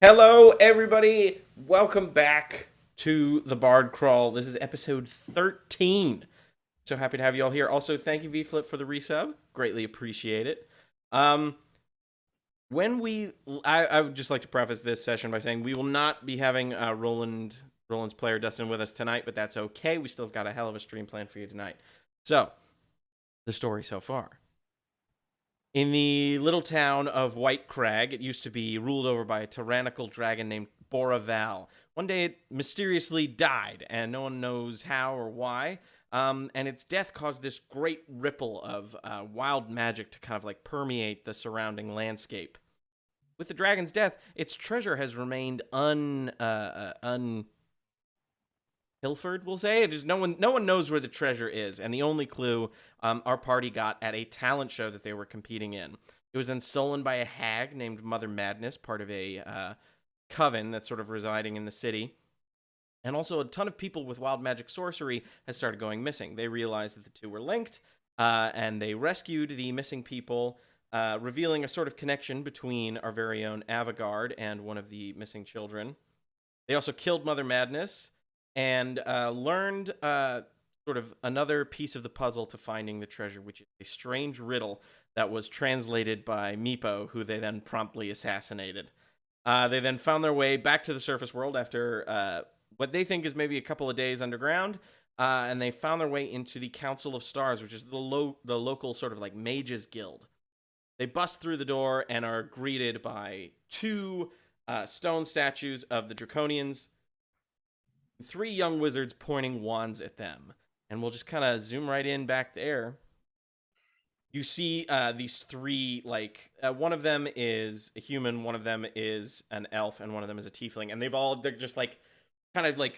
Hello, everybody. Welcome back to the Bard Crawl. This is episode 13. So happy to have you all here. Also, thank you, VFlip, for the resub. Greatly appreciate it. Um, I would just like to preface this session by saying we will not be having Roland's player Dustin with us tonight, but that's okay. We still have got a hell of a stream planned for you tonight. So, the story so far. In the little town of White Crag, it used to be ruled over by a tyrannical dragon named Boraval. One day it mysteriously died, and no one knows how or why. And its death caused this great ripple of wild magic to kind of like permeate the surrounding landscape. With the dragon's death, its treasure has remained pilfered, we'll say. It is no one knows where the treasure is, and the only clue our party got at a talent show that they were competing in. It was then stolen by a hag named Mother Madness, part of a coven that's sort of residing in the city. And also a ton of people with wild magic sorcery has started going missing. They realized that the two were linked, and they rescued the missing people, revealing a sort of connection between our very own Avigard and one of the missing children. They also killed Mother Madness, and learned sort of another piece of the puzzle to finding the treasure, which is a strange riddle that was translated by Meepo, who they then promptly assassinated. They then found their way back to the surface world after what they think is maybe a couple of days underground, and they found their way into the Council of Stars, which is the local sort of like mages guild. They bust through the door and are greeted by two stone statues of the Draconians, three young wizards pointing wands at them. And we'll just kind of zoom right in back there. You see these three, one of them is a human, one of them is an elf, and one of them is a tiefling. And they're just kind of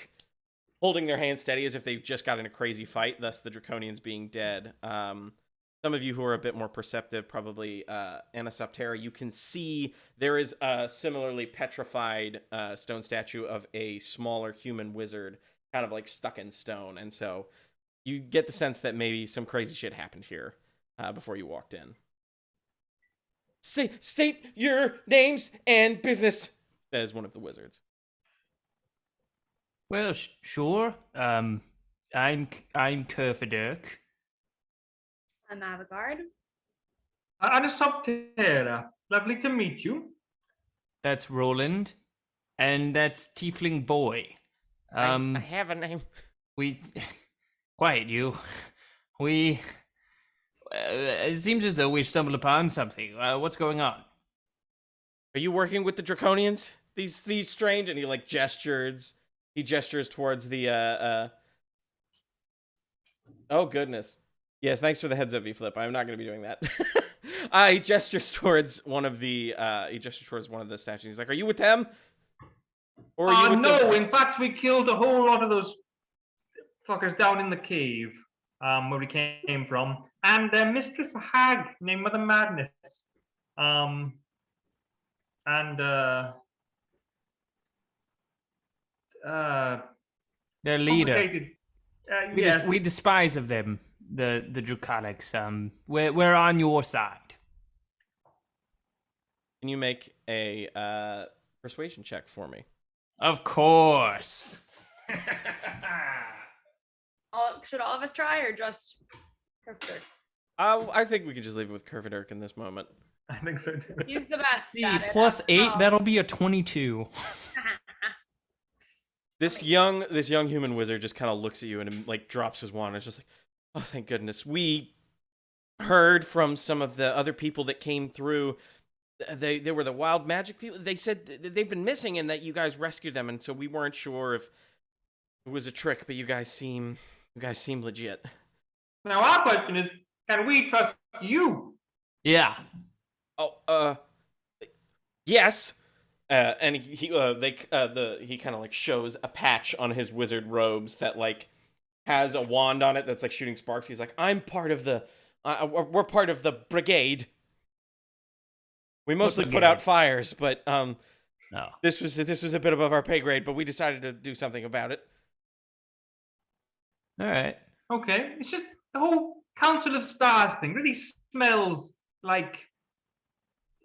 holding their hands steady as if they've just got in a crazy fight, thus the Draconians being dead. Some of you who are a bit more perceptive, probably Anisoptera, you can see there is a similarly petrified stone statue of a smaller human wizard, kind of like stuck in stone. And so you get the sense that maybe some crazy shit happened here before you walked in. State your names and business, says one of the wizards. Well, sure. I'm Kerfaderk. I'm Avigard. Anisoptera, lovely to meet you. That's Roland, and that's Tiefling Boy. I have a name. Quiet, you. It seems as though we've stumbled upon something. What's going on? Are you working with the Draconians? These strange, and he gestures. He gestures towards the Oh goodness. Yes, thanks for the heads up, V-Flip. I'm not going to be doing that. He gestures towards one of the statues. He's like, "Are you with them?" Or are you with no, in fact, we killed a whole lot of those fuckers down in the cave where we came from. And their mistress, a hag named Mother Madness. Their leader. Yes. We despise of them, the Draconics. We're on your side. Can you make a persuasion check for me? Of course. Should all of us try, or just Kerfaderk? I think we could just leave it with Kerfaderk in this moment. I think so too. He's the best. See, +8, that'll be a 22. This young human wizard just kind of looks at you and drops his wand. It's just like, oh, thank goodness. We heard from some of the other people that came through. They were the wild magic people. They said they've been missing and that you guys rescued them, and so we weren't sure if it was a trick, but you guys seem legit. Now our question is, can we trust you? Yeah. Oh, yes. And he kind of shows a patch on his wizard robes that has a wand on it that's shooting sparks. He's like, I'm part of the we're part of the Brigade. We mostly put out fires, but no. This was a bit above our pay grade, but we decided to do something about it. All right. Okay, it's just the whole Council of Stars thing really smells like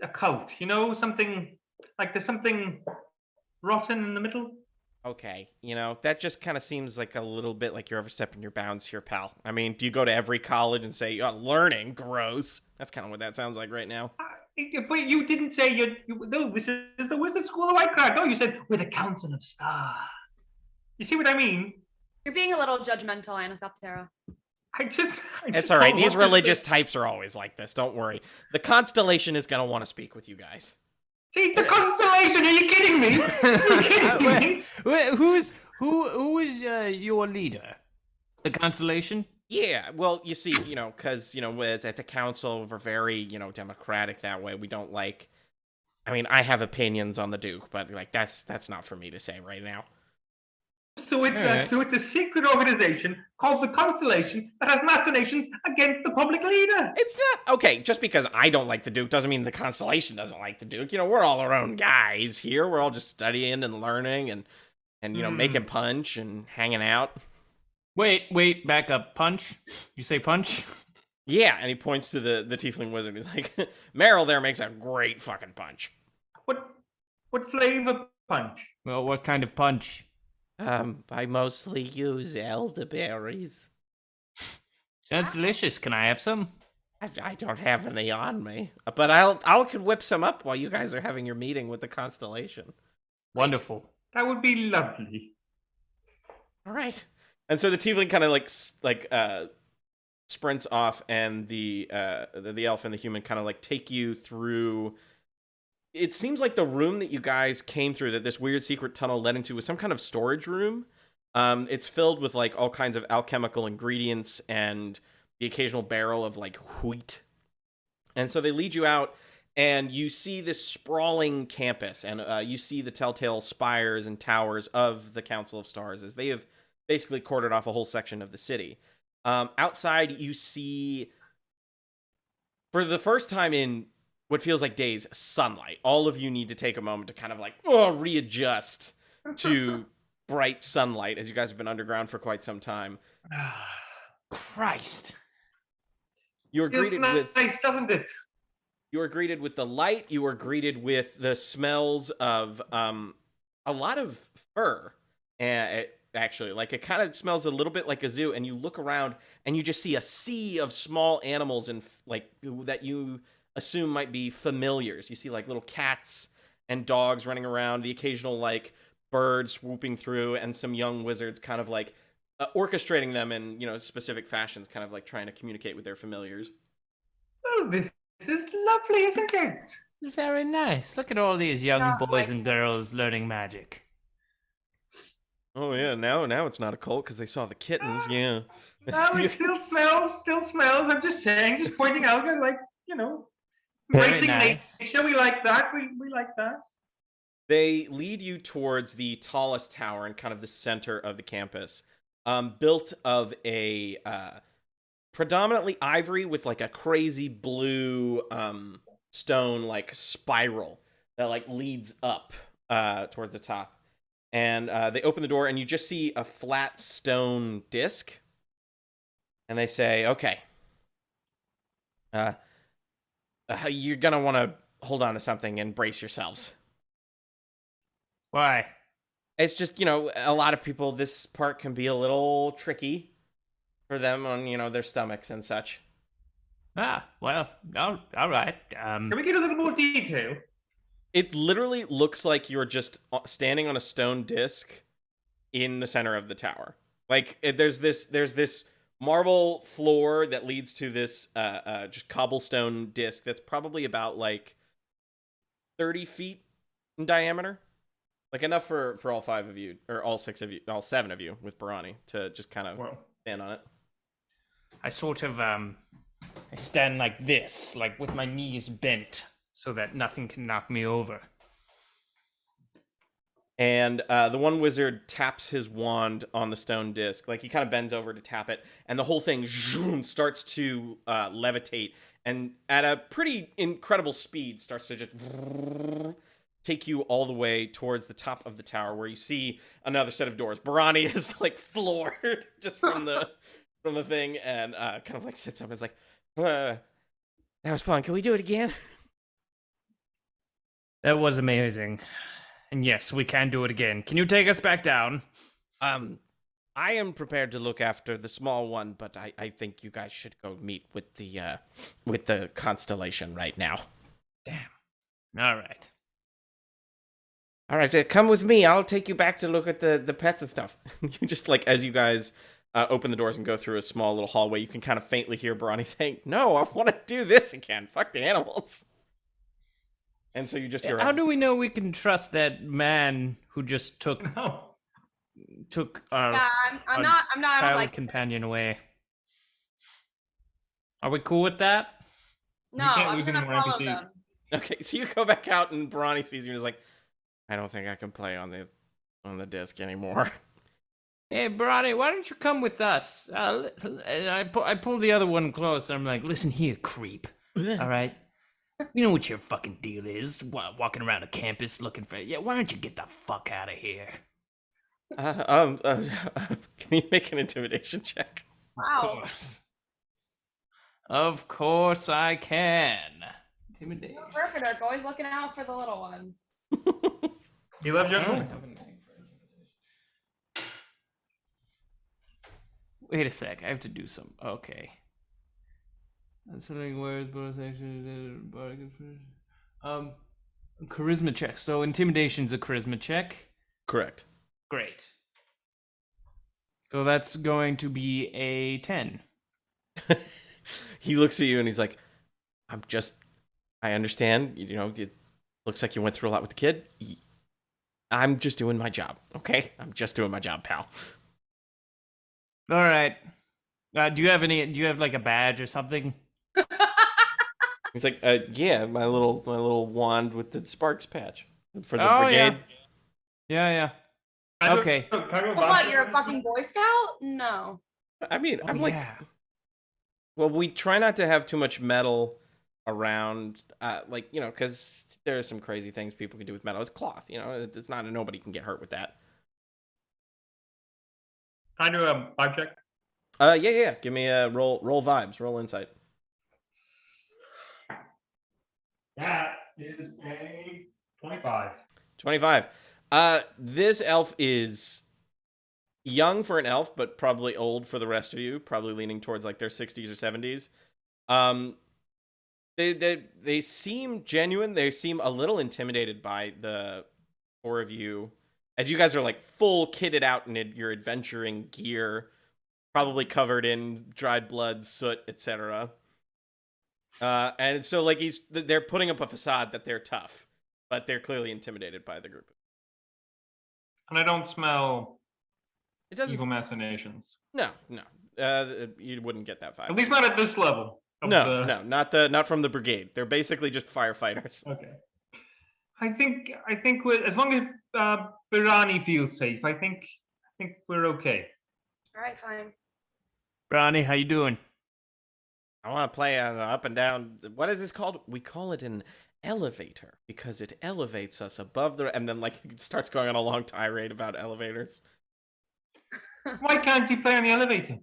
a cult, something like there's something rotten in the middle. Okay, that just kind of seems like a little bit like you're overstepping your bounds here, pal. I mean, do you go to every college and say, learning, gross? That's kind of what that sounds like right now. But you didn't say no, this is the Wizard School of Whitecraft. No, you said with a council of stars. You see what I mean? You're being a little judgmental, Anisoptera. It's all right. These religious types are always like this. Don't worry. The Constellation is going to want to speak with you guys. See, the Constellation, are you kidding me? Are you kidding me? Who is your leader? The Constellation? Yeah, well, you see, because, it's a council, we're very, democratic that way. We don't like, I mean, I have opinions on the Duke, but, that's not for me to say right now. So it's a secret organization called the Constellation that has machinations against the public leader. It's not okay. Just because I don't like the Duke doesn't mean the Constellation doesn't like the Duke. We're all our own guys here. We're all just studying and learning and making punch and hanging out. Wait, back up. Punch? You say punch? Yeah, and he points to the tiefling wizard. He's like, Meryl there makes a great fucking punch. What flavor punch? Well, what kind of punch? I mostly use elderberries. Sounds delicious. Can I have some? I don't have any on me, but I could whip some up while you guys are having your meeting with the Constellation. Wonderful. That would be lovely. All right. And so the tiefling kind of sprints off, and the elf and the human kind of take you through. It seems like the room that you guys came through, that this weird secret tunnel led into, was some kind of storage room. It's filled with all kinds of alchemical ingredients and the occasional barrel of wheat. And so they lead you out, and you see this sprawling campus, and you see the telltale spires and towers of the Council of Stars, as they have basically quartered off a whole section of the city. Outside, you see, for the first time in what feels like days, sunlight. All of you need to take a moment to kind of readjust to bright sunlight, as you guys have been underground for quite some time. Christ. You are greeted with nice, doesn't it? You are greeted with the light. You are greeted with the smells of a lot of fur. Actually, it kind of smells a little bit like a zoo. And you look around, and you just see a sea of small animals and that you assume might be familiars. You see little cats and dogs running around, the occasional bird swooping through, and some young wizards kind of orchestrating them in specific fashions, kind of trying to communicate with their familiars. Oh, this is lovely, isn't it? Very nice. Look at all these young boys and girls learning magic. Oh yeah, now it's not a cult because they saw the kittens. Yeah. No, it still smells. I'm just saying, just pointing out, Very embracing nice. nature. We like that. We like that. They lead you towards the tallest tower in kind of the center of the campus, built of a predominantly ivory with a crazy blue stone spiral that leads up towards the top. And they open the door, and you just see a flat stone disc. And they say, okay, you're going to want to hold on to something and brace yourselves. Why? It's just, a lot of people, this part can be a little tricky for them on, their stomachs and such. Well, all right. Can we get a little more detail? It literally looks like you're just standing on a stone disc in the center of the tower. There's this marble floor that leads to this just cobblestone disc that's probably about 30 feet in diameter. Enough for all 5 of you, or all 6 of you, all 7 of you with Barani to just kind of stand on it. I sort of I stand like this, with my knees bent, so that nothing can knock me over. And the one wizard taps his wand on the stone disc. He kind of bends over to tap it, and the whole thing starts to levitate, and at a pretty incredible speed starts to just take you all the way towards the top of the tower, where you see another set of doors. Barani is floored just from the thing, and kind of sits up and is that was fun. Can we do it again? That was amazing. And yes, we can do it again. Can you take us back down? I am prepared to look after the small one, but I think you guys should go meet with the Constellation right now. Damn. All right. All right, come with me. I'll take you back to look at the pets and stuff. You just, like, as you guys open the doors and go through a small little hallway, you can kind of faintly hear Bronny saying, "No, I want to do this again. Fuck the animals." And so you just hear... How do we know we can trust that man who just took our Yeah, I'm not. I don't child like. companion away? Are we cool with that? No, can't I'm lose gonna any more follow NPCs. them. Okay, so you go back out and Bronny sees you and is like, "I don't think I can play on the disc anymore." Hey, Bronny, why don't you come with us? And I pull the other one close. And I'm like, listen here, creep. All right, you know what your fucking deal is? Walking around a campus looking for... Yeah, why don't you get the fuck out of here? Can you make an intimidation check? Wow. Of course I can. Intimidation. Kerfaderk, always looking out for the little ones. You love I don't Jungle? have anything for intimidation. Wait a sec, I have to do some... Okay. Considering words, bonus action, charisma check. So intimidation's a charisma check. Correct. Great. So that's going to be a 10. He looks at you and he's like, I understand, it looks like you went through a lot with the kid. I'm just doing my job, okay? I'm just doing my job, pal. All right. Do you have like a badge or something? He's like, yeah, my little wand with the sparks patch for the Oh, brigade. Yeah. Can I do- Okay. can I do a What, badge you're a for fucking Boy Scout? No. I mean, I'm like, yeah. well, we try not to have too much metal around, because there are some crazy things people can do with metal. It's cloth, it's not, nobody can get hurt with that. Can I do a vibe check? Yeah. Give me a roll vibes, roll insight. That is a 25. 25. This elf is young for an elf, but probably old for the rest of you, probably leaning towards like their 60s or 70s. They seem genuine. They seem a little intimidated by the four of you, as you guys are like full kitted out in your adventuring gear, probably covered in dried blood, soot, etc. And so like they're putting up a facade that they're tough, but they're clearly intimidated by the group. And I don't smell It doesn't. evil machinations. No. You wouldn't get that vibe. At least not at this level. No, not from the brigade. They're basically just firefighters. Okay. I think as long as Birani feels safe, I think we're okay. All right, fine. Bronny, how you doing? I want to play on up and down. What is this called? We call it an elevator because it elevates us above the. And then like it starts going on a long tirade about elevators. Why can't he play on the elevator?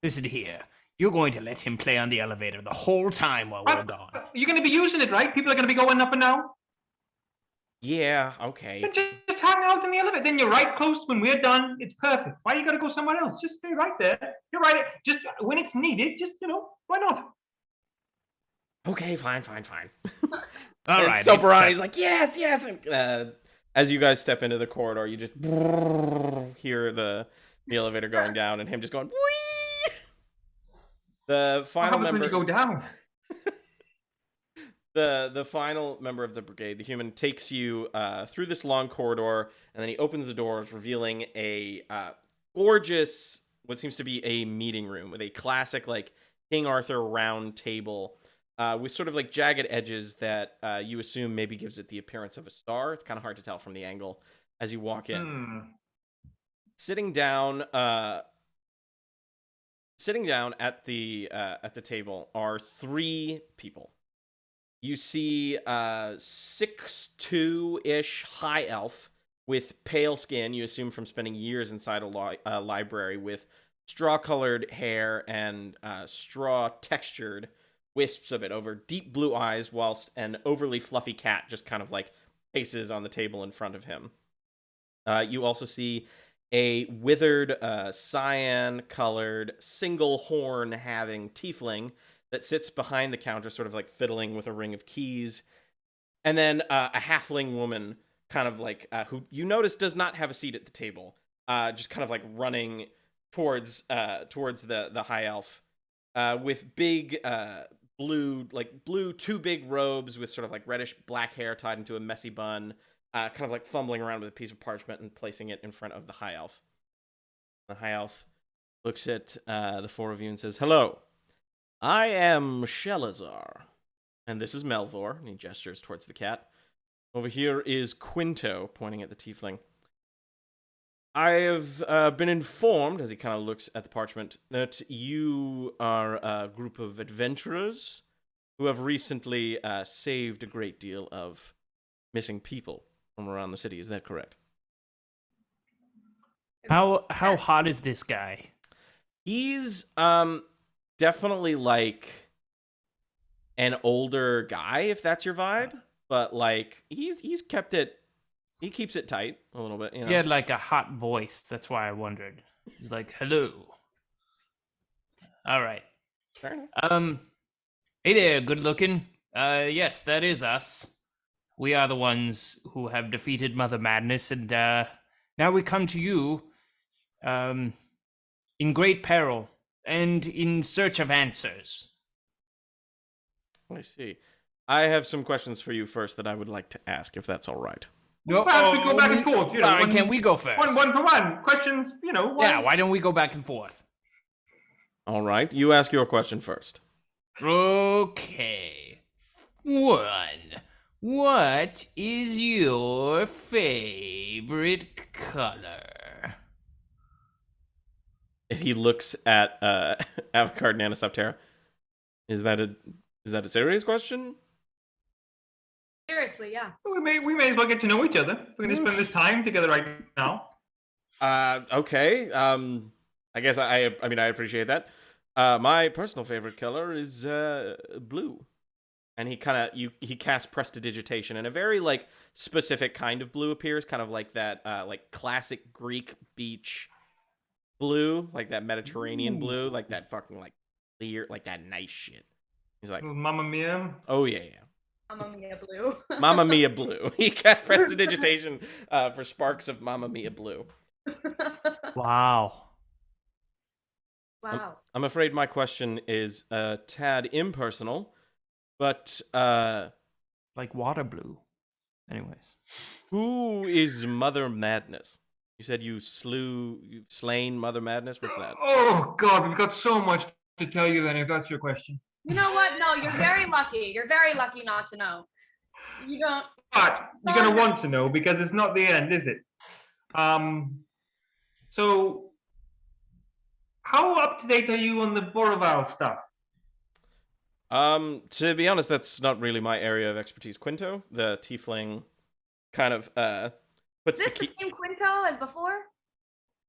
Listen here. You're going to let him play on the elevator the whole time while we're gone. You're going to be using it, right? People are going to be going up and down. Yeah. Okay. Then just hang out in the elevator. Then you're right close. When we're done, it's perfect. Why you got to go somewhere else? Just stay right there. You're right. Just when it's needed, just why not? Okay. Fine. All right. So Barani's like, yes. And, as you guys step into the corridor, you just hear the elevator going down and him just going, whee! The final member. When you go down. The final member of the brigade, the human, takes you through this long corridor, and then he opens the doors, revealing a gorgeous, what seems to be a meeting room with a classic like King Arthur round table with sort of like jagged edges that you assume maybe gives it the appearance of a star. It's kind of hard to tell from the angle as you walk in. Sitting down at the table are three people. You see 6'2" high elf with pale skin, you assume from spending years inside a library, with straw-colored hair and straw-textured wisps of it over deep blue eyes, whilst an overly fluffy cat just kind of like cases on the table in front of him. You also see a withered, cyan-colored, single horn having tiefling that sits behind the counter, sort of like fiddling with a ring of keys. And then a halfling woman, kind of like, who you notice does not have a seat at the table, just kind of like running towards the high elf, with big blue two big robes with sort of like reddish black hair tied into a messy bun, kind of like fumbling around with a piece of parchment and placing it in front of the high elf. The high elf looks at the four of you and says, "Hello, I am Shelazar, and this is Melvor," and he gestures towards the cat. "Over here is Quinto," pointing at the tiefling. "I have been informed," as he kind of looks at the parchment, "that you are a group of adventurers who have recently saved a great deal of missing people from around the city. Is that correct?" How hot is this guy? He's definitely like an older guy, if that's your vibe, but like he's kept it. He keeps it tight a little bit, you know. He had like a hot voice. That's why I wondered. He's like, "Hello." All right. Fair enough. Hey there, good looking. Yes, that is us. We are the ones who have defeated Mother Madness, and now we come to you, in great peril and in search of answers. I see. I have some questions for you first that I would like to ask, if that's all right. Well, perhaps we go back and forth. You know, Sorry, can we go first? One for one. Questions, you know. Yeah, why don't we go back and forth? All right, you ask your question first. Okay. 1. What is your favorite color? And he looks at Avigard and Anisoptera. Is that a serious question? Seriously, yeah. We may as well get to know each other. We're going to spend this time together right now. Okay. I guess I appreciate that. My personal favorite color is blue. And he casts prestidigitation, and a very like specific kind of blue appears, kind of like that like classic Greek beach blue, like that Mediterranean blue, like that fucking like clear, like that nice shit. He's like, Mamma Mia. "Oh yeah. Mamma Mia blue. Mamma Mia blue." He cast prestidigitation for sparks of Mamma Mia blue. Wow. Wow. I'm afraid my question is a tad impersonal, but It's like water blue. Anyways. who is Mother Madness? You said you've slain Mother Madness? What's that? Oh, God, we've got so much to tell you then, if that's your question. You know what? No, you're very lucky. You're very lucky not to know. You don't. But you're going to want to know, because it's not the end, is it? So, how up to date are you on the Boroval stuff? To be honest, that's not really my area of expertise. Quinto, the tiefling, kind of puts Is this the same Quinto as before?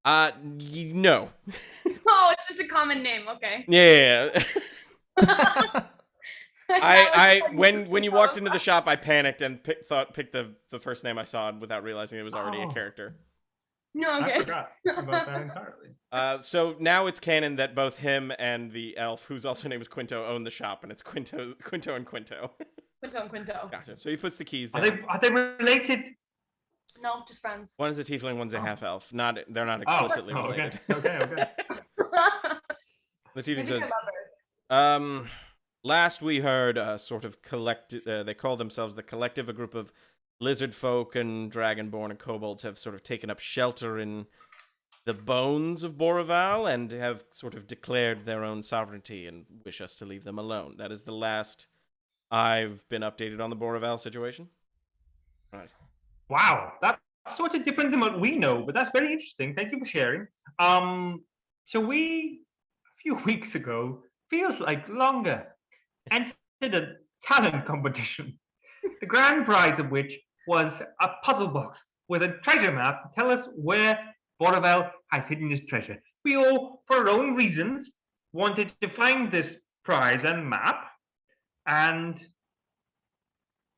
No. Oh, it's just a common name. Okay. Yeah. I when you walked into the shop, I panicked and picked the first name I saw without realizing it was already a character. No, okay. I forgot about that entirely. So now it's canon that both him and the elf, whose also name is Quinto, own the shop, and it's Quinto and Quinto. Quinto and Quinto. Gotcha. So he puts the keys down. Are they related? No, just friends. One's a tiefling, one's a half elf. They're not explicitly related. Okay. The tiefling Maybe says, they're lovers. last we heard, sort of collective. They call themselves the Collective. A group of lizard folk and dragonborn and kobolds have sort of taken up shelter in the bones of Boroval and have sort of declared their own sovereignty and wish us to leave them alone. That is the last I've been updated on the Boroval situation. Right. Wow, that's sort of different than what we know, but that's very interesting. Thank you for sharing. So we, a few weeks ago, feels like longer, entered a talent competition, the grand prize of which was a puzzle box with a treasure map to tell us where Boroval had hidden his treasure. We all, for our own reasons, wanted to find this prize and map, and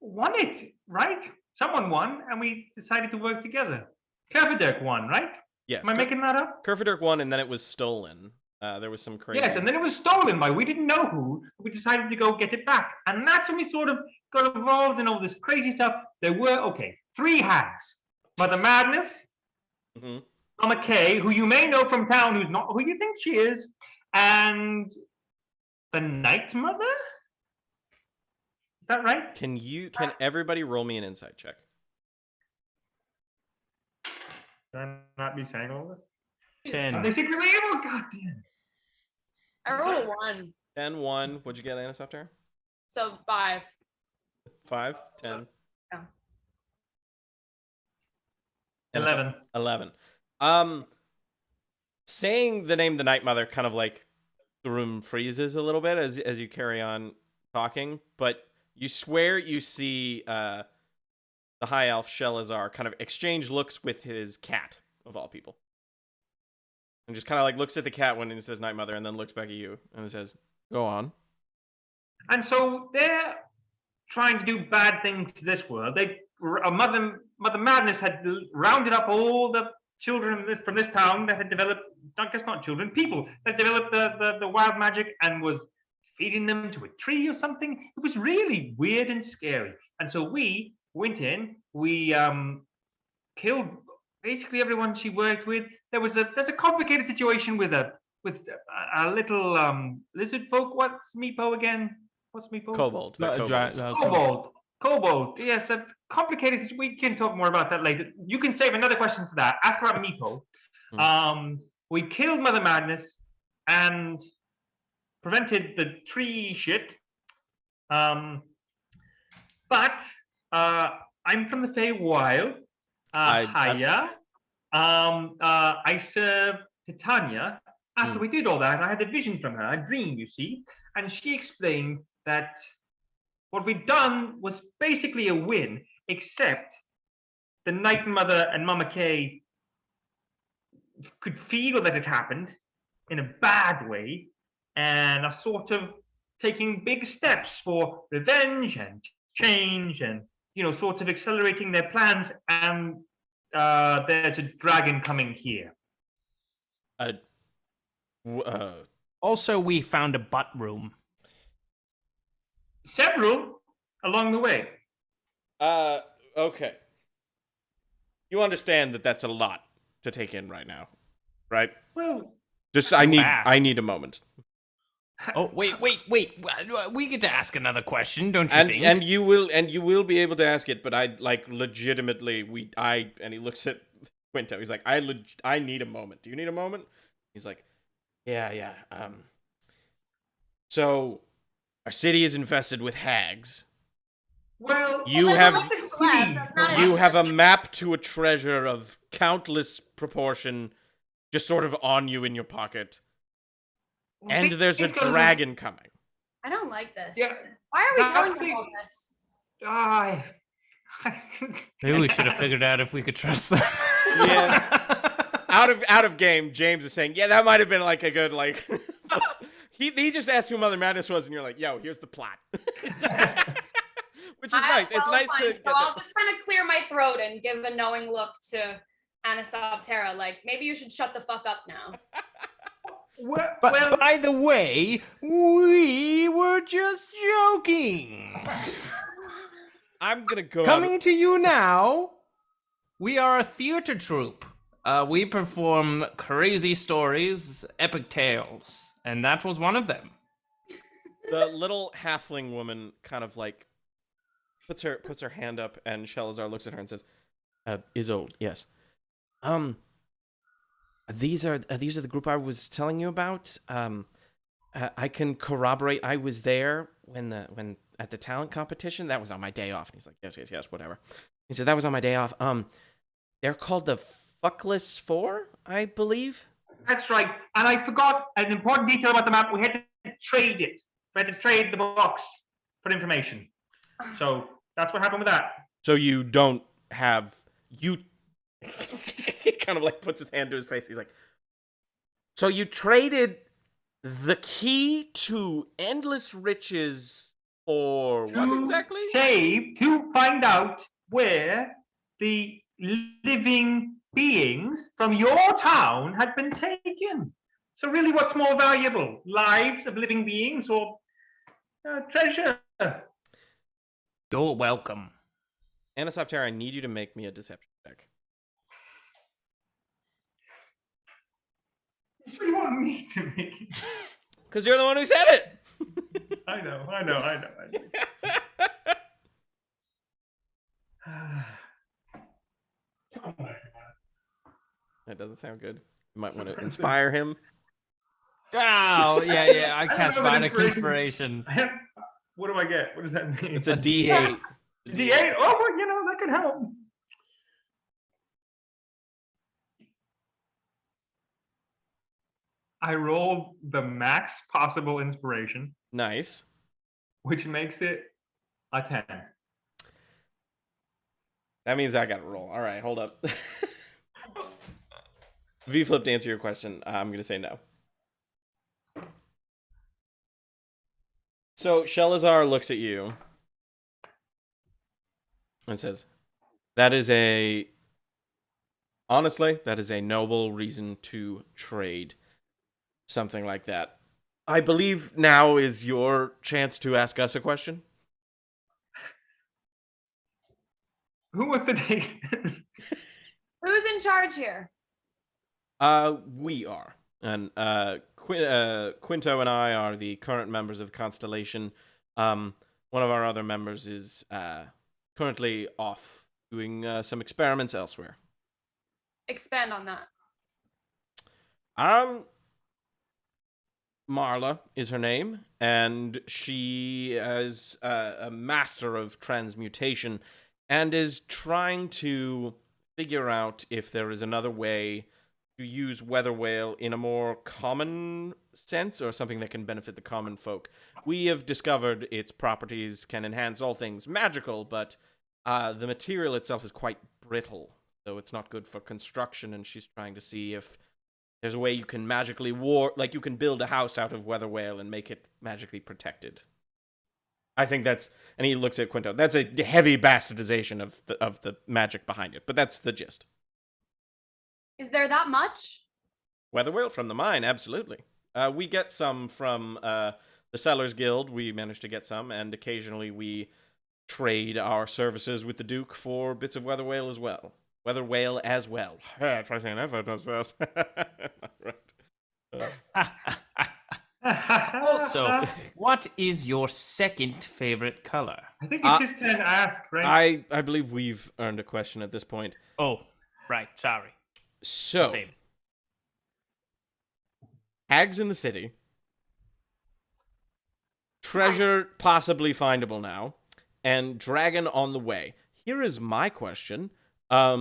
won it, right? someone won, and we decided to work together. Kerfaderk won, right? Yes. Am I making that up? Kerfaderk won, and then it was stolen. There was some crazy. Yes, and then it was stolen by we didn't know who. We decided to go get it back, and that's when we sort of got involved in all this crazy stuff. There were 3 hags: Mother Madness, Mama Kay, who you may know from town, who's not who you think she is, and the Night Mother. Is that right? Can everybody roll me an insight check? Should I not be saying all this? 10. Are they secretly evil? God damn. I rolled a 1. 10, 1. What'd you get, Anisoptera? So 5. 5, 10. Oh. 11. 11. Saying the name the Night Mother kind of like the room freezes a little bit as you carry on talking, but you swear you see the high elf Shelazar kind of exchange looks with his cat, of all people. And just kind of like looks at the cat when he says Night Mother, and then looks back at you and says, "Go on." And so they're trying to do bad things to this world. Mother Madness had rounded up all the children from this town that had developed, not children, people that developed the wild magic, and was feeding them to a tree or something. It was really weird and scary. And so we went in, we killed basically everyone she worked with. There's a complicated situation with a little lizard folk. What's Meepo again? What's Meepo? Kobold. Kobold. Yes, a complicated. We can talk more about that later. You can save another question for that. Ask about Meepo. We killed Mother Madness and prevented the tree shit. But I'm from the Feywild. Hiya. I served Titania. After we did all that, I had a vision from her, a dream, you see, and she explained that what we'd done was basically a win, except the Night Mother and Mama Kay could feel that it happened in a bad way, and are sort of taking big steps for revenge and change, and sort of accelerating their plans. And there's a dragon coming here. Also, we found a butt room. Several along the way. Okay. You understand that that's a lot to take in right now, right? Well, just I need a moment. Oh, wait. We get to ask another question, don't you think? And you will be able to ask it, but I legitimately and he looks at Quinto. He's like, I need a moment. Do you need a moment? He's like, yeah. So our city is infested with hags. Well, you have a map to a treasure of countless proportion just sort of on you in your pocket. And there's a dragon coming. I don't like this. Yeah, why are we telling them all this? Maybe we should have figured out if we could trust them. Yeah. Out of game, James is saying, yeah, that might have been like a good he just asked who Mother Madness was, and you're like, yo, here's the plot. Which is nice. It's nice to get I'll just kind of clear my throat and give a knowing look to Anisoptera, like, maybe you should shut the fuck up now. But by the way, we were just joking. I'm gonna go Coming to you now, we are a theater troupe. We perform crazy stories, epic tales, and that was one of them. The little halfling woman kind of like puts her hand up, and Shelazar looks at her and says, Isolde, yes. These are the group I was telling you about. I can corroborate. I was there when at the talent competition. That was on my day off. And he's like, yes, whatever. He said that was on my day off. They're called the Fuckless Four, I believe. That's right. And I forgot an important detail about the map. We had to trade it. We had to trade the box for information. So that's what happened with that. So you don't have he kind of like puts his hand to his face. He's like, so you traded the key to endless riches for what exactly? To find out where the living beings from your town had been taken. So really, what's more valuable, lives of living beings or treasure? You're welcome. Anisoptera, I need you to make me a deception check. You really want me to make it? Because you're the one who said it! I know. Oh my God. That doesn't sound good. You might want to inspire him. Oh, yeah. I don't cast know what Bardic Inspiration. What do I get? What does that mean? It's a D8. D8? Oh, well, that could help. I rolled the max possible inspiration, Nice. which makes it a 10. That means I gotta roll. All right, hold up. V-flip, to answer your question, I'm gonna say no. So Shelazar looks at you and says, honestly, that is a noble reason to trade something like that. I believe now is your chance to ask us a question. Who wants to take Who's in charge here? We are. And Quinto and I are the current members of Constellation. One of our other members is currently off doing some experiments elsewhere. Expand on that. Marla is her name, and she is a master of transmutation and is trying to figure out if there is another way to use weather whale in a more common sense or something that can benefit the common folk. We have discovered its properties can enhance all things magical, but the material itself is quite brittle, so it's not good for construction, and she's trying to see if there's a way you can magically like you can build a house out of weather whale and make it magically protected. I think that's, and he looks at Quinto, that's a heavy bastardization of the magic behind it, but that's the gist. Is there that much? Weather whale from the mine, absolutely. We get some from the Sellers Guild. We managed to get some, and occasionally we trade our services with the Duke for bits of weather whale as well. Weather whale as well. Try saying that first. Right. Also, what is your second favorite color? I think it's his turn to ask, right? I believe we've earned a question at this point. Oh, right. Sorry. So, Same. hags in the city. Treasure possibly findable now. And dragon on the way. Here is my question. I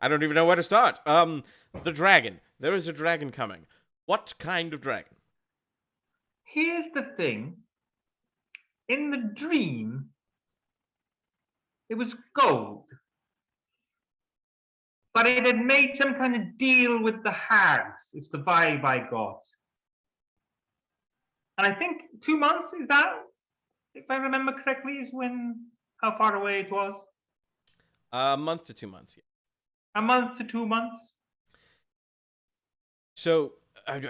don't even know where to start. The dragon. There is a dragon coming. What kind of dragon? Here's the thing. In the dream, it was gold. But it had made some kind of deal with the hags. It's the vibe I got. And I think 2 months, is that, if I remember correctly, is how far away it was? A month to 2 months, yeah. A month to 2 months? So, I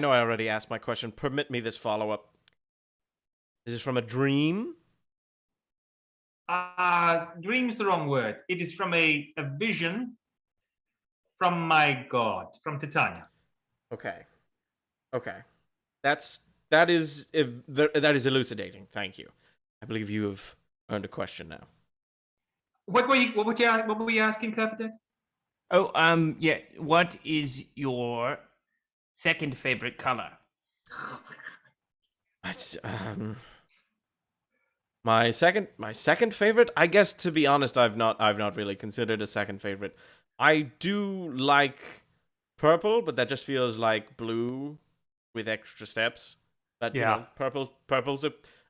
know I already asked my question. Permit me this follow-up. Is this from a dream? Dream's the wrong word. It is from a vision from my god, from Titania. Okay. That is elucidating. Thank you. I believe you have earned a question now. What were you asking, Kerfaderk? Oh, yeah. What is your second favorite color? My second favorite. I guess, to be honest, I've not really considered a second favorite. I do like purple, but that just feels like blue with extra steps. But Yeah. Purple's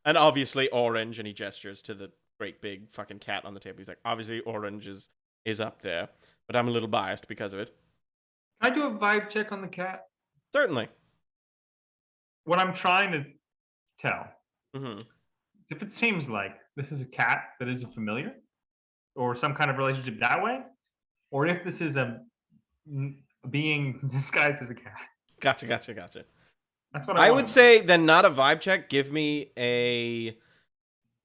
and obviously orange. And he gestures to the great big fucking cat on the table. He's like, obviously orange is up there, but I'm a little biased because of it. Can I do a vibe check on the cat? Certainly. What I'm trying to tell Mm-hmm. If it seems like this is a cat that is a familiar, or some kind of relationship that way, or if this is a being disguised as a cat. Gotcha. That's what I want would to know. say then not a vibe check. Give me a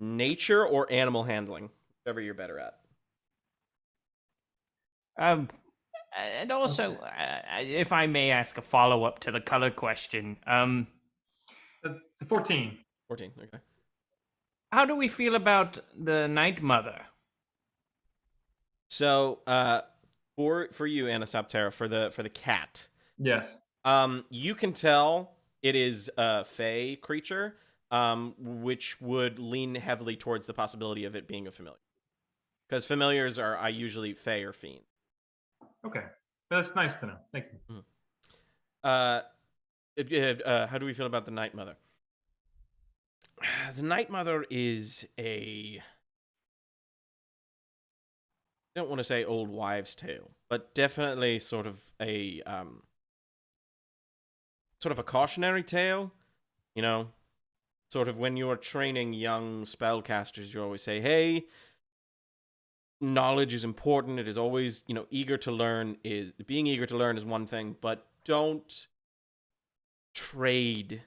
nature or animal handling, whatever you're better at. And also, if I may ask a follow up to the color question, It's a 14. 14. Okay. how do we feel about the Night Mother? So, for you, Anisoptera, for the cat, Yes. you can tell it is a fey creature, which would lean heavily towards the possibility of it being a familiar, because familiars are usually fey or fiend. Okay. That's nice to know. Thank you. How do we feel about the Night Mother? The Night Mother is I don't want to say old wives' tale, but definitely sort of a cautionary tale. You know, sort of when you're training young spellcasters, you always say, "Hey, knowledge is important. It is always, eager to learn. Being eager to learn is one thing, but don't trade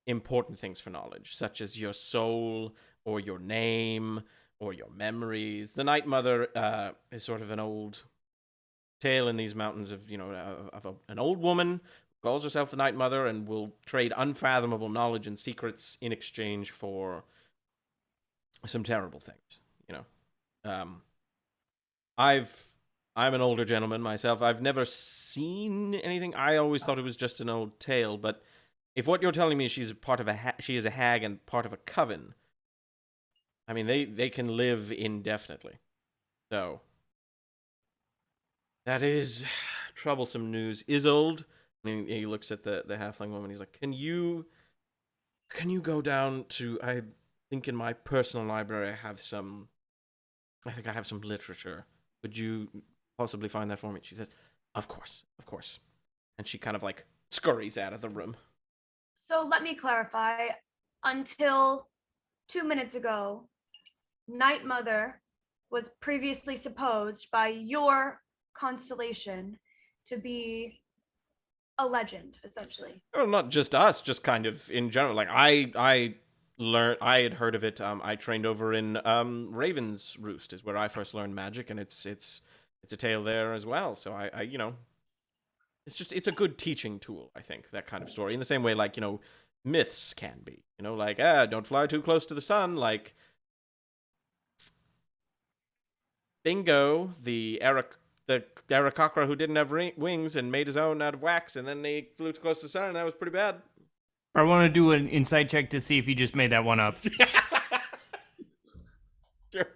important things for knowledge, such as your soul or your name or your memories." The Night Mother is sort of an old tale in these mountains of, an old woman who calls herself the Night Mother and will trade unfathomable knowledge and secrets in exchange for some terrible things, I'm an older gentleman myself. I've never seen anything. I always thought it was just an old tale, but if what you're telling me she's part of she is a hag and part of a coven, I mean, they can live indefinitely. So that is troublesome news. Isolde, and he looks at the halfling woman. He's like, Can you go down to, I think in my personal library I have some literature. Would you possibly find that for me? She says, Of course. And she kind of like scurries out of the room. So let me clarify. Until 2 minutes ago, Night Mother was previously supposed by your Constellation to be a legend, essentially. Well, not just us, just kind of in general. Like I had heard of it. I trained over in Raven's Roost, is where I first learned magic, and it's a tale there as well. So I it's a good teaching tool, I think, that kind of story. In the same way, like, myths can be. Like, don't fly too close to the sun. Like, Bingo, the Aarakocra who didn't have wings and made his own out of wax, and then he flew too close to the sun, and that was pretty bad. I want to do an insight check to see if you just made that one up. Sure.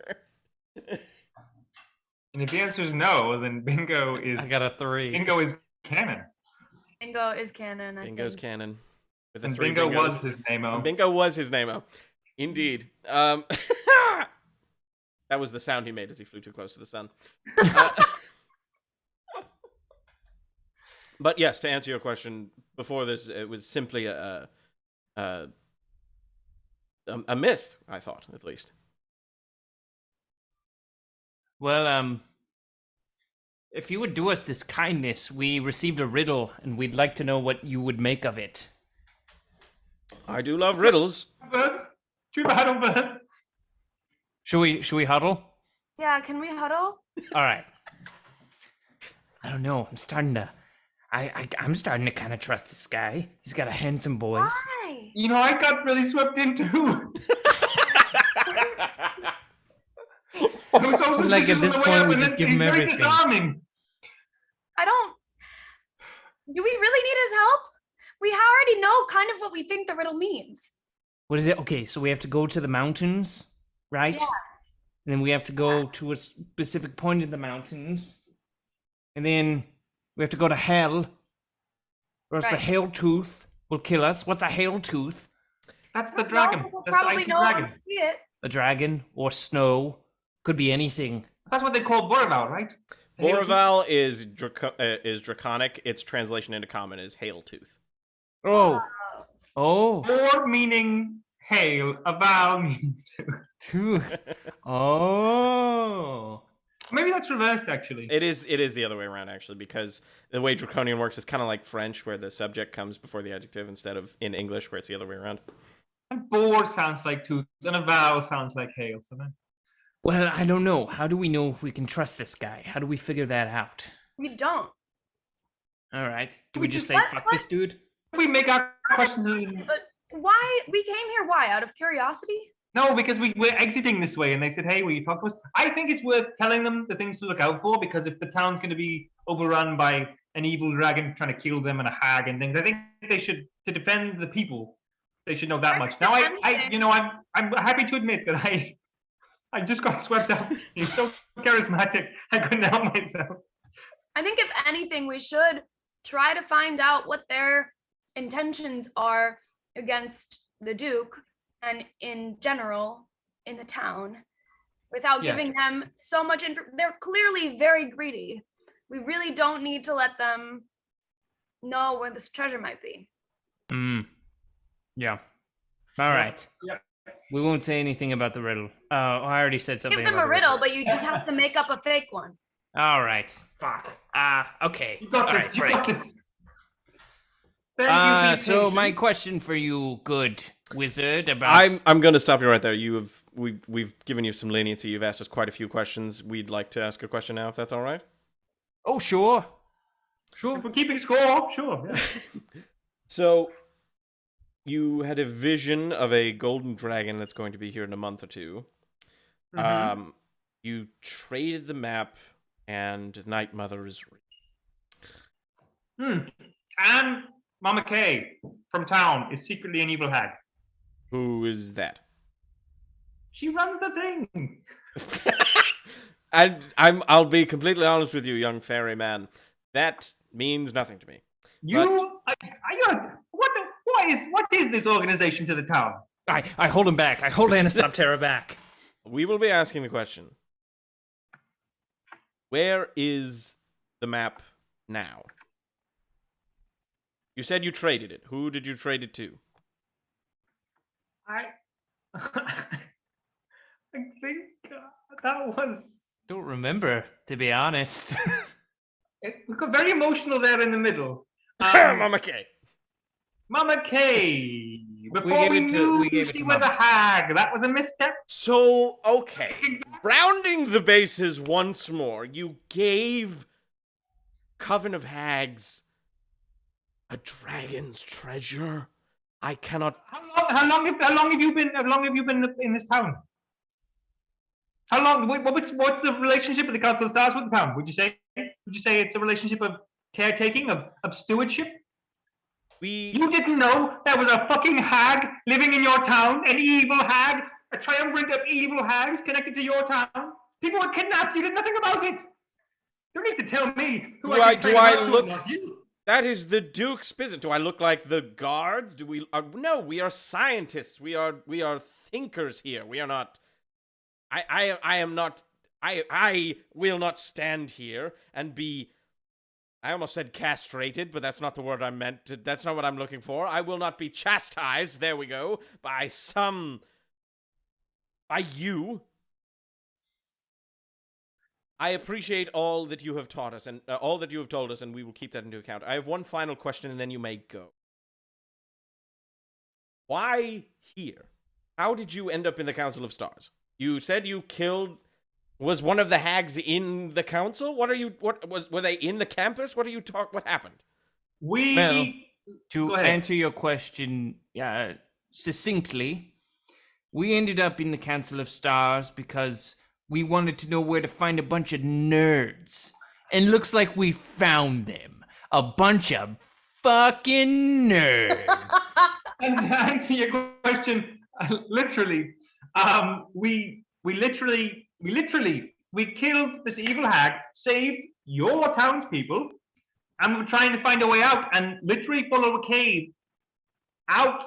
And if the answer is no, then Bingo is. I got a 3. Bingo is canon. Bingo is canon. Bingo's think. canon. With the And 3 Bingo bingos. was his name-o. And Bingo was his name-o. Indeed. That was the sound he made as he flew too close to the sun. But yes, to answer your question, before this, it was simply a myth, I thought, at least. Well, if you would do us this kindness, we received a riddle, and we'd like to know what you would make of it. I do love riddles. First, should we huddle first? Should we huddle? Yeah, can we huddle? All right. I don't know. I'm starting to kind of trust this guy. He's got a handsome voice. Why? I got really swept in too. I was so Like, at suspicious this on the way point, up, we and just then give he's him very everything. disarming. Do we really need his help? We already know kind of what we think the riddle means. What is it? Okay, so we have to go to the mountains, right? Yeah. And then we have to go to a specific point in the mountains. And then we have to go to hell. Or else the Right. hail tooth will kill us. What's a hail tooth? That's the dragon. We'll That's the probably icy know when dragon. we see it. A dragon or snow. Could be anything. That's what they call Boroval, right? Boroval is draconic. Its translation into common is hail tooth. Oh. Oh. Or meaning hail, a vowel means Two. Oh. maybe that's reversed actually. It is the other way around, actually, because the way Draconian works is kind of like French, where the subject comes before the adjective instead of in English, where it's the other way around. And board sounds like tooth, and a vowel sounds like hail. So then, Well, I don't know. How do we know if we can trust this guy? How do we figure that out? We don't. All right. Do We we just just- say What? fuck this dude? if we make our questions, But why we came here? Why? Out of curiosity? no, because we're exiting this way, and they said, "Hey, will you talk to us?" I think it's worth telling them the things to look out for, because if the town's going to be overrun by an evil dragon trying to kill them and a hag and things, I think they should, to defend the people, they should know that much. Now, I'm happy to admit that I just got swept up. He's so charismatic, I couldn't help myself. I think if anything, we should try to find out what their intentions are against the Duke and in general in the town without Yes. giving them so much they're clearly very greedy. We really don't need to let them know where this treasure might be. Yeah. All right. Yeah. We won't say anything about the riddle. I already said something Give them about a the riddle, but you just have to make up a fake one. All right. Fuck. Okay. You got All this. right, You break. got this. Thank you, So patient. my question for you, good wizard, about I'm going to stop you right there. We've given you some leniency. You've asked us quite a few questions. We'd like to ask a question now, if that's all right. Oh, sure. If we're keeping score, sure. Yeah. So, you had a vision of a golden dragon that's going to be here in a month or two. Mhm. You traded the map, and Night Mother is real. And Mama Kay from town is secretly an evil hag. Who is that? She runs the thing. And I'll be completely honest with you, young fairy man. That means nothing to me. What is this organization to the town? I hold him back. I hold Anisoptera back. We will be asking the question. Where is the map now? You said you traded it. Who did you trade it to? I think that was. Don't remember, to be honest. We got very emotional there in the middle. Mama K. Mama Kay. Before we knew she was a hag, that was a misstep. So, okay. Rounding the bases once more, you gave Coven of Hags a dragon's treasure. I cannot. How long have you been in this town? How long? What's the relationship of the Council of Stars with the town? Would you say it's a relationship of caretaking, of stewardship? You didn't know there was a fucking hag living in your town, an evil hag, a triumvirate of evil hags connected to your town. People were kidnapped. You did nothing about it. You don't need to tell me who Do I can I trade about look- to, not you. That is the Duke's business. Do I look like the guards? Do we? No, we are scientists. We are thinkers here. We are not. I am not. I will not stand here and be. I almost said castrated, but that's not the word I meant. That's not what I'm looking for. I will not be chastised. There we go. By you. I appreciate all that you have taught us and all that you have told us, and we will keep that into account. I have one final question, and then you may go. Why here? How did you end up in the Council of Stars? You said you killed. Was one of the hags in the council? Were they in the campus? What happened? Well, to Go ahead. answer your question succinctly, we ended up in the Council of Stars because we wanted to know where to find a bunch of nerds. And looks like we found them. A bunch of fucking nerds. And to answer your question, literally, we killed this evil hag, saved your townspeople, and we're trying to find a way out, and literally follow a cave out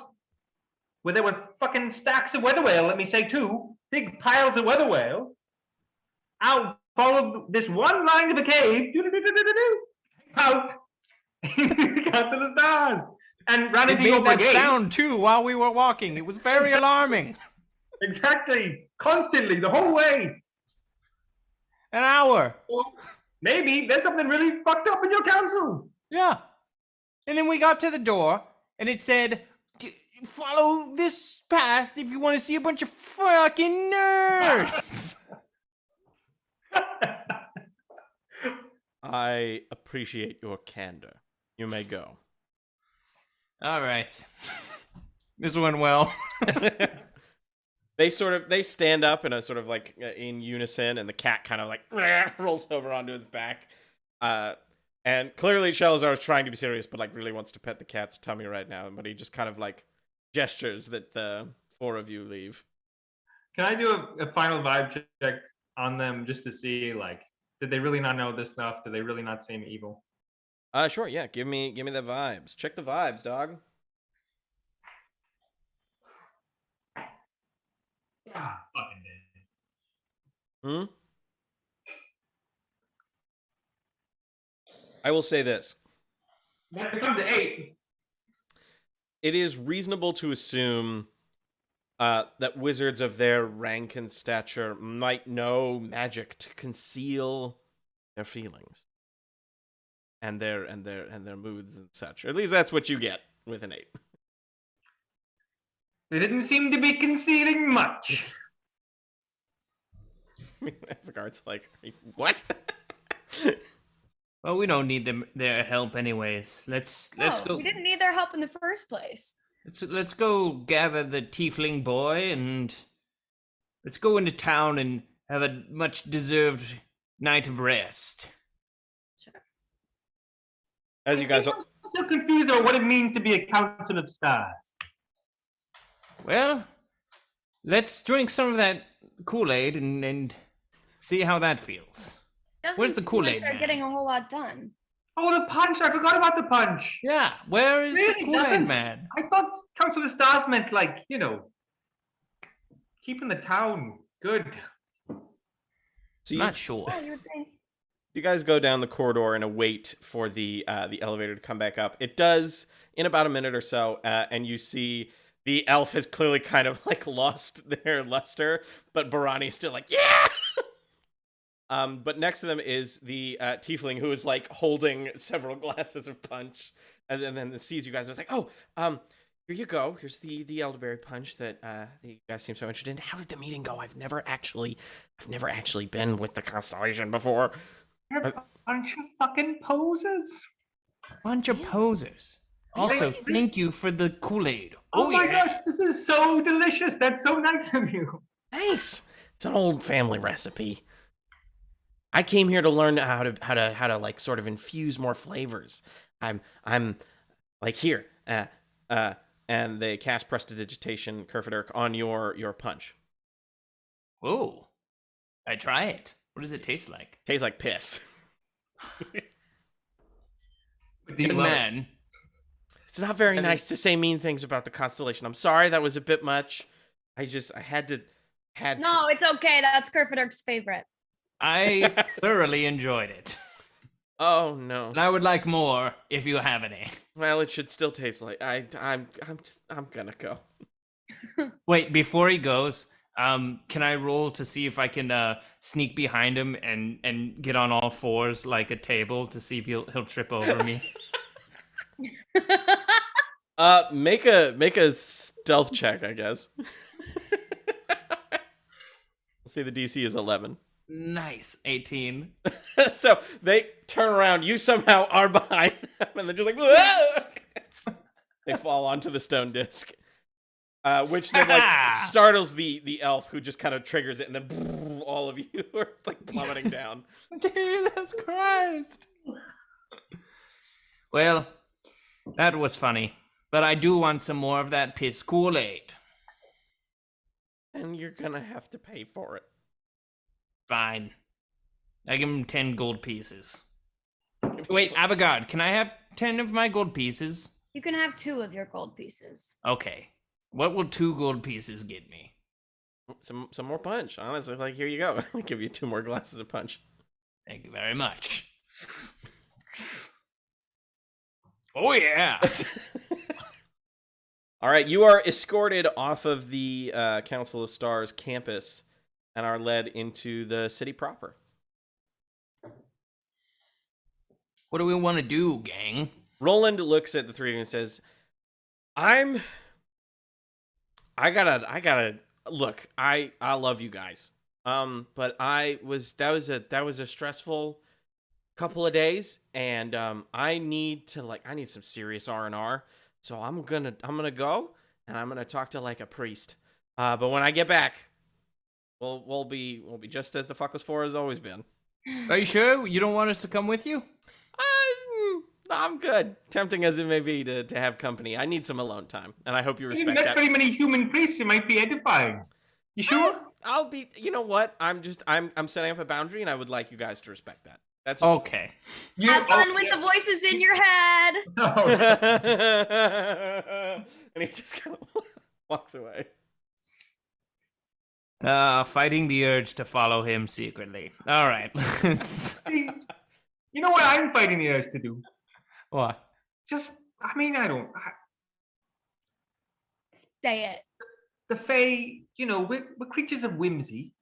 where there were fucking stacks of weather whale, let me say two, big piles of weather whale, out, followed this one line of a cave, out into the Council of Stars. and ran It into your made that brigade. sound too while we were walking. It was very alarming. Exactly. Constantly, the whole way. An hour. Well, maybe there's something really fucked up in your council. Yeah. And then we got to the door, and it said, follow this path if you want to see a bunch of fucking nerds. I appreciate your candor. You may go. All right. This went well. They stand up in a sort of like in unison, and the cat kind of like rolls over onto its back. And clearly Shelazar is trying to be serious, but like really wants to pet the cat's tummy right now. But he just kind of like gestures that the four of you leave. Can I do a final vibe check on them just to see, like, did they really not know this stuff? Did they really not seem evil? Sure, yeah. Give me the vibes. Check the vibes, dog. Ah, fucking did. I will say this. That becomes an 8. It is reasonable to assume that wizards of their rank and stature might know magic to conceal their feelings and their moods and such. Or at least that's what you get with an 8. They didn't seem to be concealing much. Avigard's like, what? Well, we don't need their help anyways. Let's go. We didn't need their help in the first place. Let's go gather the tiefling boy and let's go into town and have a much deserved night of rest. Sure. As you guys, I'm still confused about what it means to be a council of stars. Well, let's drink some of that Kool-Aid and see how that feels. Doesn't Where's the seem Kool-Aid like they're man? getting a whole lot done. Oh, the punch! I forgot about the punch. Yeah, where is Really? the Kool-Aid Nothing? man? I thought council of stars meant, like, you know, keeping the town good. so Not sure. Oh, you're saying you guys go down the corridor and await for the elevator to come back up. It does in about a minute or so, and you see the elf has clearly kind of like lost their luster, but Barani's still like, yeah. But next to them is the tiefling who is like holding several glasses of punch, and then sees you guys and is like, oh, here you go. Here's the elderberry punch that you guys seem so interested in. How did the meeting go? I've never actually been with the Constellation before. You're a bunch of fucking posers. Bunch of posers. Also, thank you for the Kool-Aid. Oh my yeah. gosh, this is so delicious. That's so nice of you. Thanks. It's an old family recipe. I came here to learn how to like sort of infuse more flavors. I'm like here, and they cast prestidigitation, Kerfaderk, on your punch. Whoa. I try it. What does it taste like? Tastes like piss. Young man. It's not very nice to say mean things about the Constellation. I'm sorry, that was a bit much. I had to. no, it's okay. That's Kerfaderk's favorite. I thoroughly enjoyed it. Oh no. And I would like more if you have any. Well, it should still taste like I'm gonna go. Wait, before he goes, can I roll to see if I can sneak behind him and get on all fours like a table to see if he'll trip over me? Make a stealth check, I guess. We'll see the DC is 11. Nice, 18. So they turn around, you somehow are behind them, and they're just like, whoa! They fall onto the stone disc. Which then like startles the elf, who just kind of triggers it, and then all of you are like plummeting down. Jesus Christ! Well, that was funny, but I do want some more of that piss Kool-Aid. And you're gonna have to pay for it. Fine. I give him 10 gold pieces. Wait, Avigard, can I have 10 of my gold pieces? You can have 2 of your gold pieces. Okay. What will 2 gold pieces get me? Some more punch. Honestly, like, here you go. I'll give you 2 more glasses of punch. Thank you very much. Oh, yeah. All right, you are escorted off of the Council of Stars campus and are led into the city proper. What do we want to do, gang? Roland looks at the three of you and says, I gotta look, I love you guys. But that was a stressful couple of days, and I need some serious R&R. So I'm gonna go and I'm gonna talk to like a priest. But when I get back, we'll be just as the Fuckless Four has always been. Are you sure you don't want us to come with you? I'm good. Tempting as it may be to have company, I need some alone time, and I hope you You've respect met that. very many human priests. It might be edifying. You sure? I'll be. You know what? I'm setting up a boundary, and I would like you guys to respect that. That's Okay. Have fun with the voices in your head. And he just kind of walks away. Fighting the urge to follow him secretly. All right. See, you know what I'm fighting the urge to do? What? Say it. The Fae, we're creatures of whimsy,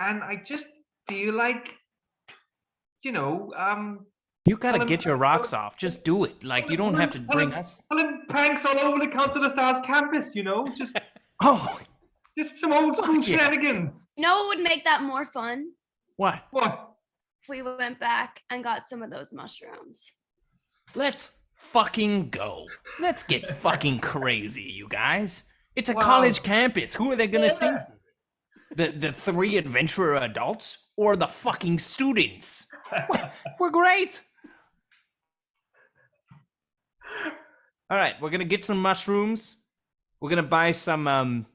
and I just feel like, You gotta get your rocks off. Just do it. Like, you don't have to bring us. pulling pranks all over the Council of Stars campus, just Oh, just some old school Fuck yeah. shenanigans. You know what would make that more fun? what? What? If we went back and got some of those mushrooms. Let's fucking go. Let's get fucking crazy, you guys. It's a Wow. college campus. Who are they gonna think? The three adventurer adults or the fucking students? We're great. All right, we're gonna get some mushrooms. We're gonna buy some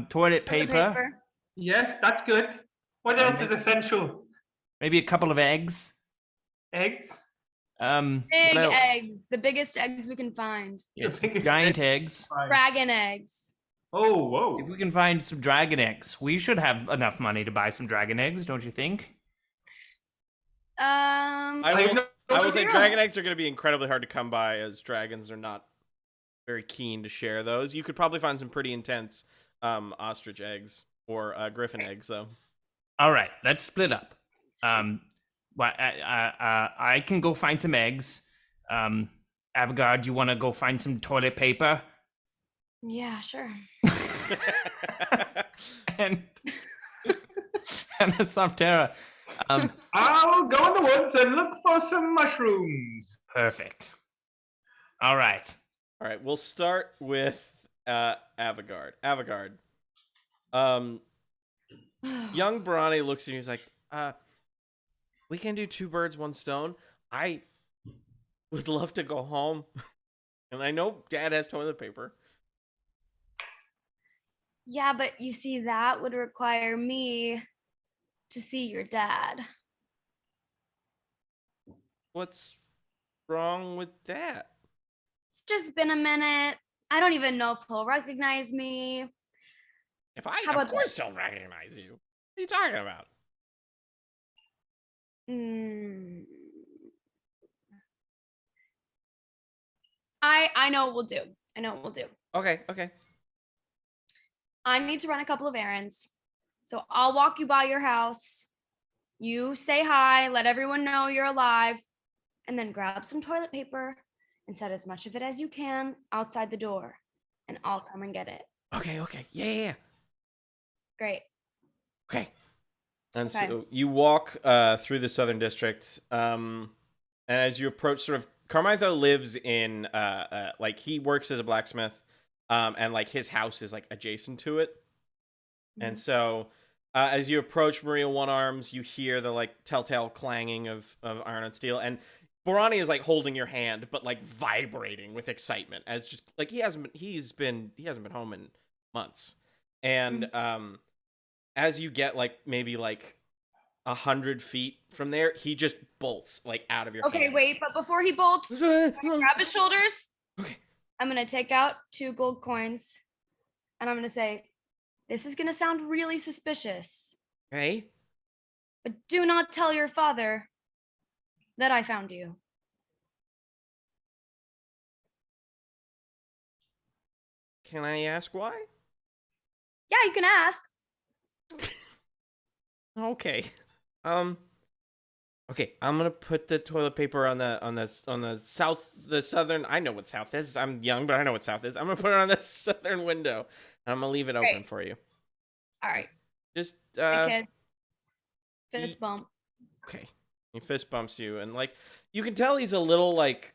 toilet paper. Yes, that's good. What else is essential? Maybe a couple of eggs. Eggs? Big what else? eggs. The biggest eggs we can find. Yes, biggest giant eggs. Fine. Dragon eggs. Oh, whoa. If we can find some dragon eggs, we should have enough money to buy some dragon eggs, don't you think? I will say idea. dragon eggs are going to be incredibly hard to come by, as dragons are not very keen to share those. You could probably find some pretty intense ostrich eggs or griffin eggs, though. All right, let's split up. I can go find some eggs. Avigard, you want to go find some toilet paper? Yeah, sure. and Anisoptera. I'll go in the woods and look for some mushrooms. Perfect. All right. All right, we'll start with Avigard. Avigard. Young Bronny looks at you. He's like, we can do two birds, one stone. I would love to go home. And I know Dad has toilet paper. Yeah, but you see, that would require me to see your dad. What's wrong with that? It's just been a minute. I don't even know if he'll recognize me. How Of about course he'll recognize you. What are you talking about? Mm. I know what we'll do. I know what we'll do. Okay. I need to run a couple of errands. So I'll walk you by your house. You say hi, let everyone know you're alive, and then grab some toilet paper and set as much of it as you can outside the door, and I'll come and get it. Okay. Yeah. Great. Okay. And Okay. so you walk through the Southern District, and as you approach, sort of, Carmitho lives in, like, he works as a blacksmith, and, like, his house is, like, adjacent to it. And so, as you approach Maria One Arms, you hear the, like, telltale clanging of iron and steel, and Borani is, like, holding your hand, but, like, vibrating with excitement, as just, like, he hasn't been home in months. And, as you get, like, maybe, like, 100 feet from there, he just bolts, like, out of your Okay, hand. wait, but before he bolts, grab his shoulders. Okay. I'm gonna take out 2 gold coins, and I'm gonna say, this is gonna sound really suspicious, Okay. but do not tell your father that I found you. Can I ask why? Yeah, you can ask. Okay. Okay, I'm gonna put the toilet paper on the southern. I know what south is. I'm young, but I know what south is. I'm gonna put it on the southern window, and I'm gonna leave it open Great. for you. All right. Just Okay. Fist bump. Okay. He fist bumps you, and like you can tell he's a little like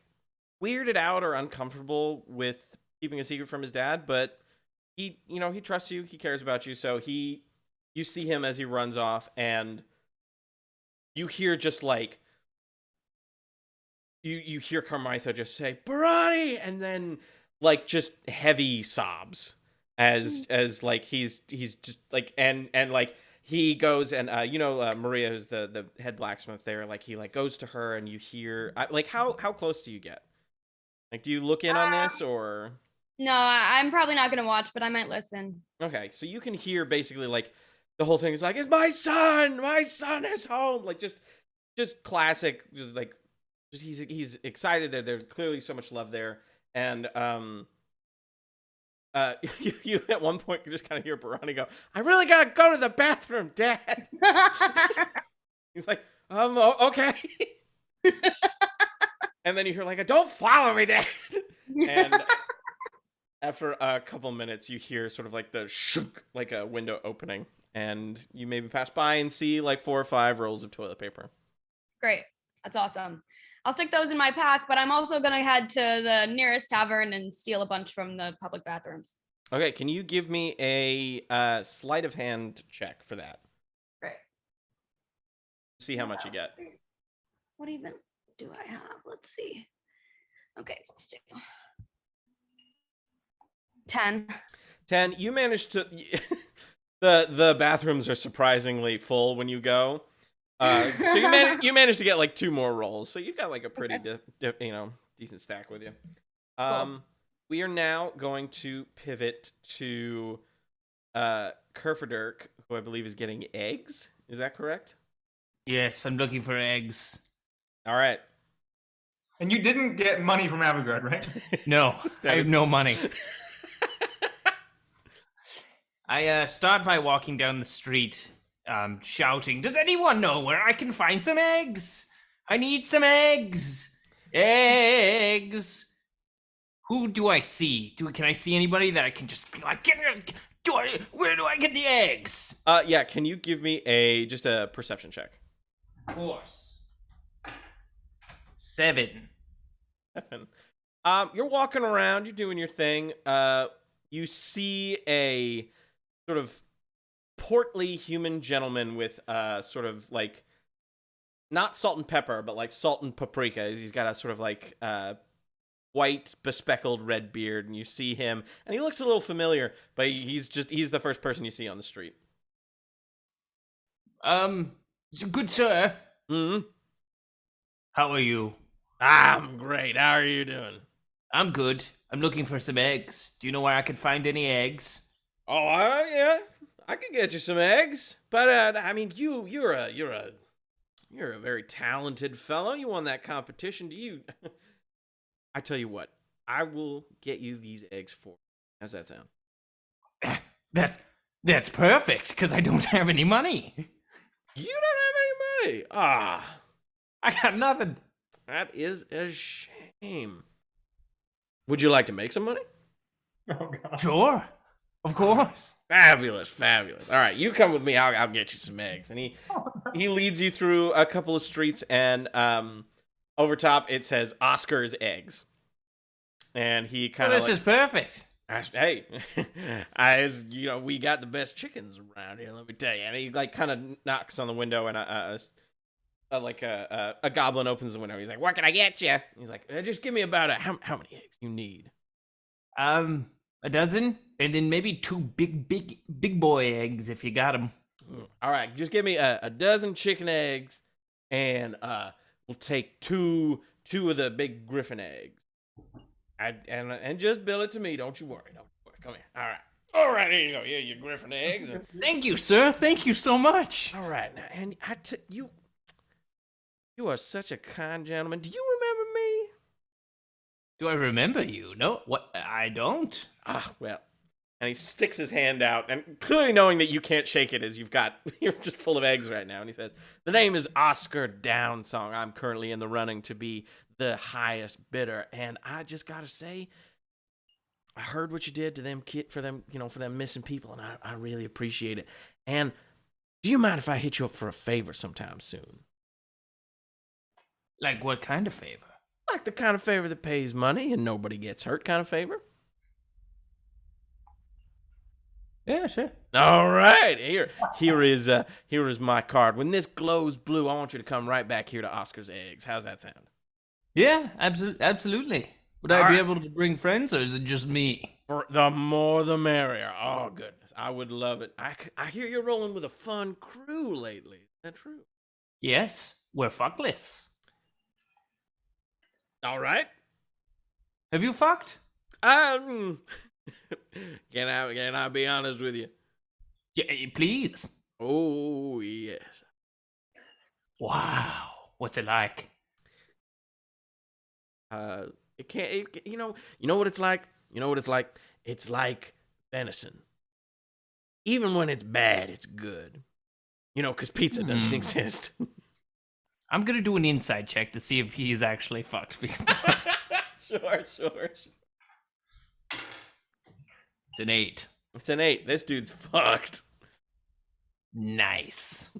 weirded out or uncomfortable with keeping a secret from his dad, but he trusts you, he cares about you, so you see him as he runs off, and you hear just like you hear Carmitha just say Barani, and then like just heavy sobs as like he's just like and like he goes and Maria, who's the head blacksmith there, like he like goes to her, and you hear like how close do you get? Like, do you look in on this, or? No, I'm probably not gonna watch, but I might listen. Okay, so you can hear basically like the whole thing is like, it's my son is home, like just classic, just like he's excited there. There's clearly so much love there, and you at one point you just kind of hear Barani go, I really gotta go to the bathroom, Dad. He's like, okay. And then you hear like, don't follow me, Dad. And after a couple minutes, you hear sort of like the shook, like a window opening, and you maybe pass by and see like 4 or 5 rolls of toilet paper. Great. That's awesome. I'll stick those in my pack, but I'm also going to head to the nearest tavern and steal a bunch from the public bathrooms. Okay, can you give me a sleight of hand check for that? Great. See how much you get. What even do I have? Let's see. Okay, let's do 10. 10. You managed to. The bathrooms are surprisingly full when you go. So you managed to get like 2 more rolls. So you've got like a pretty decent stack with you. Cool. We are now going to pivot to Kerfaderk, who I believe is getting eggs. Is that correct? Yes, I'm looking for eggs. All right. And you didn't get money from Avigard, right? No, I have is- no money. I start by walking down the street, shouting, does anyone know where I can find some eggs? I need some eggs. Eggs. Who do I see? Can I see anybody that I can just be like, where do I get the eggs? Yeah, can you give me just a perception check? Of course. 7. 7. You're walking around, you're doing your thing. You see a sort of portly human gentleman with sort of like not salt and pepper, but like salt and paprika. He's got a sort of like white bespeckled red beard, and you see him, and he looks a little familiar, but he's the first person you see on the street. Good sir. Hmm. How are you? I'm great. How are you doing? I'm good. I'm looking for some eggs. Do you know where I can find any eggs? Oh, yeah. I can get you some eggs, but I mean, you're a very talented fellow. You won that competition. Do you? I tell you what, I will get you these eggs for you. How's that sound? That's perfect, because I don't have any money. You don't have any money. Ah, I got nothing. that is a shame. Would you like to make some money? Oh god. Sure. Of course. Fabulous. All right, you come with me. I'll get you some eggs. And he leads you through a couple of streets, and over top it says Oscar's Eggs. And he kind of This is perfect. hey, we got the best chickens around here, let me tell you. And he like kind of knocks on the window, and a goblin opens the window. He's like, "What can I get you?" He's like, "Just give me about how many eggs you need." A dozen, and then maybe 2 big boy eggs if you got them. All right, just give me a dozen chicken eggs, and we'll take two of the big griffin eggs. And just bill it to me. Don't you worry. Come here. All right. Here you go. Yeah, your griffin eggs. Thank you, sir. Thank you so much. All right, now, and you are such a kind gentleman. Do you remember me? Do I remember you? No, what? I don't. Ah, well. And he sticks his hand out, and clearly knowing that you can't shake it as you're just full of eggs right now. And he says, "The name is Oscar Downsong. I'm currently in the running to be the highest bidder, and I just gotta say, I heard what you did to them for them missing people, and I really appreciate it. And do you mind if I hit you up for a favor sometime soon? Like what kind of favor? Like the kind of favor that pays money and nobody gets hurt kind of favor." Yeah, sure. All right, here is my card. When this glows blue, I want you to come right back here to Oscar's Eggs. How's that sound? Yeah, absolutely. Would I be able to bring friends, or is it just me? For the more the merrier. Oh goodness, I would love it. I hear you're rolling with a fun crew lately. Is that true? Yes, we're fuckless. All right. Have you fucked? Can I be honest with you? Yeah, please. Oh yes. Wow, what's it like? It can't. You know what it's like. You know what it's like. It's like venison. Even when it's bad, it's good. Because pizza doesn't exist. I'm gonna do an inside check to see if he's actually fucked people. Sure. It's an 8. It's an 8. This dude's fucked. Nice.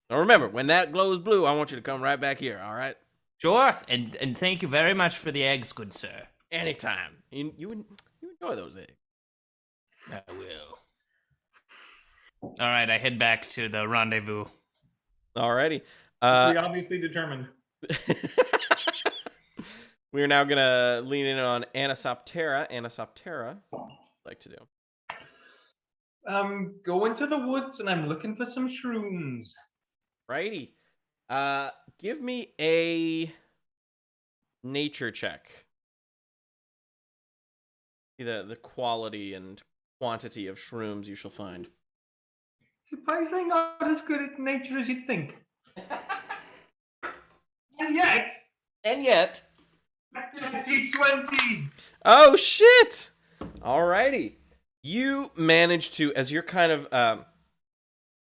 Now remember, when that glows blue, I want you to come right back here. All right. Sure, and thank you very much for the eggs, good sir. Anytime. You enjoy those eggs. I will. All right, I head back to the rendezvous. Alrighty. We obviously determined. We are now gonna lean in on Anisoptera. Anisoptera, what would you like to do? Go into the woods and I'm looking for some shrooms. Righty. Give me a nature check. See the quality and quantity of shrooms you shall find. Surprisingly not as good at nature as you'd think. And yet, T20. Oh shit! Alrighty. You manage to, as you're kind of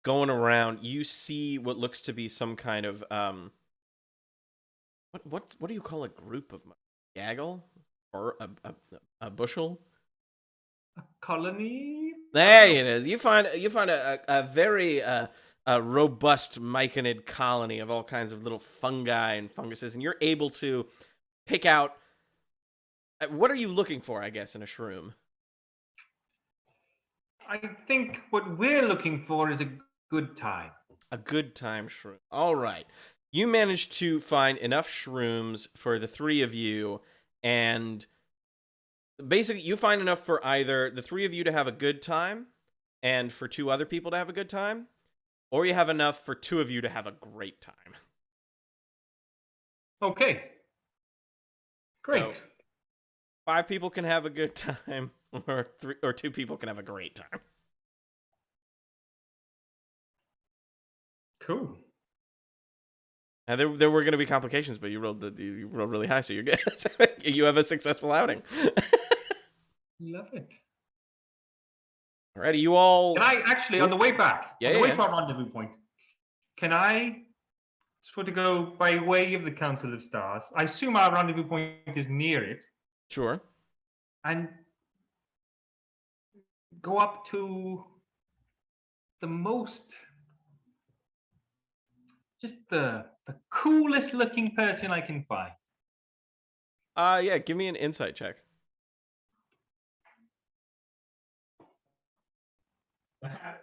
going around, you see what looks to be some kind of what do you call a group of gaggle or a bushel? A colony. There it is. You find a very robust myconid colony of all kinds of little fungi and funguses, and you're able to pick out. What are you looking for, I guess, in a shroom? I think what we're looking for is a good time. A good time shroom. All right. You managed to find enough shrooms for the three of you, and basically you find enough for either the three of you to have a good time and for two other people to have a good time, or you have enough for two of you to have a great time. Okay. Great. So, 5 people can have a good time, or 2 people can have a great time. Cool. Now, there were going to be complications, but you rolled really high, so you're good. You have a successful outing. Love it. Alrighty, you all. Can I actually, on the way back, Yeah, on the way yeah. to our rendezvous point, can I sort of go by way of the Council of Stars? I assume our rendezvous point is near it. Sure. And go up to the most, just the coolest looking person I can find. Yeah, give me an insight check. 25.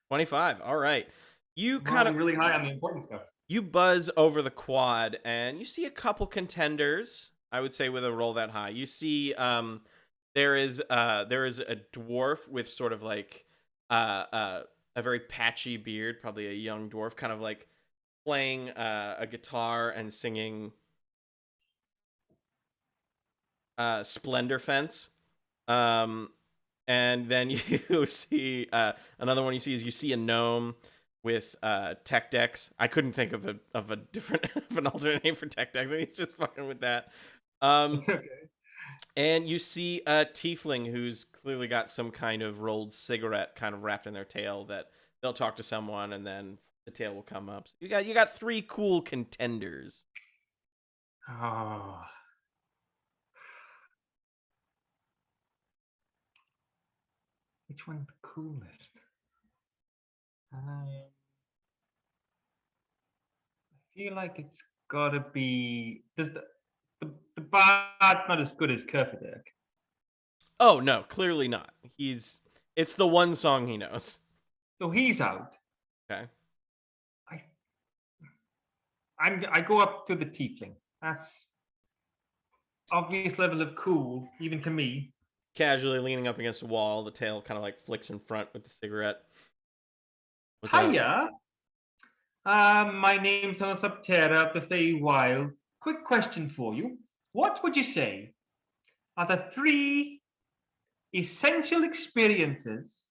25. All right. You kind of really high on the important stuff. You buzz over the quad and you see a couple contenders. I would say with a roll that high. You see there is a dwarf with sort of like a very patchy beard, probably a young dwarf, kind of like playing a guitar and singing Splendor Fence. And then you see another one you see is you see a gnome with tech decks. I couldn't think of a different of an alternate name for tech decks. He's just fucking with that. Okay. And you see a tiefling who's clearly got some kind of rolled cigarette kind of wrapped in their tail that they'll talk to someone and then the tail will come up. So you got 3 cool contenders. Oh. Which one's the coolest? I feel like it's gotta be. Does the bard's not as good as Kerfaderk? Oh no, clearly not. It's the one song he knows. So he's out. Okay. I go up to the tiefling. That's obvious level of cool, even to me. Casually leaning up against the wall, the tail kind of like flicks in front with the cigarette. What's up? Hiya. My name's Anisoptera of the Feywild. Quick question for you. What would you say are the 3 essential experiences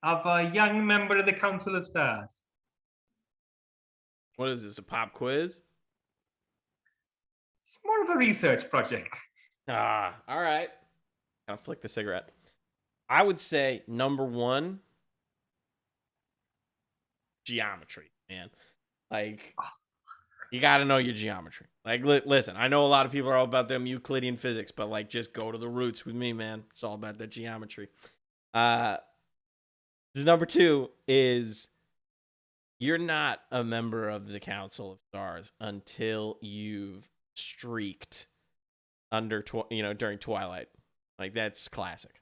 of a young member of the Council of Stars? What is this, a pop quiz? It's more of a research project. Ah, all right. Kind of flick the cigarette. I would say number 1, geometry, man. Like, you got to know your geometry. Like, listen, I know a lot of people are all about them Euclidean physics, but like, just go to the roots with me, man. It's all about that geometry. This number 2 is you're not a member of the Council of Stars until you've streaked under, during Twilight. Like, that's classic.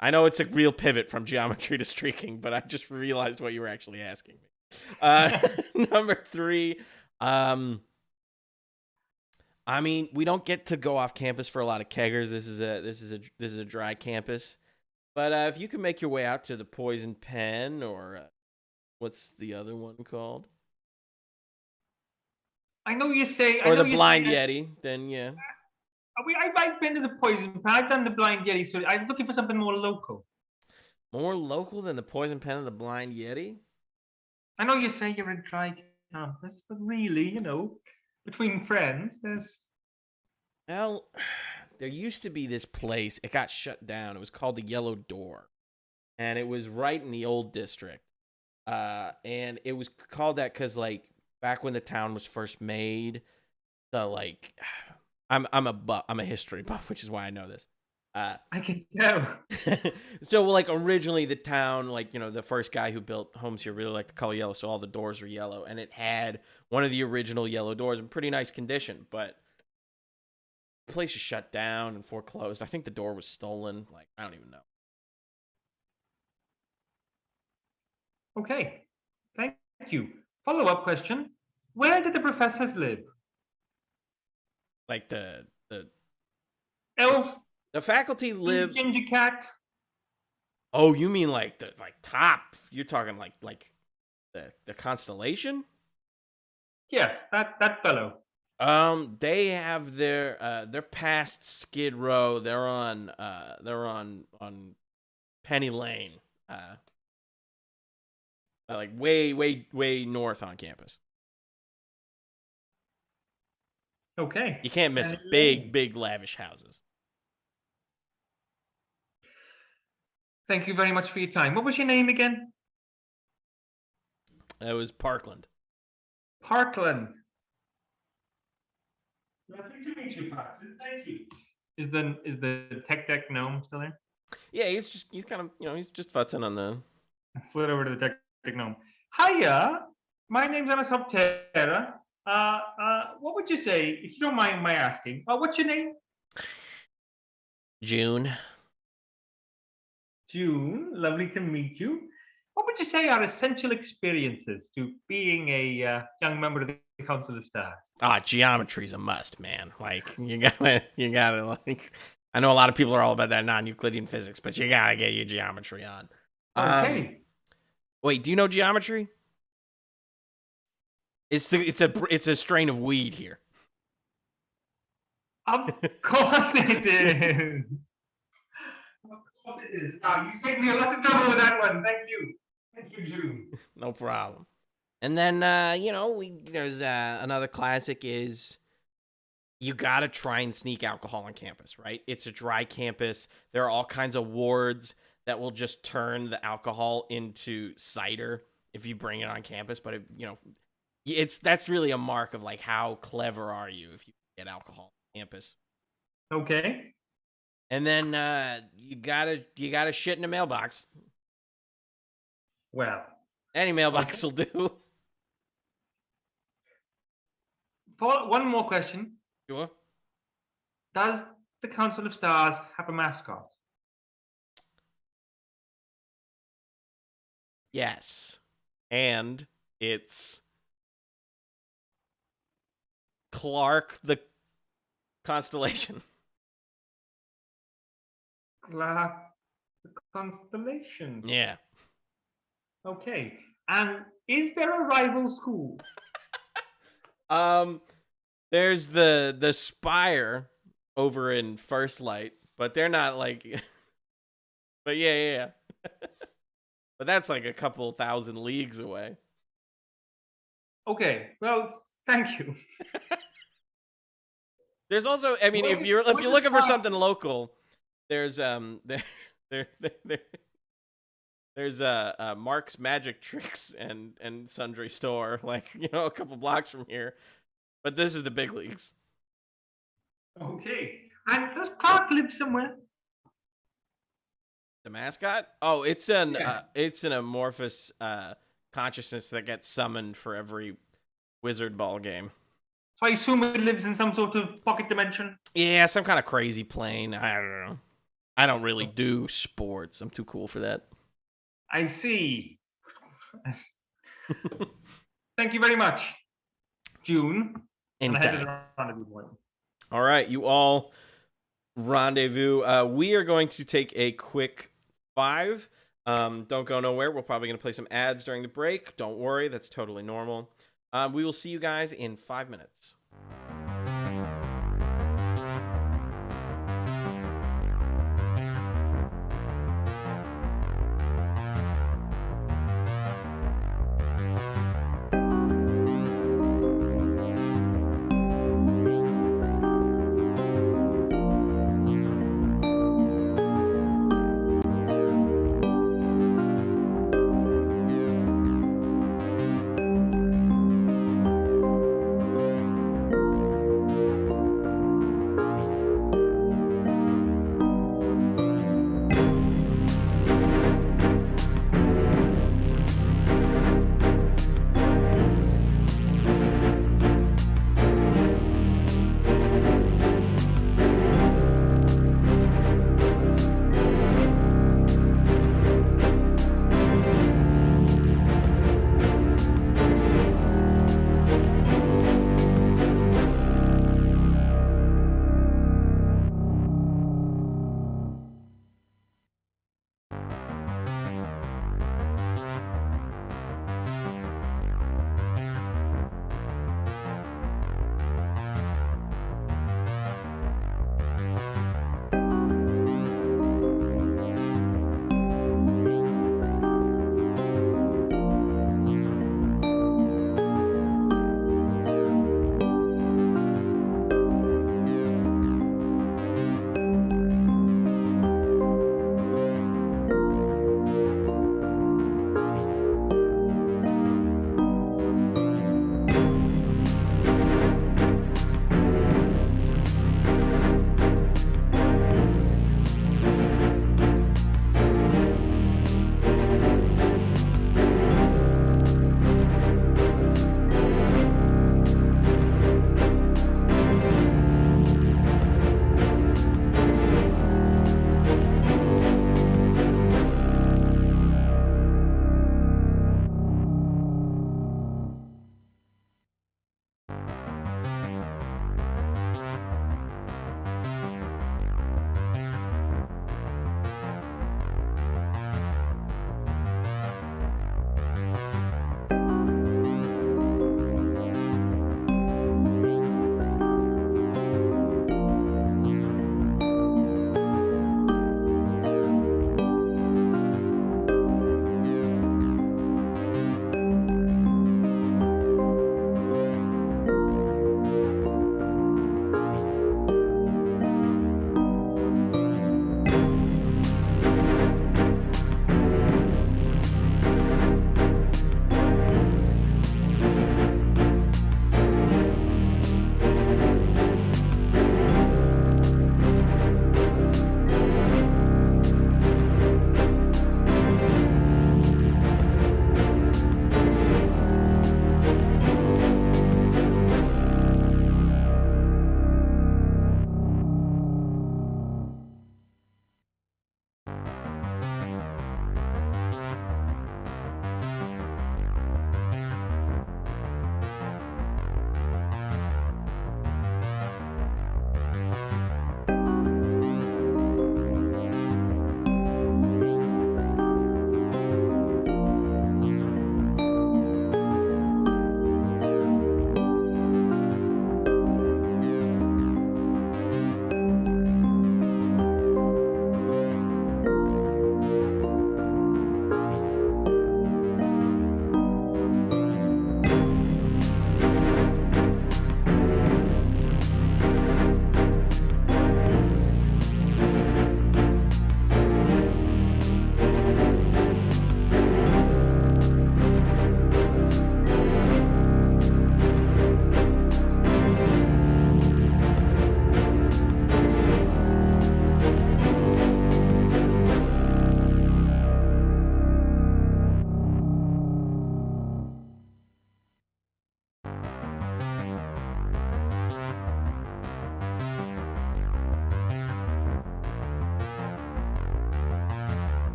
I know it's a real pivot from geometry to streaking, but I just realized what you were actually asking me. Number 3, I mean, we don't get to go off campus for a lot of keggers. This is a dry campus. But if you can make your way out to the Poison Pen, or what's the other one called? I know you say. Or the Blind Yeti, then yeah. I've been to the Poison Pen. I've done the Blind Yeti, so I'm looking for something more local. More local than the Poison Pen and the Blind Yeti? I know you say you're a dry campus, but really, between friends, there's. Well, there used to be this place. It got shut down. It was called the Yellow Door. And it was right in the old district. And it was called that because, like, back when the town was first made, I'm a history buff, which is why I know this. I can tell. So, like, originally the town, like, the first guy who built homes here really liked the color yellow, so all the doors were yellow. And it had one of the original yellow doors in pretty nice condition, but the place is shut down and foreclosed. I think the door was stolen. Like, I don't even know. Okay. Thank you. Follow-up question. Where did the professors live? Like the Elf? The faculty live. Ginger cat? Oh, you mean like the top? You're talking like the Constellation? Yes, that fellow. They have they're past Skid Row. They're on Penny Lane. Like way north on campus. Okay. You can't miss them. Big lavish houses. Thank you very much for your time. What was your name again? It was Parkland. Parkland. Lovely to meet you, Parkland. Thank you. Is the tech deck gnome still there? Yeah, he's kind of he's just futzing on the. Flip over to the tech deck gnome. Hiya, my name's Anisoptera. What would you say, if you don't mind my asking? What's your name? June. June, lovely to meet you. What would you say are essential experiences to being a young member of the Council of Stars? Geometry's a must, man. Like, you gotta like. I know a lot of people are all about that non-Euclidean physics, but you gotta get your geometry on. Okay. Wait, do you know geometry? It's a strain of weed here. Of course it is. Of course it is. Wow, you saved me a lot of trouble with that one. Thank you. Thank you, June. No problem. And then there's another classic is you gotta try and sneak alcohol on campus, right? It's a dry campus. There are all kinds of wards that will just turn the alcohol into cider if you bring it on campus. But that's really a mark of like how clever are you if you get alcohol on campus. Okay. And then you gotta shit in a mailbox. Well, Any mailbox will do. one more question. Sure. Does the Council of Stars have a mascot? Yes. And it's Clark the Constellation. Clark the Constellation. Yeah. Okay. And is there a rival school? There's the Spire over in First Light, but they're not like but yeah. But that's like a couple thousand leagues away. Okay. Well, thank you. There's also, I mean, if you're looking for something local, there's there's Mark's Magic Tricks and Sundry Store, like, a couple blocks from here. But this is the big leagues. Okay. And does Clark live somewhere? The mascot? Oh, it's an Yeah. it's an amorphous consciousness that gets summoned for every wizard ball game. So I assume it lives in some sort of pocket dimension. Yeah, some kind of crazy plane. I don't know. I don't really do sports. I'm too cool for that. I see. Thank you very much, June. And I headed Anytime. around rendezvous point. All right, you all rendezvous. We are going to take a quick 5. Don't go nowhere. We're probably going to play some ads during the break. Don't worry, that's totally normal. We will see you guys in 5 minutes.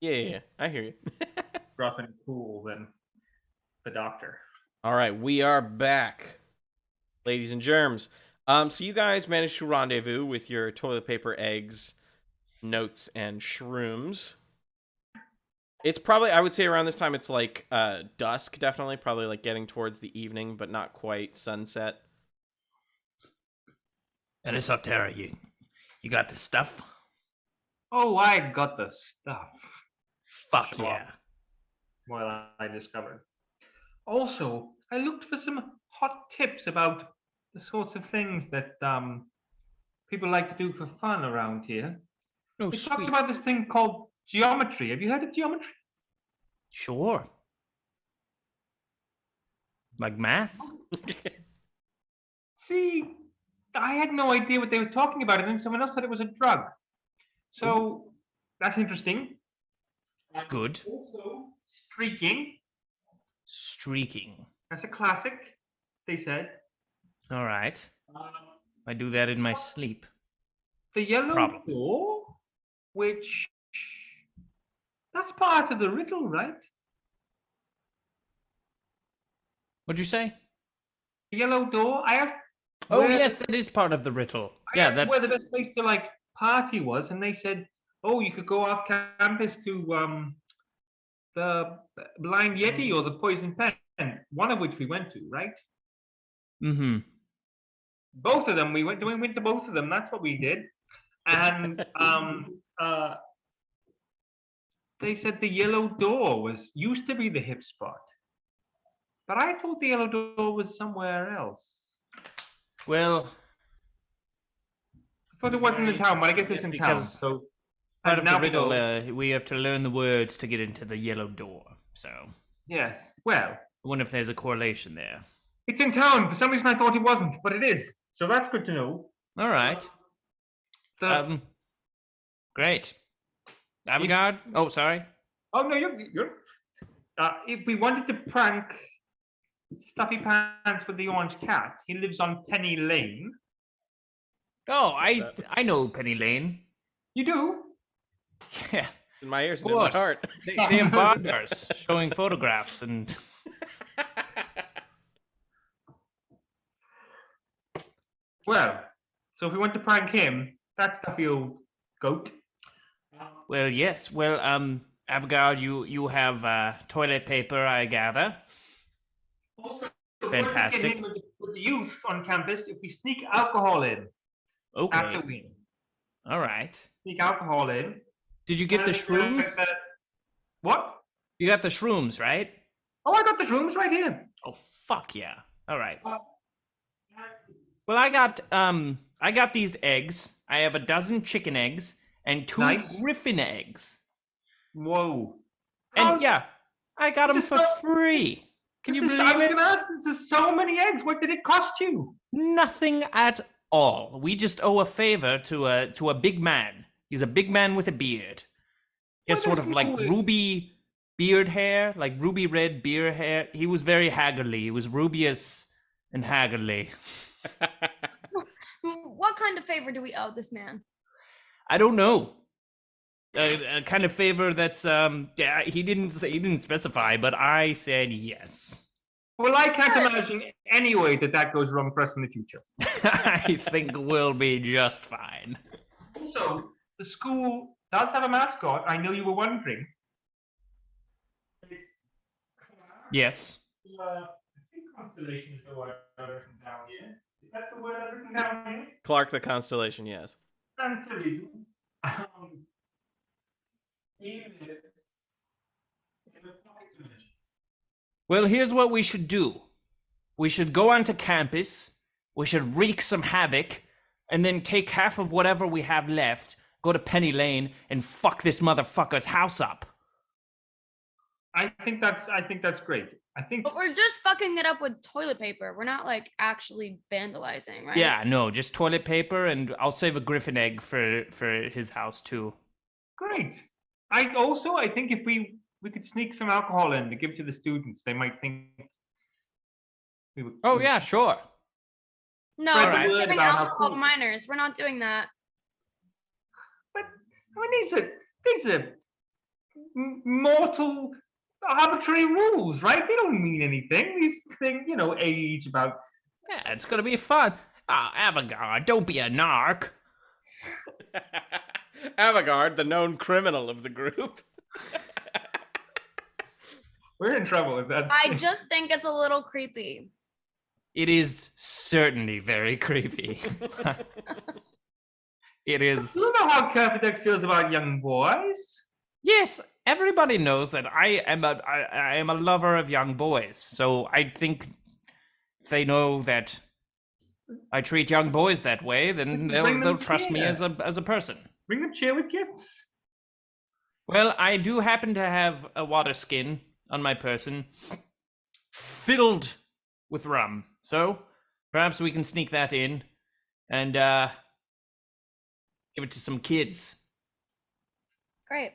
Yeah, I hear you. Rough and cool than the doctor. All right, we are back, ladies and germs. So you guys managed to rendezvous with your toilet paper, eggs, notes, and shrooms. It's probably, I would say around this time, it's like dusk, definitely. Probably like getting towards the evening, but not quite sunset. Anisoptera, you got the stuff? Oh, I got the stuff. Fuck Sure. yeah. Well, I discovered. Also, I looked for some hot tips about the sorts of things that people like to do for fun around here. Oh, We talked sweet. about this thing called geometry. Have you heard of geometry? Sure. Like math? See, I had no idea what they were talking about, and then someone else said it was a drug. So that's interesting. Good. Also, streaking. Streaking. That's a classic, they said. All right. I do that in my sleep. The yellow Problem. door, which that's part of the riddle, right? What'd you say? The yellow door. I asked. Oh, where- yes, that is part of the riddle. I Yeah, asked that's... where the best place to like party was, and they said, "Oh, you could go off campus to the Blind Yeti or the Poison Pen, one of which we went to, right? Mm-hmm. Both of them. We went to both of them. That's what we did, and they said the yellow door used to be the hip spot, but I thought the yellow door was somewhere else. Well, I thought it wasn't in town, but I guess it's in town. because So part and of the now we riddle, know- we have to learn the words to get into the yellow door. So, yes. Well, I wonder if there's a correlation there. it's in town. For some reason, I thought it wasn't, but it is. So that's good to know. All right. The, Great. Avigard? Oh, sorry. oh no, you're. If we wanted to prank Stuffy Pants with the orange cat, he lives on Penny Lane. Oh, I know Penny Lane. You do? Yeah, In my ears of and in my course. heart. They have bars showing photographs and... Well, so if we want to prank him, that stuffy old goat. Well, yes. Well, Avigard, you have toilet paper, I gather. Also, if we want to get Fantastic. in with the youth on campus, if we sneak alcohol in, that's a Okay. win. All right. Sneak alcohol in. Did you get the shrooms? What? You got the shrooms, right? Oh, I got the shrooms right here. Oh, fuck yeah. All right. Uh, Well, I got these eggs. I have a dozen chicken eggs and 2 Nice. griffin eggs. Whoa. And How- yeah, I got them This is for so- free. Can you I believe was it? gonna ask, this is so many eggs. What did it cost you? Nothing at all. We just owe a favor to a big man. He's a big man with a beard. He has What sort is of like he doing? ruby beard hair, like ruby red beard hair. He was very haggardly. He was rubious and haggardly. What kind of favor do we owe this man? I don't know. A kind of favor that's yeah, he didn't specify, but I said yes. Well, I can't imagine any way that goes wrong for us in the future. I think we'll be just fine. Also, the school does have a mascot. I know you were wondering. It's, Yes. I think Constellation is the word I've written down here. Is that the word I've written down here? Clark the Constellation, yes. Stands to reason. He lives in a pocket dimension. Well, here's what we should do. We should go onto campus. We should wreak some havoc, and then take half of whatever we have left, go to Penny Lane, and fuck this motherfucker's house up. I think that's great. I think But we're just fucking it up with toilet paper. We're not like actually vandalizing, right? Yeah, no, just toilet paper, and I'll save a griffin egg for his house too. great. I think if we could sneak some alcohol in to give to the students, they might think we were. Oh yeah, sure. No, Spread we're the not word giving about how alcohol cool- to minors. We're not doing that. But I mean, these are mortal arbitrary rules, right? They don't mean anything. These things, age about. Yeah, it's gonna be fun. Avigard, don't be a narc. Avigard, the known criminal of the group. We're in trouble if that's. I just think it's a little creepy. It is certainly very creepy. It is. Do you know how Kerfaderk feels about young boys? Yes, everybody knows that I am a lover of young boys. So I think if they know that I treat young boys that way, then they'll trust me as a person. Bring them cheer with gifts. Well, I do happen to have a water skin on my person filled with rum. So perhaps we can sneak that in and give it to some kids. Great.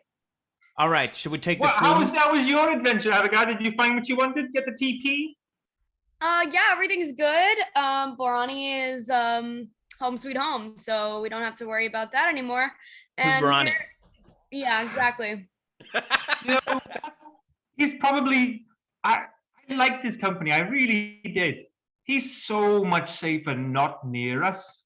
All right, should we take the How shrooms? was your adventure, Avigard? Did you find what you wanted? Get the TP? Yeah, everything's good. Borani is home sweet home, so we don't have to worry about that anymore. Who's Borani? Yeah, exactly. He's probably. I liked his company. I really did. He's so much safer not near us.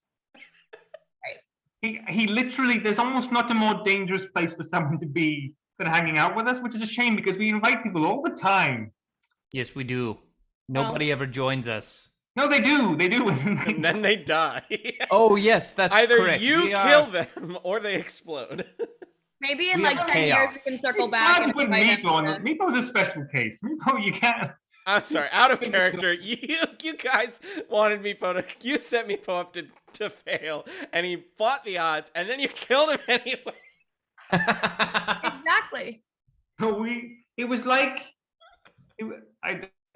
He literally. There's almost not a more dangerous place for someone to be than hanging out with us, which is a shame because we invite people all the time. Yes, we do. Nobody ever joins us. No, they do. They do. And then they die. Oh, yes, that's Either correct. you kill them or they explode. Maybe in We like are 10 years chaos. we can circle It's back hard and to put invite Meepo on. him. Meepo's a special case. Meepo, you can't. I'm sorry, out of character. You guys wanted Meepo to. You set Meepo up to fail, and he fought the odds, and then you killed him anyway. Exactly. It was like.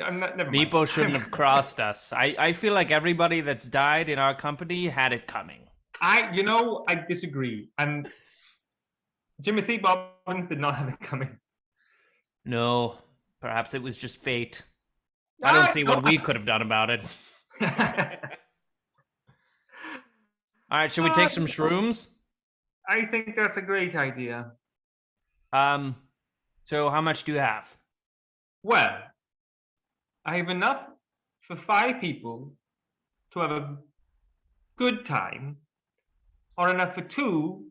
I'm not. Never mind. Meepo shouldn't have crossed us. I feel like everybody that's died in our company had it coming. I disagree. And Timothy Bobbins did not have it coming. No, perhaps it was just fate. I don't see what we could have done about it. All right, should we take some shrooms? I think that's a great idea. So how much do you have? Well, I have enough for 5 people to have a good time, or enough for 2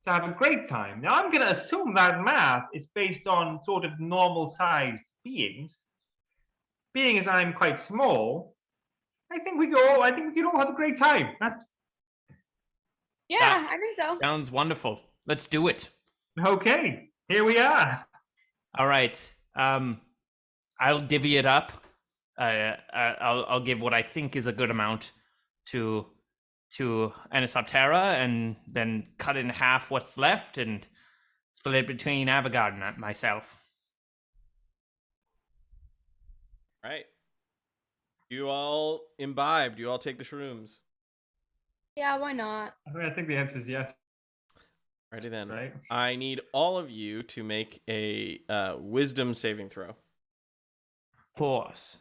to have a great time. Now, I'm going to assume that math is based on sort of normal-sized beings. Being as I'm quite small, I think we could all have a great time. That's Yeah, I think so. Sounds wonderful. Let's do it. okay. Here we are. All right. I'll divvy it up. I'll give what I think is a good amount to Anisoptera, and then cut in half what's left and split it between Avigard and myself. Right. You all imbibed. You all take the shrooms. Yeah, why not? I think the answer is yes. Righty then. Right. I need all of you to make a wisdom saving throw. Pause.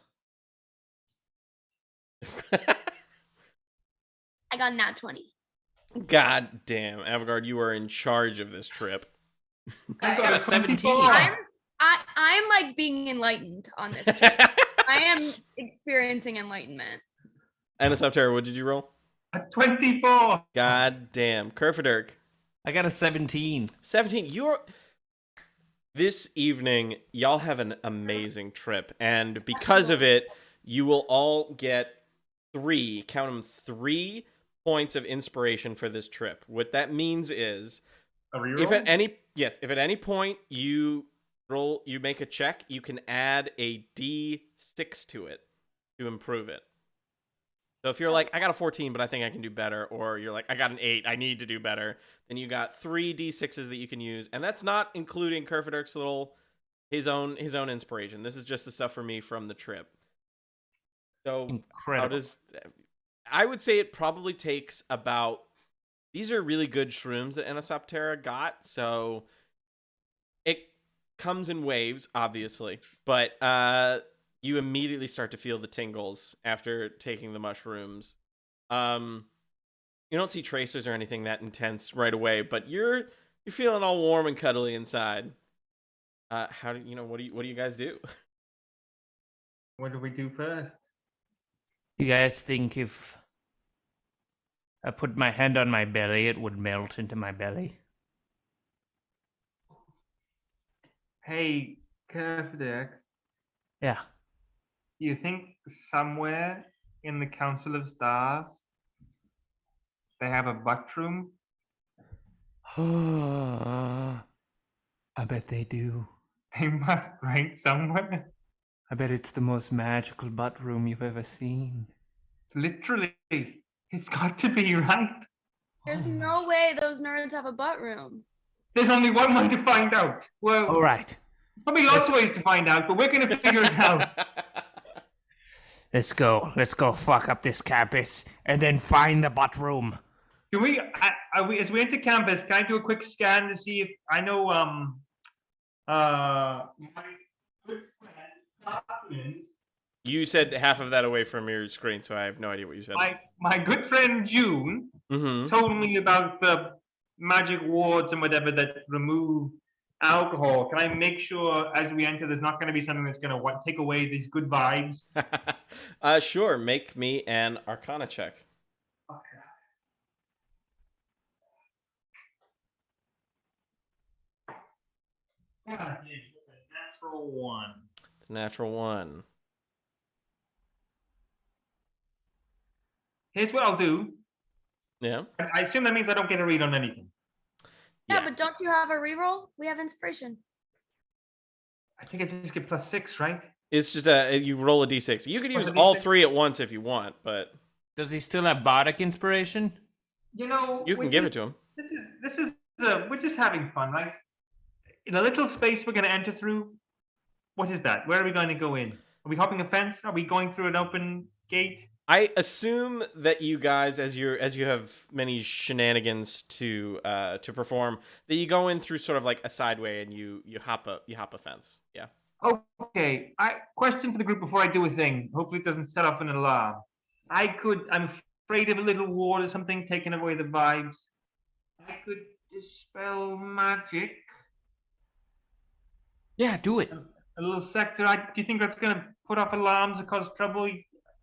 I got nat 20. God damn, Avigard, you are in charge of this trip. I got a 17. I'm like being enlightened on this trip. I am experiencing enlightenment. Anisoptera, what did you roll? A 24. God damn. Kerfaderk. I got a 17. 17. This evening, y'all have an amazing trip. And because of it, you will all get 3 points of inspiration for this trip. What that means is, A reroll? if at any point you make a check, you can add a D6 to it to improve it. So if you're like, I got a 14, but I think I can do better, or you're like, I got an 8, I need to do better, then you got 3 D6s that you can use, and that's not including Kerfaderk's his own inspiration. This is just the stuff for me from the trip. So Incredible. I would say it probably takes about. These are really good shrooms that Anisoptera got, so it comes in waves, obviously, but you immediately start to feel the tingles after taking the mushrooms. You don't see tracers or anything that intense right away, but you're feeling all warm and cuddly inside. How do what do you guys do? What do we do first? You guys think if I put my hand on my belly, it would melt into my belly? Hey, Kerfaderk, Yeah. you think somewhere in the Council of Stars they have a butt room? I bet they do. They must, right? Somewhere. I bet it's the most magical butt room you've ever seen. Literally, it's got to be, right? There's no way those nerds have a butt room. There's only one way to find out. Well, All right. probably lots of ways to find out, but we're going to figure it out. Let's go. Let's go fuck up this campus and then find the butt room. Can we, as we enter campus, can I do a quick scan to see if I know, my good friend, Scotland, You said half of that away from your screen, so I have no idea what you said. my good friend June told me about the magic wards and whatever that remove alcohol. Can I make sure as we enter there's not going to be something that's going to take away these good vibes? Sure. Make me an Arcana check. Okay. Yeah, it's a natural one. It's a natural 1. Here's what I'll do. Yeah. I assume that means I don't get a read on anything. Yeah, Yeah. but don't you have a reroll? We have inspiration. I think I just get +6, right? It's just you roll a d6. You could Roll use a all D6. 3 at once if you want, but Does he still have bardic inspiration? You know, you can give it to him. This is we're just having fun, right? In a little space we're going to enter through. What is that? Where are we going to go in? Are we hopping a fence? Are we going through an open gate? I assume that you guys, as you have many shenanigans to perform, that you go in through sort of like a sideway and you hop a fence. Yeah. Okay. Question for the group before I do a thing. Hopefully it doesn't set off an alarm. I'm afraid of a little ward or something taking away the vibes. I could dispel magic. Yeah, do it. A little sector. Do you think that's going to put off alarms or cause trouble? Is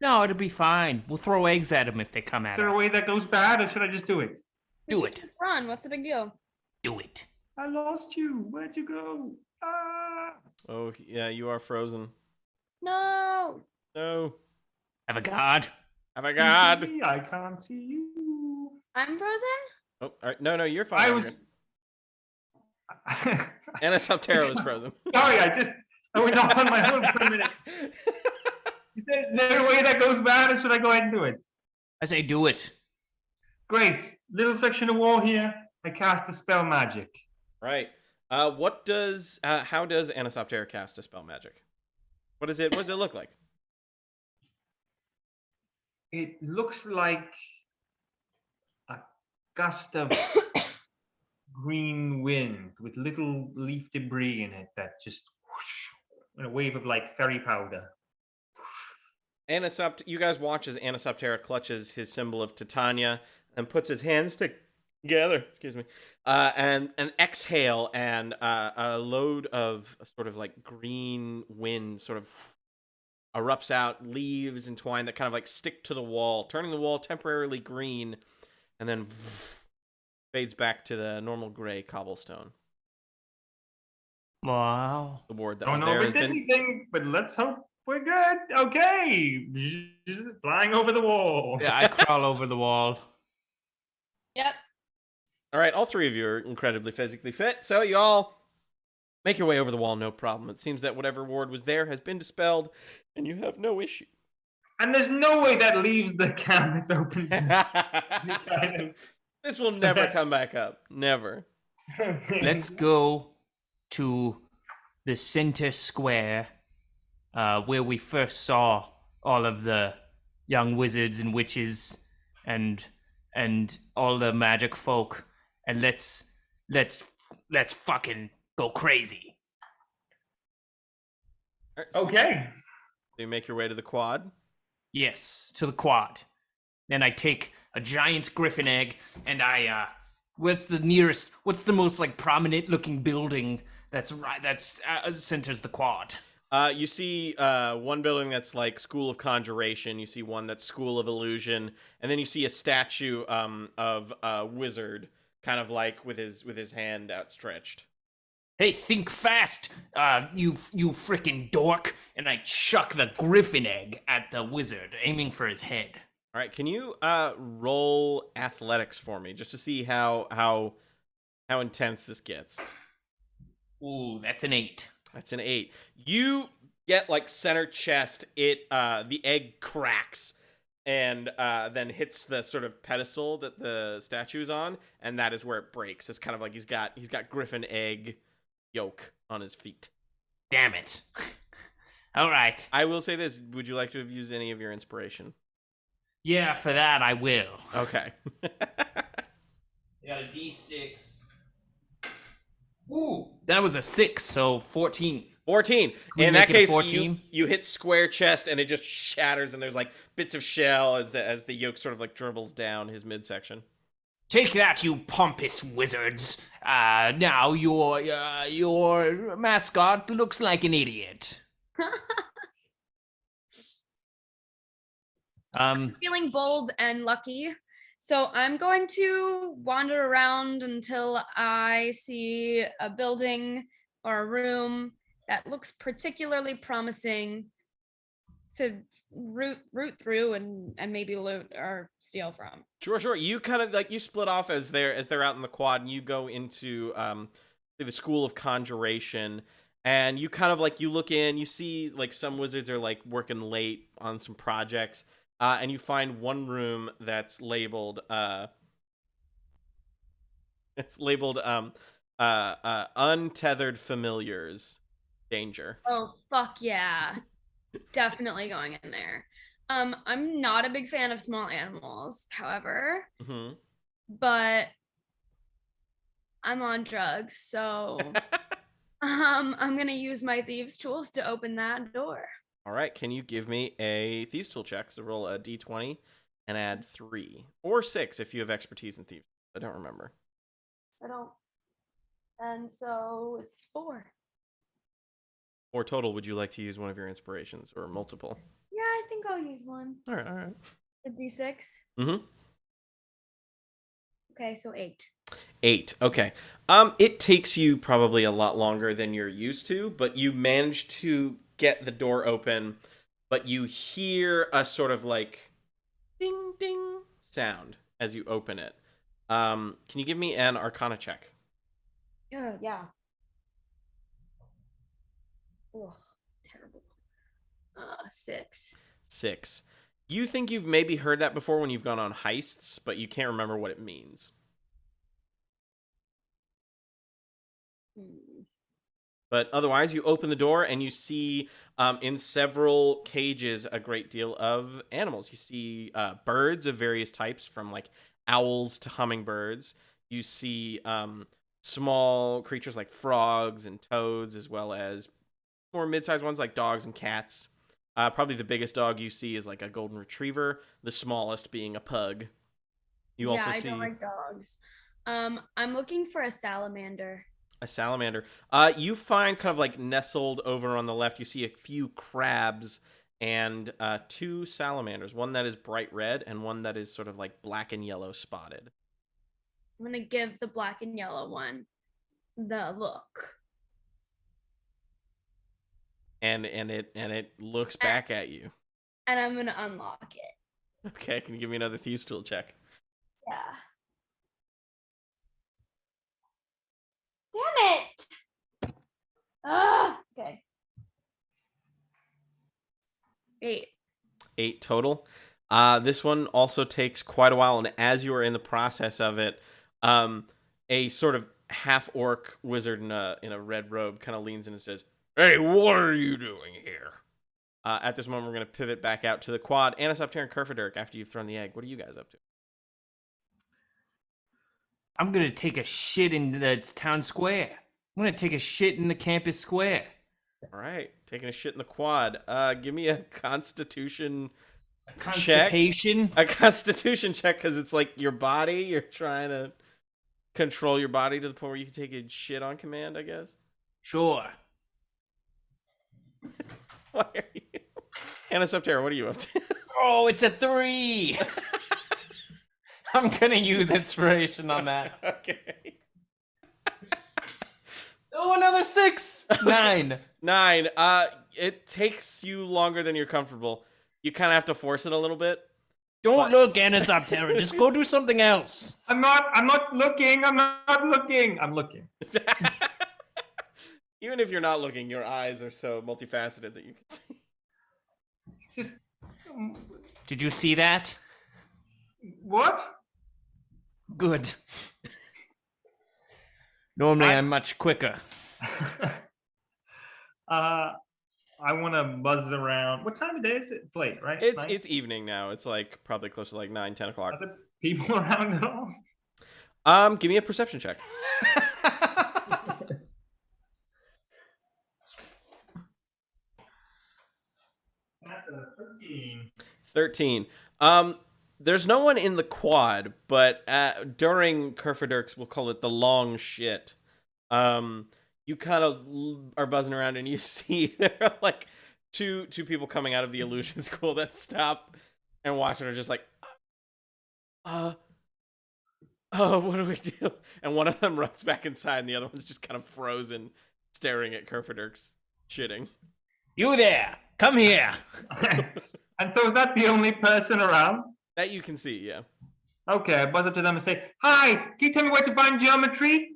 No, it'll be fine. We'll throw eggs at them if they come at there a us. way that goes bad, or should I just do it? Do it. Just run. What's the big deal? Do it. I lost you. Where'd you go? Ah! Oh yeah, you are frozen. No. No. Avigard. Avigard. See, I can't see you. I'm frozen? Oh, all right. No, you're fine. I was. Anisoptera was frozen. Sorry, I went off on my own for a minute. Is there a way that goes bad, or should I go ahead and do it? I say do it. Great. Little section of wall here. I cast a spell magic. Right. How does Anisoptera cast a spell magic? What does it look like? It looks like a gust of green wind with little leaf debris in it that just whoosh, in a wave of like fairy powder. You guys watch as Anisoptera clutches his symbol of Titania and puts his hands together. Excuse me. And an exhale, and a load of sort of like green wind sort of erupts out, leaves and twine that kind of like stick to the wall, turning the wall temporarily green, and then fades back to the normal gray cobblestone. Wow. The ward that Don't was know there if has it's been. anything, but let's hope we're good. Okay. Flying over the wall. Yeah, I crawl over the wall. Yep. All right, all 3 of you are incredibly physically fit, so you all make your way over the wall, no problem. It seems that whatever ward was there has been dispelled, and you have no issue. And there's no way that leaves the campus open. This will never come back up. Never. Let's go to the center square where we first saw all of the young wizards and witches and all the magic folk, and let's fucking go crazy. All right, so Okay. you make your way to the quad. Yes, to the quad. Then I take a giant griffin egg and I what's the most like prominent looking building that's right. That's centers the quad. You see one building that's like School of Conjuration. You see one that's School of Illusion, and then you see a statue of a wizard, kind of like with his hand outstretched. Hey, think fast, you frickin' dork! And I chuck the griffin egg at the wizard, aiming for his head. All right, can you roll athletics for me, just to see how intense this gets? Ooh, that's an 8. That's an 8. You get like center chest. It the egg cracks and then hits the sort of pedestal that the statue is on, and that is where it breaks. It's kind of like he's got griffin egg yolk on his feet. Damn it. All right. I will say this: would you like to have used any of your inspiration? Yeah, for that I will. Okay. I got a D6. Ooh, that was a 6, so 14. 14. we In that make it a case, 14? you hit square chest and it just shatters, and there's like bits of shell as the yolk sort of like dribbles down his midsection. Take that, you pompous wizards. Now your mascot looks like an idiot. Feeling bold and lucky. So I'm going to wander around until I see a building or a room that looks particularly promising to root through and maybe loot or steal from. Sure. You kind of like you split off as they're out in the quad, and you go into the School of Conjuration, and you kind of like you look in, you see like some wizards are like working late on some projects. And you find one room that's labeled untethered familiars danger. Oh fuck yeah. Definitely going in there. I'm not a big fan of small animals, however, but I'm on drugs, so I'm gonna use my thieves' tools to open that door. All right, can you give me a thieves tool check? So roll a d20 and add 3 or 6 if you have expertise in thieves. I don't remember. I don't. And so it's 4. Or total, would you like to use one of your inspirations or multiple? Yeah, I think I'll use one. All right. A D6. Mm-hmm. Okay, so 8. 8. Okay. It takes you probably a lot longer than you're used to, but you manage to get the door open, but you hear a sort of like ding ding sound as you open it. Can you give me an Arcana check? Yeah. Ugh, terrible. 6. 6. You think you've maybe heard that before when you've gone on heists, but you can't remember what it means. But otherwise, you open the door and you see in several cages a great deal of animals. You see birds of various types, from like owls to hummingbirds. You see small creatures like frogs and toads, as well as more mid-sized ones like dogs and cats. Probably the biggest dog you see is like a golden retriever, the smallest being a pug. You also see... I don't like dogs. I'm looking for a salamander. A salamander. You find kind of like nestled over on the left, you see a few crabs and 2 salamanders. One that is bright red and one that is sort of like black and yellow spotted. I'm gonna give the black and yellow one the look. And it looks back at you. And I'm gonna unlock it. Okay, can you give me another thieves tool check? Yeah. Damn it! Okay. 8. 8 total. This one also takes quite a while, and as you are in the process of it, a sort of half-orc wizard in a red robe kind of leans in and says, "Hey, what are you doing here?" At this moment, we're going to pivot back out to the quad. Anisoptera and Kerfaderk, after you've thrown the egg, what are you guys up to? I'm gonna take a shit in the town square. I'm gonna take a shit in the campus square. All right, taking a shit in the quad. Give me a constitution Constipation? check. A constitution check, because it's like your body. You're trying to control your body to the point where you can take a shit on command, I guess. Sure. Why are you? Anisoptera, what are you up to? Oh, it's a 3. I'm gonna use inspiration on that. Okay. Oh, another 6. 9. 9. It takes you longer than you're comfortable. You kind of have to force it a little bit. Don't look, Anisoptera. Just go do something else. I'm not looking. I'm looking. I'm looking. Even if you're not looking, your eyes are so multifaceted that you can see. Just Did you see that? what? Good. Normally, I'm much quicker. I want to buzz around. What time of day is it? It's late, right? It's evening now. It's like probably close to like 9, 10 o'clock. Are there people around at all? Give me a perception check. That's a 13. 13. There's no one in the quad, but during Kerfaderk's, we'll call it the long shit. You kind of are buzzing around and you see there are like two people coming out of the illusion school that stop and watch and are just like, oh, what do we do? And one of them runs back inside and the other one's just kind of frozen, staring at Kerfaderk's shitting. You there. Come here. And so is that the only person around? That you can see, yeah. Okay, I buzz up to them and say, "Hi, can you tell me where to find geometry?"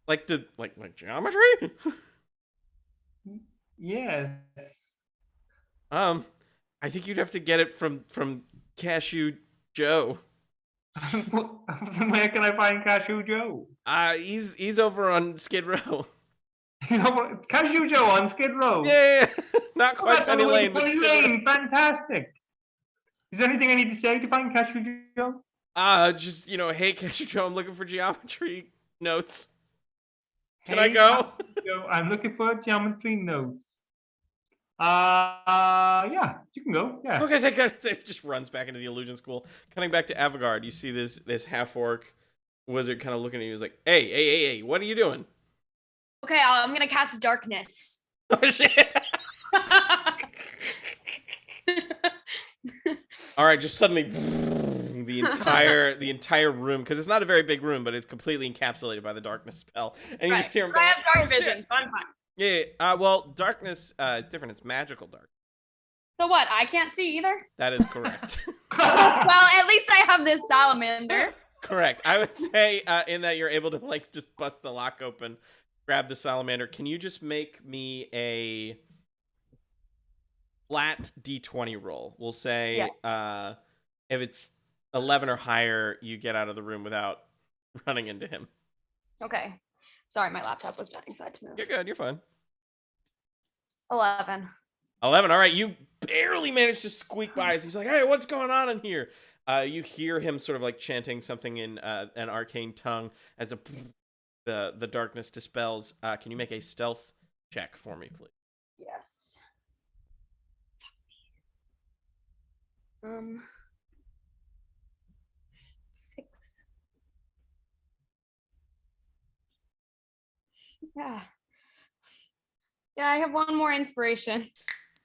Like geometry? Yes. I think you'd have to get it from Cashew Joe. Where can I find Cashew Joe? He's over on Skid Row. Cashew Joe on Skid Row. Yeah. Not Oh, quite that's on Penny the way Lane, to but Penny Skid Row. Lane. Fantastic. Is there anything I need to say to find Cashew Joe? Just, hey, Cashew Joe, I'm looking for geometry notes. Can I Hey, go? Cashew Joe, I'm looking for geometry notes. Yeah, you can go. Yeah. Okay, thank God. It just runs back into the illusion school. Coming back to Avigard, you see this half-orc wizard kind of looking at you. He's like, hey, what are you doing? Okay, I'm gonna cast darkness. Oh, shit. All right, just suddenly the entire room, because it's not a very big room, but it's completely encapsulated by the darkness spell. And you just hear him go, I have dark "Oh, shit." vision. Fun. Yeah, well, darkness is different. It's magical dark. So what? I can't see either. That is correct. Well, at least I have this salamander. Correct. I would say in that you're able to like just bust the lock open, grab the salamander. Can you just make me a flat D20 roll? We'll say Yes. if it's 11 or higher, you get out of the room without running into him. Okay. Sorry, my laptop was dying, so I had to move. You're good. You're fine. 11. 11. All right. You barely managed to squeak by as he's like, hey, what's going on in here? You hear him sort of like chanting something in an arcane tongue as the darkness dispels. Can you make a stealth check for me, please? Yes. 6. Yeah. Yeah, I have one more inspiration.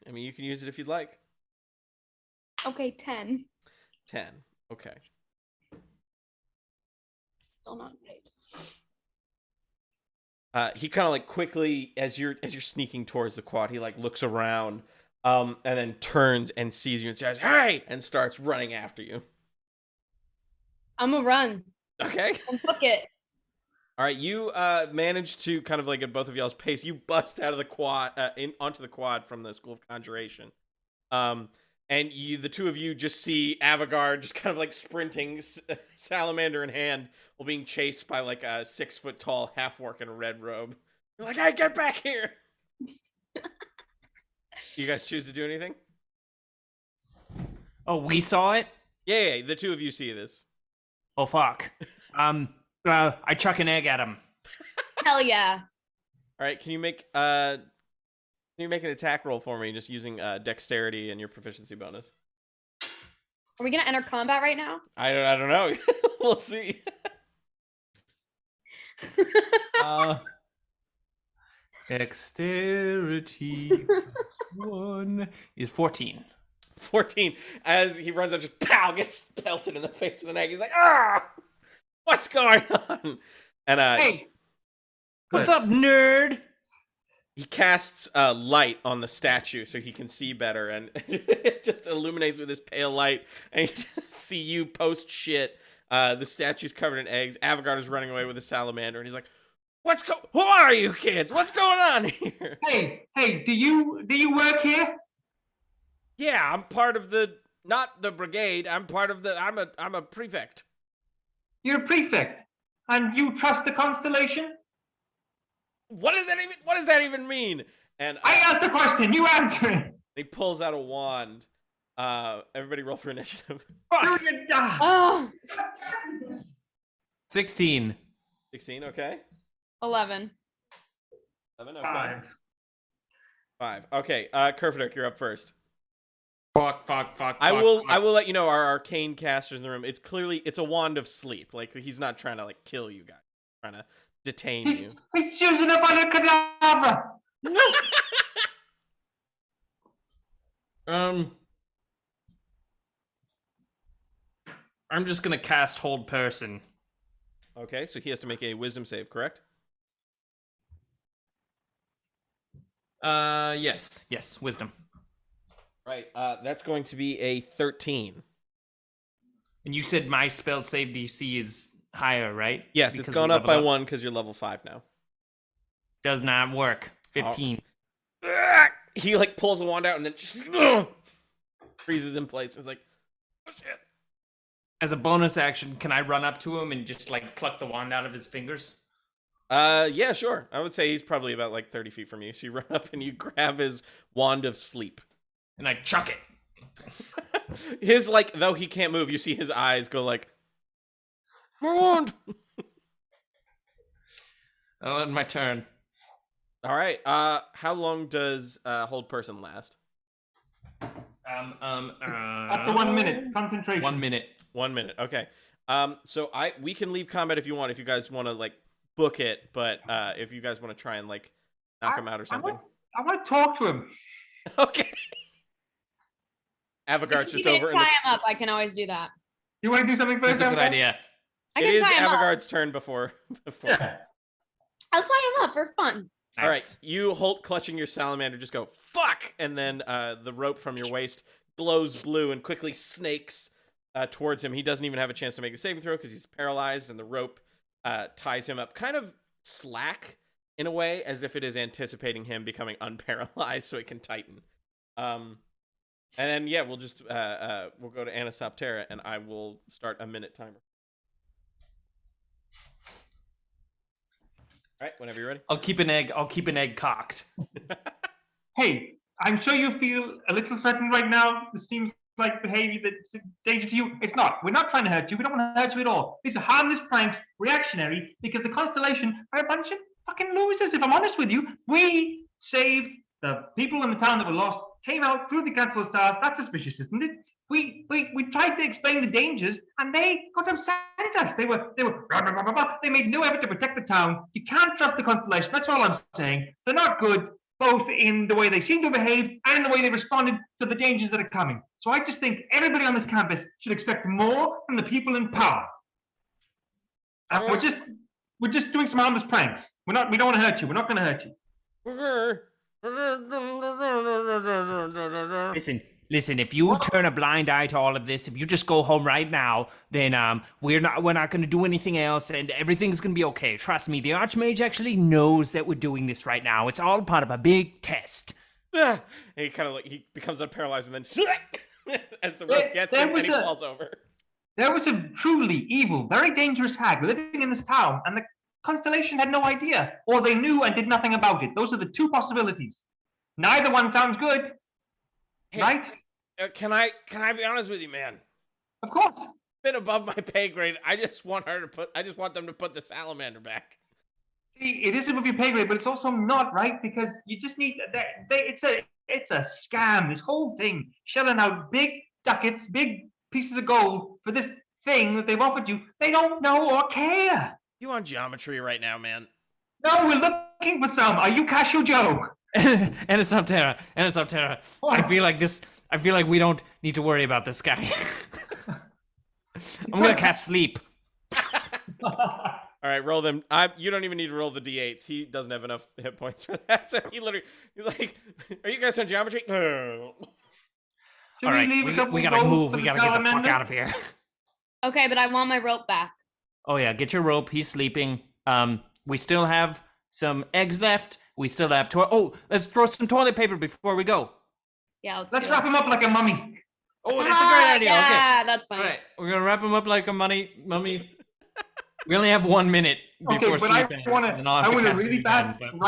I mean, you can use it if you'd like. Okay, 10. 10. Okay. Still not great. He kind of like quickly, as you're sneaking towards the quad, he like looks around, and then turns and sees you and says, "Hey!" and starts running after you. I'm gonna run. Okay. Book it. All right, you manage to kind of like at both of y'all's pace. You bust out of the quad, onto the quad from the School of Conjuration, and the two of you just see Avigard just kind of like sprinting, salamander in hand, while being chased by like a 6-foot-tall half-orc in a red robe. You're like, "Hey, get back here!" You guys choose to do anything? Oh, we saw it? Yeah, the two of you see this. Oh, fuck. I chuck an egg at him. Hell yeah. All right, can you make an attack roll for me, just using dexterity and your proficiency bonus? Are we gonna enter combat right now? I don't know. We'll see. Dexterity +1 is 14. 14. As he runs up, just pow, gets pelted in the face with an egg. He's like, ah, what's going on? And Hey, What's Good. up, nerd? he casts light on the statue so he can see better, and it just illuminates with his pale light, and you just see you post shit. The statue's covered in eggs. Avigard is running away with a salamander, and he's like, who are you kids? What's going on here? hey, do you work here? Yeah, I'm part of not the brigade. I'm part of I'm a prefect. You're a prefect, and you trust the Constellation? What does that even mean? And I asked the question. You answer it. he pulls out a wand. Everybody roll for initiative. Fuck. 16. 16, okay. 11. 7, okay. 5. Okay, Kerfaderk, you're up first. Fuck. I will let you know, our arcane casters in the room, it's a wand of sleep. Like, he's not trying to like kill you guys. He's trying to detain you. He's using up on a cadaver. I'm just gonna cast Hold Person. Okay, so he has to make a wisdom save, correct? Yes, wisdom. Right, that's going to be a 13. And you said my spell save DC is higher, right? Yes, Because it's gone we up by leveled 1 because you're level 5 now. Does not work. 15. He like pulls the wand out and then just freezes in place. It's like, oh shit. As a bonus action, can I run up to him and just like pluck the wand out of his fingers? Yeah, sure. I would say he's probably about like 30 feet from you. So you run up and you grab his wand of sleep. And I chuck it. His, like, though he can't move, you see his eyes go like, my wand. I'll end my turn. All right. How long does Hold Person last? Up to 1 minute. Concentration. 1 minute. 1 minute. Okay. So we can leave combat if you want, if you guys want to like book it, but if you guys want to try and like knock him out or something. I want to talk to him. Okay. Avigard's just over. Tie him up. I can always do that. You want to do something first? That's a good idea. I It can is tie him up. Avigard's turn before. Yeah. I'll tie him up for fun. All right, you Holt clutching your salamander, just go fuck, and then the rope from your waist glows blue and quickly snakes towards him. He doesn't even have a chance to make a saving throw because he's paralyzed, and the rope ties him up, kind of slack in a way, as if it is anticipating him becoming unparalyzed, so it can tighten. And then yeah, we'll just we'll go to Anisoptera, and I will start a minute timer. All right, whenever you're ready. I'll keep an egg cocked. Hey, I'm sure you feel a little threatened right now. This seems like behavior that's a danger to you. It's not. We're not trying to hurt you. We don't want to hurt you at all. These are harmless pranks, reactionary, because the Constellation are a bunch of fucking losers, if I'm honest with you. We saved the people in the town that were lost, came out through the Council of Stars. That's suspicious, isn't it? We tried to explain the dangers, and they got upset at us. They were blah, blah, blah, blah, blah. They made no effort to protect the town. You can't trust the Constellation. That's all I'm saying. They're not good, both in the way they seem to behave and in the way they responded to the dangers that are coming. So I just think everybody on this campus should expect more from the people in power. And we're just doing some harmless pranks. We don't want to hurt you. We're not going to hurt you. Listen, if you turn a blind eye to all of this, if you just go home right now, then we're not going to do anything else, and everything's going to be okay. Trust me, the Archmage actually knows that we're doing this right now. It's all part of a big test. And he kind of like, he becomes unparalyzed, and then as the rope gets him, and he falls over. There was a truly evil, very dangerous hag living in this town, and the Constellation had no idea, or they knew and did nothing about it. Those are the two possibilities. Neither one sounds good. Hey, right? Can I be honest with you, man? Of course. Been above my pay grade. I just want them to put the salamander back. See, it is above your pay grade, but it's also not, right? Because you just need it's a scam. This whole thing, shelling out big ducats, big pieces of gold for this thing that they've offered you. They don't know or care. You on geometry right now, man? No, we're looking looking for some. Are you Cashew Joe? Anisoptera. I feel like we don't need to worry about this guy. I'm gonna cast sleep. All right, roll them. You don't even need to roll the d8s. He doesn't have enough hit points for that. So he's like, "Are you guys on geometry?" All right, we gotta move. We gotta get the fuck out of here. Okay, but I want my rope back. Oh yeah, get your rope. He's sleeping. We still have some eggs left. We still have let's throw some toilet paper before we go. Yeah, Let's wrap him up like a mummy. Oh, that's a great idea. Yeah, Okay, that's fine. all right, we're gonna wrap him up like a mummy. We only have 1 minute before Okay, but I sleeping. want and to I'll have to cast really it fast again,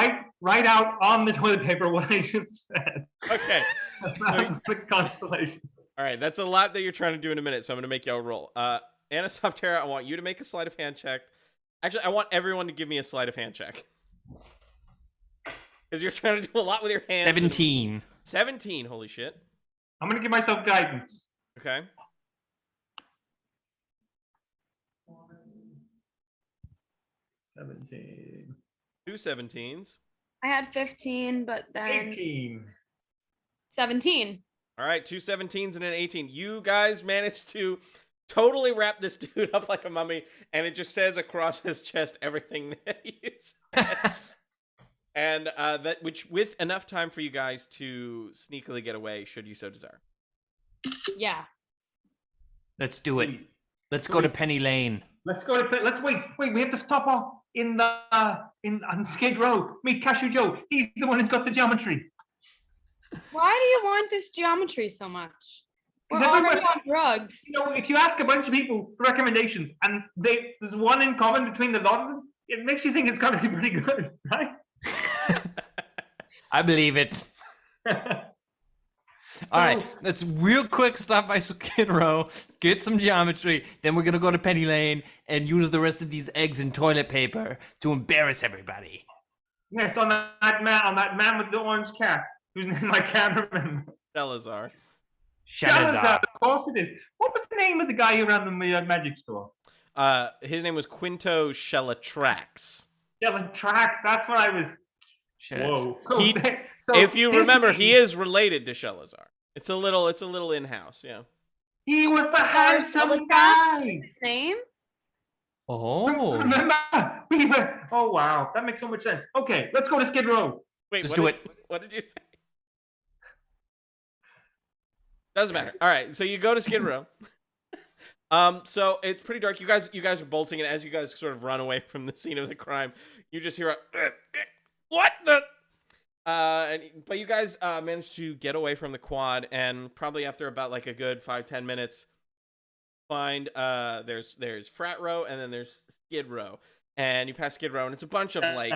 write out on the toilet paper what I just said. Okay. The Constellation. All right, that's a lot that you're trying to do in a minute, so I'm going to make y'all roll. Anisoptera, I want you to make a sleight of hand check. Actually, I want everyone to give me a sleight of hand check. Because you're trying to do a lot with your hands. 17. 17, holy shit. I'm going to give myself guidance. Okay. 17. 2 17s. I had 15, but then 18. 17. All right, 2 17s and an 18. You guys managed to totally wrap this dude up like a mummy, and it just says across his chest everything that you said. And which with enough time for you guys to sneakily get away, should you so desire. Yeah. Let's do it. Let's go to Penny Lane. Let's go to. Let's wait. We have to stop off on Skid Row. Meet Cashew Joe. He's the one who's got the geometry. Why do you want this geometry so much? We're Because everyone- already on drugs. You know, if you ask a bunch of people for recommendations and there's one in common between the lot of them, it makes you think it's got to be pretty good, right? I believe it. All right, let's real quick stop by Skid Row, get some geometry, then we're gonna go to Penny Lane and use the rest of these eggs and toilet paper to embarrass everybody. Yes, on that man with the orange cat, whose name I can't remember. Salazar. Shalazar. Of course it is. What was the name of the guy who ran the magic store? His name was Quinto Shellatrax. Tracks. That's what I was. Whoa. He- If you remember, he is related to Shelazar. It's a little in-house, yeah. He was the handsome guy. His name? Oh. Remember? Oh wow, that makes so much sense. Okay, let's go to Skid Row. Wait, Let's do it. What did you say? Doesn't matter. All right, so you go to Skid Row. So it's pretty dark. You guys are bolting, and as you guys sort of run away from the scene of the crime, you just hear a what the. But you guys managed to get away from the quad, and probably after about like a good 5-10 minutes, find there's Frat Row, and then there's Skid Row, and you pass Skid Row, and it's a bunch of like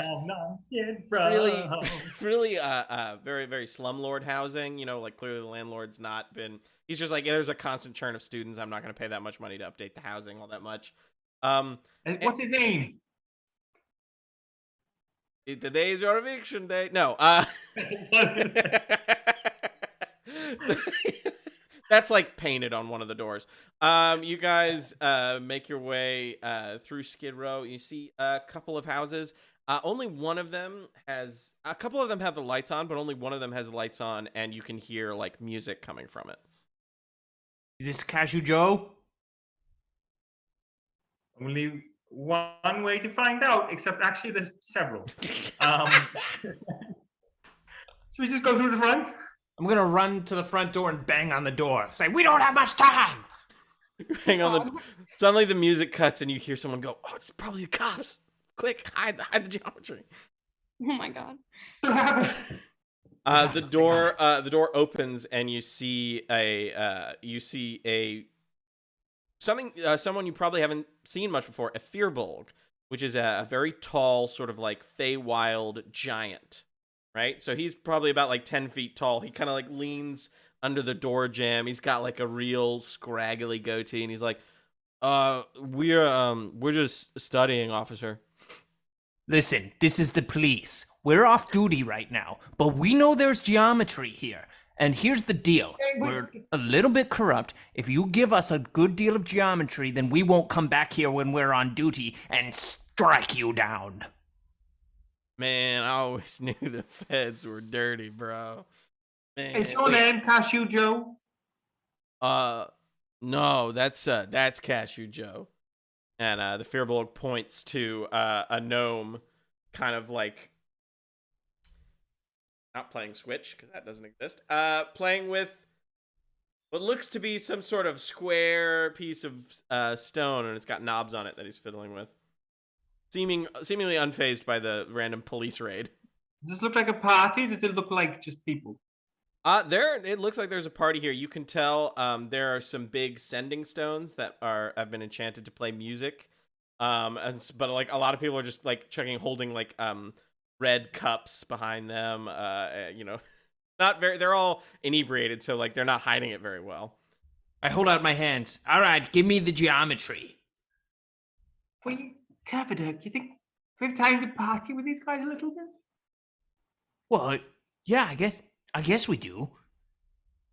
really very very slumlord housing. You know, like clearly the landlord's not been. He's just like, yeah, there's a constant churn of students. I'm not going to pay that much money to update the housing all that much. What's his name? Today's your eviction day. No. That's like painted on one of the doors. You guys make your way through Skid Row. You see a couple of houses. Only one of them has. A couple of them have the lights on, but only one of them has the lights on, and you can hear like music coming from it. Is this Cashew Joe? Only one way to find out, except actually there's several. Should we just go through the front? I'm gonna run to the front door and bang on the door. Say, we don't have much time! Hang on. Suddenly the music cuts and you hear someone go, "Oh, it's probably the cops! Quick, hide the geometry!" Oh my god. The door opens and you see someone you probably haven't seen much before, a Fearbolg, which is a very tall, sort of like Feywild giant, right? So he's probably about like 10 feet tall. He kind of like leans under the door jamb. He's got like a real scraggly goatee, and he's like, we're just studying, officer." Listen, this is the police. We're off duty right now, but we know there's geometry here. And here's the deal. We're a little bit corrupt. If you give us a good deal of geometry, then we won't come back here when we're on duty and strike you down. Man, I always knew the feds were dirty, bro. Man, Is your name Cashew Joe? no, that's Cashew Joe. And the Firbolg points to a gnome, kind of like not playing Switch because that doesn't exist. Playing with what looks to be some sort of square piece of stone, and it's got knobs on it that he's fiddling with. Seemingly unfazed by the random police raid. Does this look like a party? Does it look like just people? It looks like there's a party here. You can tell there are some big sending stones that have been enchanted to play music. But like a lot of people are just like holding like red cups behind them. Not very. They're all inebriated, so like they're not hiding it very well. I hold out my hands. All right, give me the geometry. Kerfaderk, you think we have time to party with these guys a little bit? Well, yeah, I guess we do.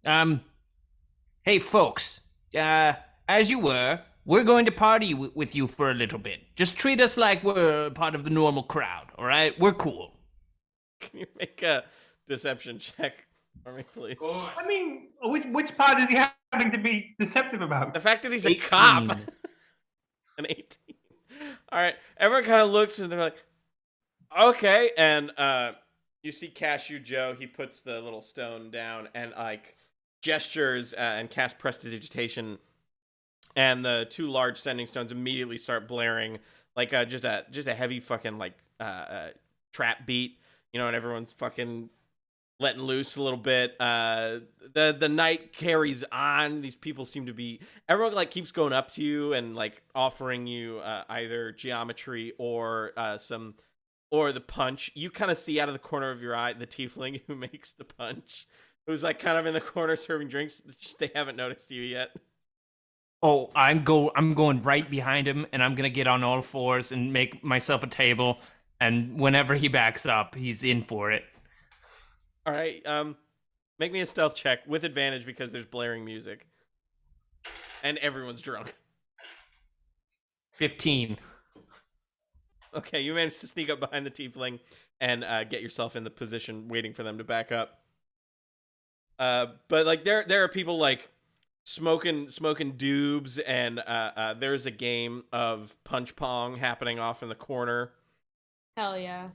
Hey folks, as you were, we're going to party with you for a little bit. Just treat us like we're part of the normal crowd, all right? We're cool. Can you make a deception check for me, please? I mean, which part is he having to be deceptive about? The fact that he's 18. a cop. An 18. All right. Everyone kind of looks and they're like, okay. And you see Cashew Joe. He puts the little stone down and like gestures and casts prestidigitation. And the two large sending stones immediately start blaring like just a heavy fucking like trap beat, and everyone's fucking letting loose a little bit. The night carries on. These people seem to be, everyone like keeps going up to you and like offering you either geometry or the punch. You kind of see out of the corner of your eye the tiefling who makes the punch, who's like kind of in the corner serving drinks. They haven't noticed you yet. Oh, I'm going right behind him, and I'm gonna get on all fours and make myself a table. And whenever he backs up, he's in for it. All right, make me a stealth check with advantage because there's blaring music, and everyone's drunk. 15. Okay, you managed to sneak up behind the tiefling and get yourself in the position, waiting for them to back up. But like there are people like smoking doobs, and there's a game of punch pong happening off in the corner. Hell yeah.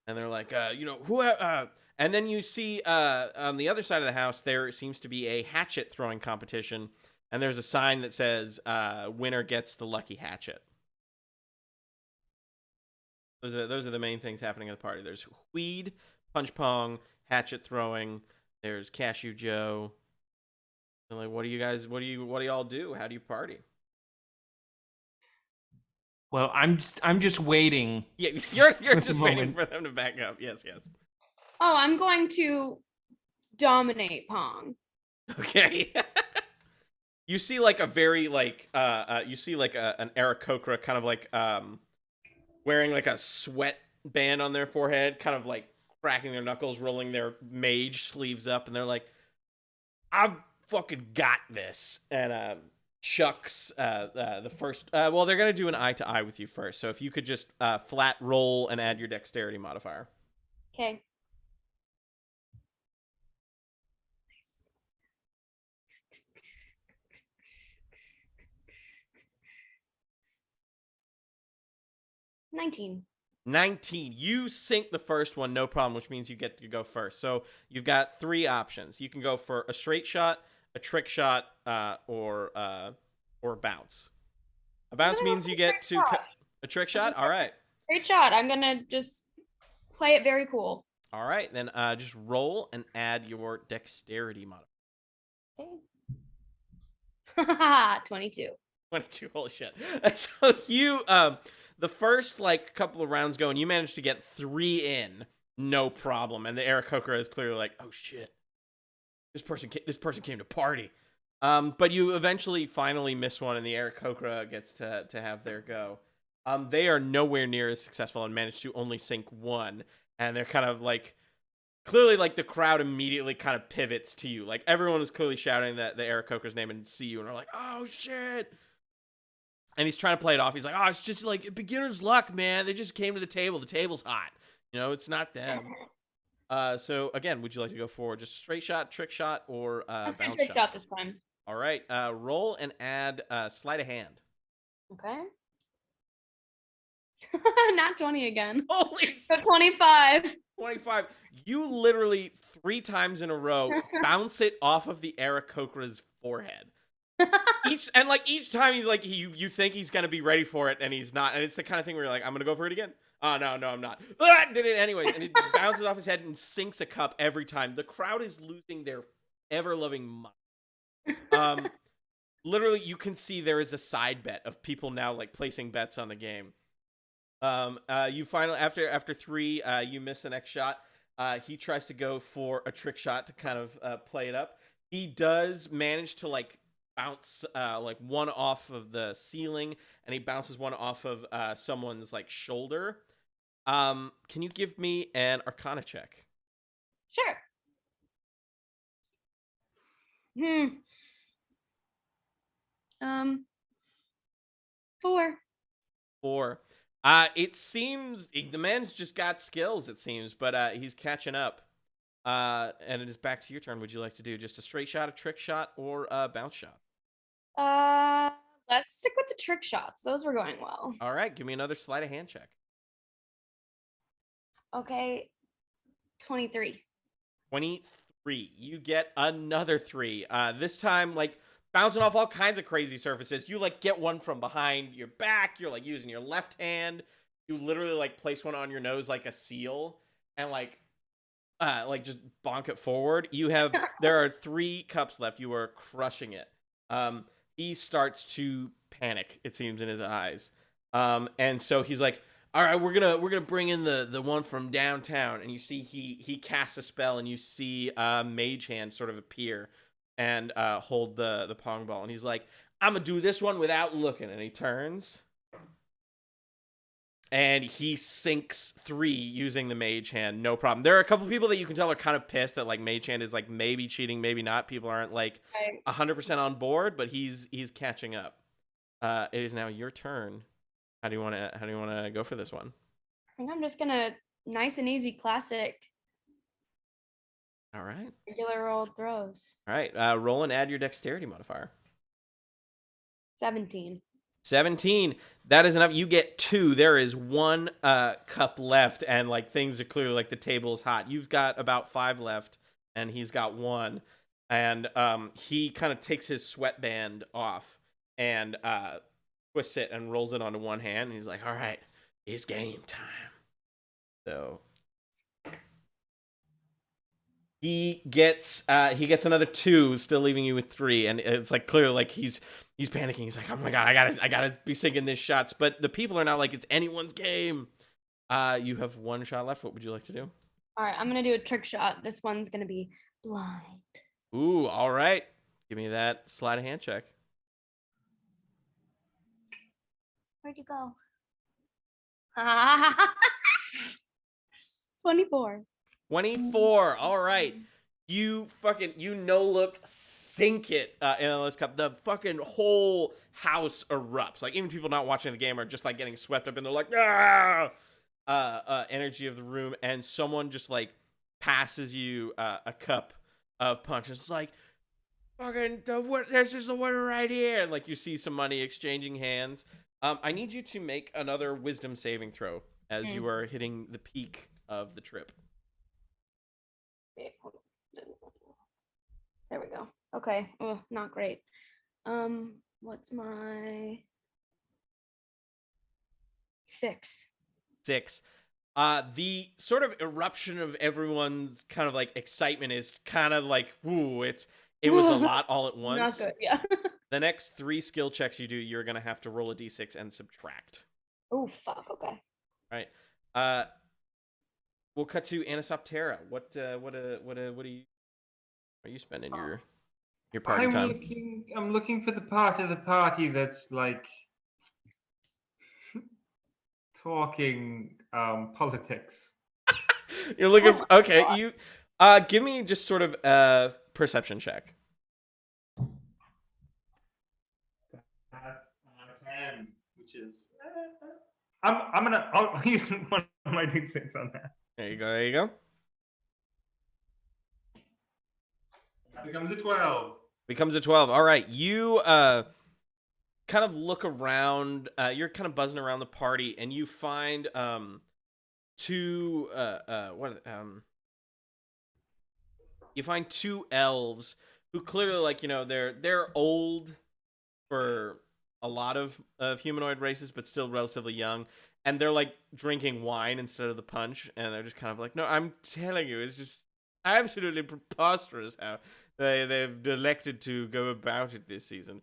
And they're like, and then you see on the other side of the house, there seems to be a hatchet throwing competition. And there's a sign that says, winner gets the lucky hatchet. Those are the main things happening at the party. There's weed, punch pong, hatchet throwing. There's Cashew Joe. And like, what do y'all do? How do you party? Well, I'm just waiting. Yeah, you're just waiting moment. for them to back up. Yes. Oh, I'm going to dominate Pong. Okay. You see like a very like you see like an Aarakocra kind of like wearing like a sweat band on their forehead, kind of like cracking their knuckles, rolling their mage sleeves up, and they're like, I've fucking got this. And chucks the first well, they're gonna do an eye to eye with you first, so if you could just flat roll and add your dexterity modifier. Okay. Nice. $19. 19. You sink the first one, no problem, which means you get to go first. So you've got three options. You can go for a straight shot, a trick shot, or bounce. A bounce means you get to a trick shot. All right. Great shot. I'm gonna just play it very cool. All right, then just roll and add your dexterity modifier. Okay. 22. 22. Holy shit. So you the first like couple of rounds going, you managed to get 3 in, no problem. And the Aarakocra is clearly like, oh shit, this person came to party. But you eventually finally miss one, and the Aarakocra gets to have their go. They are nowhere near as successful and managed to only sink 1. And they're kind of like, clearly like the crowd immediately kind of pivots to you. Like everyone is clearly shouting the Aarakocra's name and see you, and are like, oh shit. And he's trying to play it off. He's like, oh, it's just like beginner's luck, man. They just came to the table. The table's hot. You know, it's not them. So again, would you like to go for just straight shot, trick shot, or Let's do bounce trick shot? shot this time. All right. Roll and add sleight of hand. Okay. Not 20 again. Holy So 25. 25. You literally 3 times in a row bounce it off of the Aarakocra's forehead. Each time he's like you think he's gonna be ready for it and he's not, and it's the kind of thing where you're like, I'm gonna go for it again. Oh no, I'm not. Ah, did it anyways, and it bounces off his head and sinks a cup every time. The crowd is losing their ever-loving mind. Literally, you can see there is a side bet of people now like placing bets on the game. You finally after 3, you miss the next shot. He tries to go for a trick shot to kind of play it up. He does manage to like bounce like one off of the ceiling, and he bounces one off of someone's like shoulder. Can you give me an Arcana check? Sure. 4. 4. It seems the man's just got skills, it seems, but he's catching up. And it is back to your turn. Would you like to do just a straight shot, a trick shot, or a bounce shot? Let's stick with the trick shots. Those were going well. All right, give me another sleight of hand check. Okay. 23. 23. You get another 3. This time, like, bouncing off all kinds of crazy surfaces. You, like, get one from behind your back. You're, like, using your left hand. You literally, like, place one on your nose like a seal. And, like just bonk it forward. There are 3 cups left. You are crushing it. He starts to panic, it seems, in his eyes. And so he's like, all right, we're gonna bring in the one from downtown. And you see he casts a spell, and you see Mage Hand sort of appear and hold the pong ball. And he's like, I'm gonna do this one without looking. And he turns. And he sinks 3 using the Mage Hand, no problem. There are a couple people that you can tell are kind of pissed that like Mage Hand is like maybe cheating, maybe not. People aren't like 100% on board, but he's catching up. It is now your turn. How do you want to go for this one? I think I'm just gonna nice and easy classic All right. regular old throws. All right. Roll and add your dexterity modifier. 17. 17. That is enough. You get 2. There is 1 cup left, and like things are clearly like the table is hot. You've got about 5 left, and he's got 1. And he kind of takes his sweatband off and twists it and rolls it onto one hand. And he's like, "All right, it's game time." So he gets another 2, still leaving you with 3, and it's like clearly like he's panicking. He's like, "Oh my god, I gotta be sinking these shots." But the people are now like, it's anyone's game. You have 1 shot left. What would you like to do? All right, I'm gonna do a trick shot. This one's gonna be blind. Ooh, all right. Give me that sleight of hand check. Where'd you go? 24. 24. All right. You look sink it in this cup. The fucking whole house erupts. Like even people not watching the game are just like getting swept up, and they're like, ah! Energy of the room, and someone just like passes you a cup of punch. It's like, fucking, this is the winner right here. And like you see some money exchanging hands. I need you to make another wisdom saving throw as you are hitting the peak of the trip. There we go. Okay. Oh, not great. What's my 6? 6. The sort of eruption of everyone's kind of like excitement is kind of like, ooh, it was a lot all at once. Not good, yeah. The next 3 skill checks you do, you're gonna have to roll a d6 and subtract. Oh fuck. Okay. All right. We'll cut to Anisoptera. What are you spending your party time? I'm looking for the part of the party that's like talking politics. You're looking for, okay, you give me just sort of a perception check. That's 10, which is I'll use one of my d6 on that. There you go. There you go. That becomes a 12. Becomes a 12. All right. You kind of look around. You're kind of buzzing around the party, and you find two you find two elves who clearly, like, they're old for a lot of humanoid races, but still relatively young. And they're like drinking wine instead of the punch, and they're just kind of like, no, I'm telling you, it's just absolutely preposterous how they've elected to go about it this season.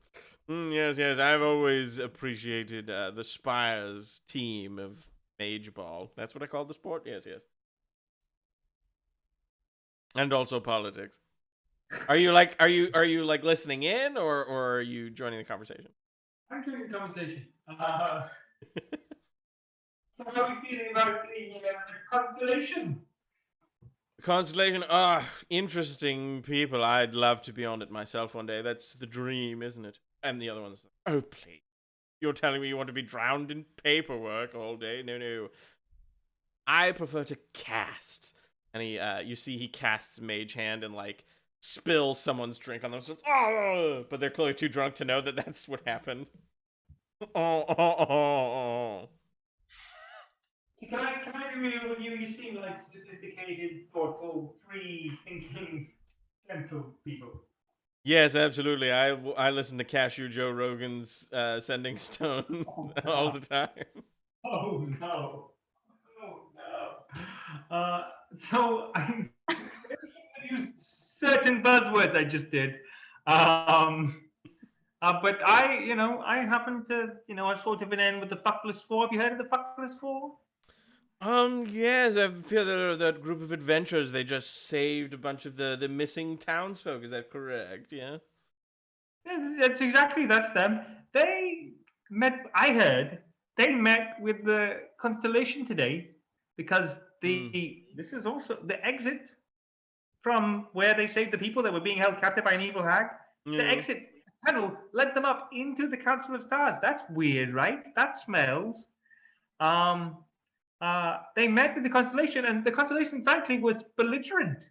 Yes, I've always appreciated the Spires team of Mage Ball. That's what I call the sport. Yes. And also politics. Are you like listening in, or are you joining the conversation? I'm joining the conversation. So how are we feeling about the Constellation? Constellation, interesting people. I'd love to be on it myself one day. That's the dream, isn't it? And the other one's like, oh, please. You're telling me you want to be drowned in paperwork all day? No. I prefer to cast. And you see he casts Mage Hand and, like, spills someone's drink on them. So but they're clearly too drunk to know that that's what happened. Oh. Can I be real with you? You seem like sophisticated, thoughtful, free-thinking, gentle people. Yes, absolutely. I listen to Cashew Joe Rogan's Sending Stone all the time. Oh no! So I'm going to use certain buzzwords I just did. But I happen to, I've sort of been in with the Fuckless Four. Have you heard of the Fuckless Four? Yes, I feel that group of adventurers, they just saved a bunch of the missing townsfolk. Is that correct? Yeah. That's them. I heard they met with the Constellation today because this is also the exit from where they saved the people that were being held captive by an evil hag. Yeah. The exit tunnel led them up into the Council of Stars. That's weird, right? That smells. They met with the Constellation, and the Constellation, frankly, was belligerent.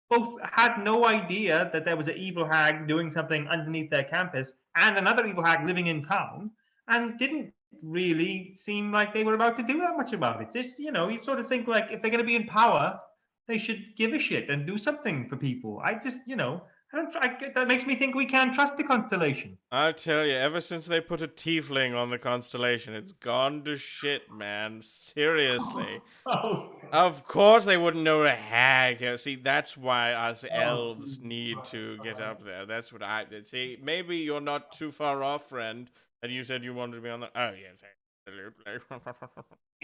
Both had no idea that there was an evil hag doing something underneath their campus and another evil hag living in town, and didn't really seem like they were about to do that much about it. Just, you sort of think, like, if they're going to be in power, they should give a shit and do something for people. I just, that makes me think we can't trust the Constellation. I'll tell you, ever since they put a tiefling on the Constellation, it's gone to shit, man. Seriously. Oh. Of course they wouldn't know a hag. See, that's why us elves need to get up there. That's what I did. See, maybe you're not too far off, friend, and you said you wanted to be on the... Oh, yes, absolutely.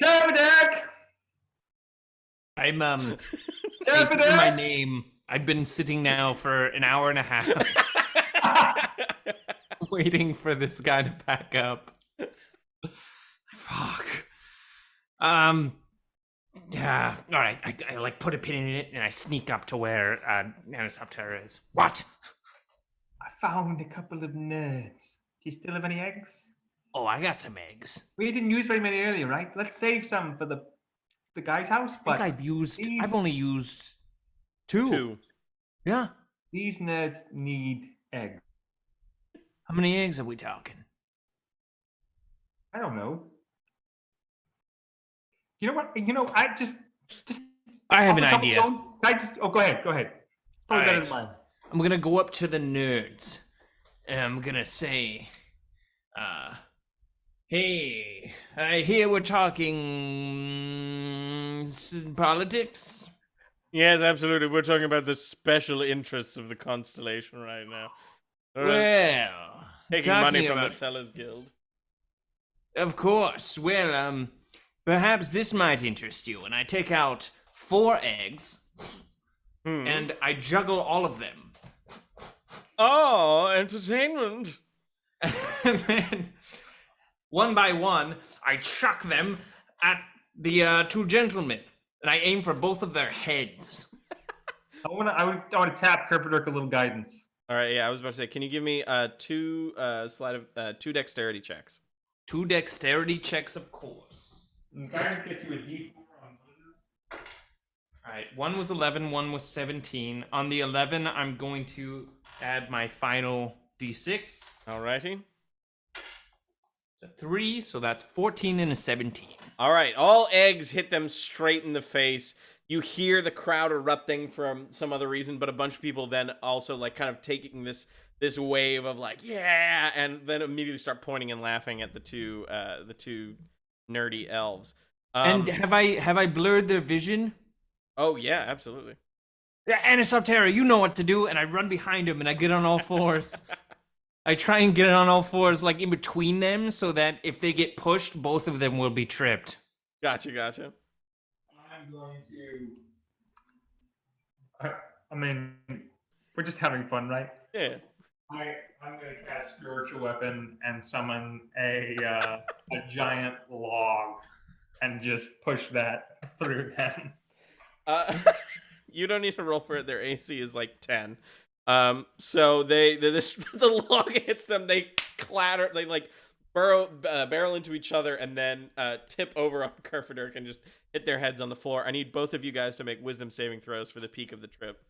Kerfaderk! I'm, hey, for my name. I've been sitting now for an hour and a half waiting for this guy to pack up. Fuck. Yeah. All right. I like put a pin in it and I sneak up to where Anisoptera is. What? I found a couple of nerds. Do you still have any eggs? Oh, I got some eggs. We didn't use very many earlier, right? Let's save some for the guy's house. But I've only used two. Yeah. These nerds need eggs. How many eggs are we talking? I don't know. You know what? I have an idea. Go ahead. All right. I'm gonna go up to the nerds, and I'm gonna say, "Hey, I hear we're talking politics." Yes, absolutely. We're talking about the special interests of the Constellation right now. Well, taking money from the Sellers Guild. Of course. Well, perhaps this might interest you. And I take out 4 eggs, and I juggle all of them. Oh, entertainment. And then, one by one, I chuck them at the 2 gentlemen. And I aim for both of their heads. I want to tap Kerfaderk a little guidance. All right, yeah, I was about to say, can you give me 2 dexterity checks? 2 dexterity checks, of course. And guidance gets you a D4 on All right, one was 11, one was 17. On the 11, I'm going to add my final d6. Alrighty. It's a 3, so that's 14 and a 17. All right, all eggs hit them straight in the face. You hear the crowd erupting from some other reason, but a bunch of people then also like kind of taking this wave of like, yeah, and then immediately start pointing and laughing at the two nerdy elves. And have I blurred their vision? Oh yeah, absolutely. Yeah, Anisoptera, you know what to do. And I run behind him and I get on all fours. I try and get on all fours, like in between them, so that if they get pushed, both of them will be tripped. Gotcha. I'm going to. I mean, we're just having fun, right? Yeah. I'm going to cast Spiritual Weapon and summon a giant log and just push that through them. You don't need to roll for it. Their AC is like 10. So the log hits them. They clatter. They like barrel into each other and then tip over on Kerfaderk and just hit their heads on the floor. I need both of you guys to make wisdom saving throws for the peak of the trip.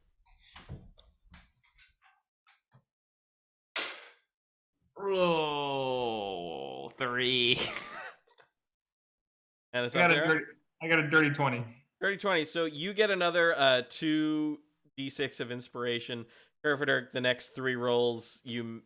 Roll 3. And it's I got a dirty 20. Dirty 20. So you get another 2d6 of inspiration. Kerfaderk, the next 3 rolls you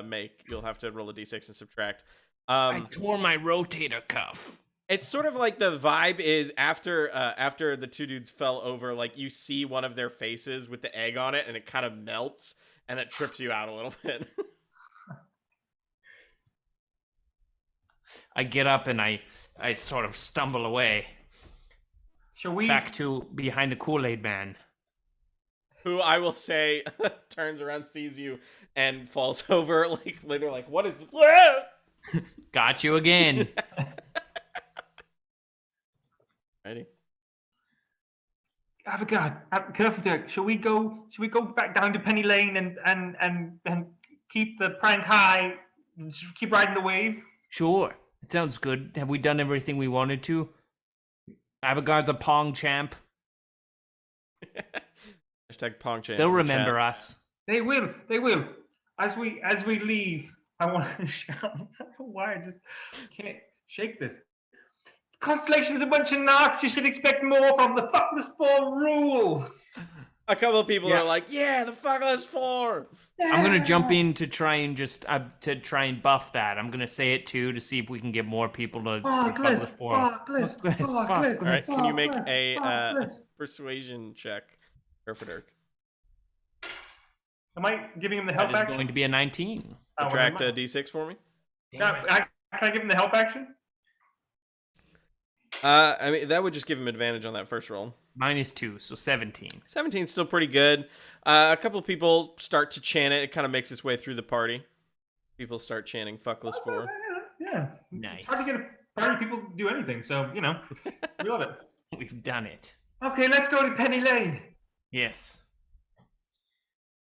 make, you'll have to roll a d6 and subtract. I tore my rotator cuff. It's sort of like the vibe is after the two dudes fell over, like you see one of their faces with the egg on it, and it kind of melts, and it trips you out a little bit. I get up and I sort of stumble away. Shall we? Back to behind the Kool-Aid man. Who I will say turns around, sees you, and falls over. Like they're like, "What is this?" Got you again. Ready? Avigard, Kerfaderk, shall we go back down to Penny Lane and keep the prank high, and just keep riding the wave? Sure. It sounds good. Have we done everything we wanted to? Avigard's a Pong champ. Hashtag Pong Champ. They'll remember us. They will. As we leave, I want to shout. I don't know why I just can't shake this. Constellation is a bunch of narcs. You should expect more from the Fuckless Four rule. A couple of people are like, "Yeah, the Fuckless Four." I'm gonna jump in to try and buff that. I'm gonna say it too to see if we can get more people to say Fuckless Four. Fuckless. All right, can you make a persuasion check, Kerfaderk? Am I giving him the help That is action? going to be a 19. Subtract a d6 for me. Can I give him the help action? I mean, that would just give him advantage on that first roll. -2, so 17. 17 is still pretty good. A couple of people start to chant it. It kind of makes its way through the party. People start chanting Fuckless Four. Yeah. Nice. It's hard to get a party people to do anything, so, we love it. We've done it. Okay, let's go to Penny Lane. Yes.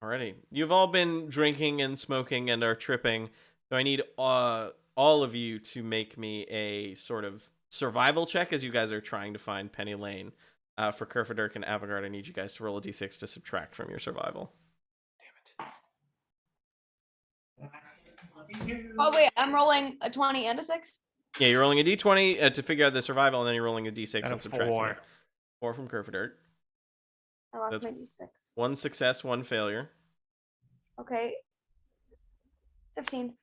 Alrighty. You've all been drinking and smoking and are tripping, so I need all of you to make me a sort of survival check as you guys are trying to find Penny Lane. For Kerfaderk and Avigard, I need you guys to roll a d6 to subtract from your survival. Damn it. Oh wait, I'm rolling a 20 and a 6. Yeah, you're rolling a d20 to figure out the survival, and then you're rolling a d6 Got and a subtracting 4. it. 4 from Kerfaderk. I lost That's- my d6. 1 success, 1 failure. Okay. 15.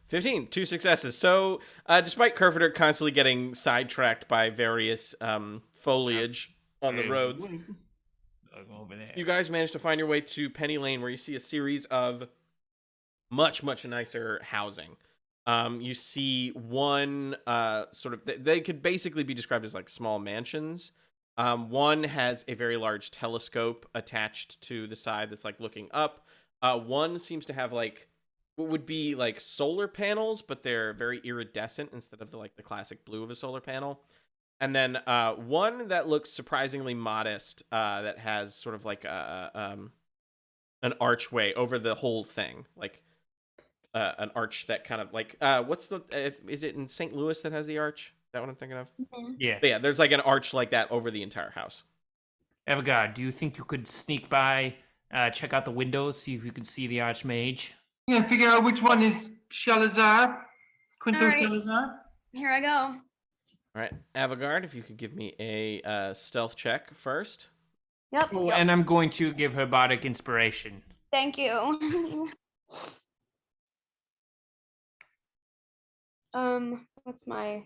15, 2 successes. So, despite Kerfaderk constantly getting sidetracked by various foliage on the roads, I'll go over there. you guys managed to find your way to Penny Lane, where you see a series of much nicer housing. You see one sort of, they could basically be described as like small mansions. One has a very large telescope attached to the side that's like looking up. One seems to have like what would be like solar panels, but they're very iridescent instead of the classic blue of a solar panel. And then one that looks surprisingly modest, that has sort of like an archway over the whole thing, like an arch that kind of like is it in St. Louis that has the arch? Is that what I'm thinking of? Yeah. But yeah, there's like an arch like that over the entire house. Avigard, do you think you could sneak by, check out the windows, see if you can see the Archmage? Yeah, figure out which one is Shalazar. Quinto Alright. Shalazar. Here I go. All right, Avigard, if you could give me a stealth check first. Yep. Oh, and I'm going to give her bardic inspiration. Thank you. What's my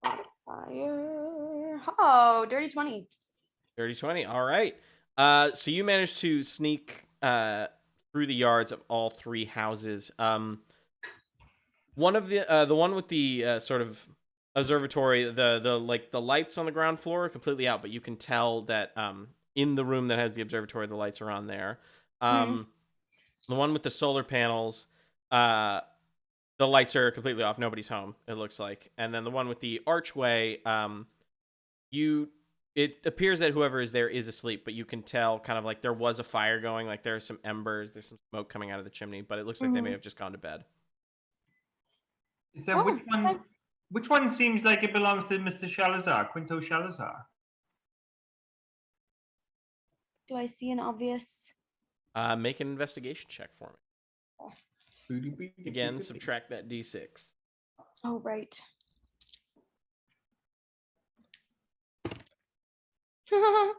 modifier? Oh, dirty 20. Dirty 20. All right. So you managed to sneak through the yards of all three houses. One of the one with the sort of observatory, the lights on the ground floor are completely out, but you can tell that in the room that has the observatory, the lights are on there. The one with the solar panels, the lights are completely off. Nobody's home, it looks like. And then the one with the archway, it appears that whoever is there is asleep, but you can tell kind of like there was a fire going, like there are some embers, there's some smoke coming out of the chimney, but it looks like they may have just gone to bed. Is there which one? Which one seems like it belongs to Mr. Shalazar, Quinto Shalazar? Do I see an obvious? Make an investigation check for me. Again, subtract that d6. Oh, right. -3.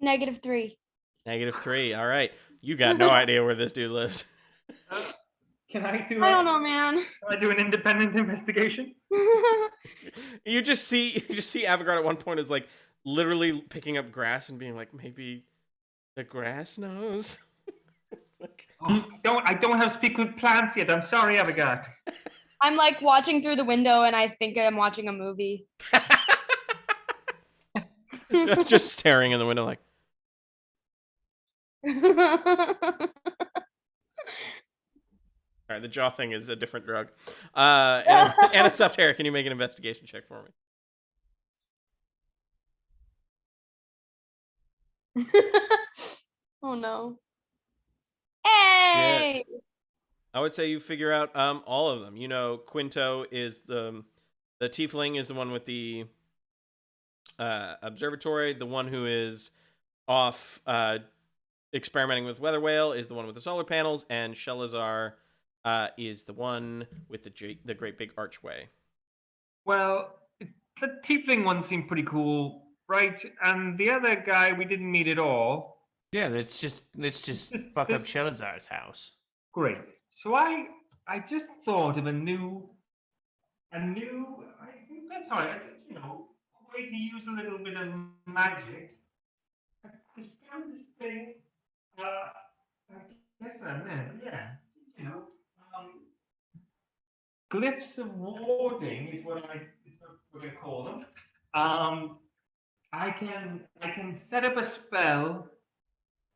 -3. All right. You got no idea where this dude lives. Can I do? I don't know, man. Can I do an independent investigation? You just see Avigard at one point is like literally picking up grass and being like, maybe the grass knows. Like, I don't have speak with plants yet. I'm sorry, Avigard. I'm like watching through the window and I think I'm watching a movie. just staring in the window like. All right, the jaw thing is a different drug. Anisoptera, can you make an investigation check for me? Oh no. Hey! I would say you figure out all of them. You know, Quinto is the tiefling is the one with the observatory. The one who is off experimenting with weather whale is the one with the solar panels, and Shalazar is the one with the great big archway. Well, the tiefling one seemed pretty cool, right? And the other guy we didn't meet at all. Yeah, let's just fuck up Shelazar's house. Great. So I just thought of a new. I think that's all right. You know, a way to use a little bit of magic. To scan this thing. I guess I meant, yeah. You know, glyphs of warding is what we're gonna call them. I can set up a spell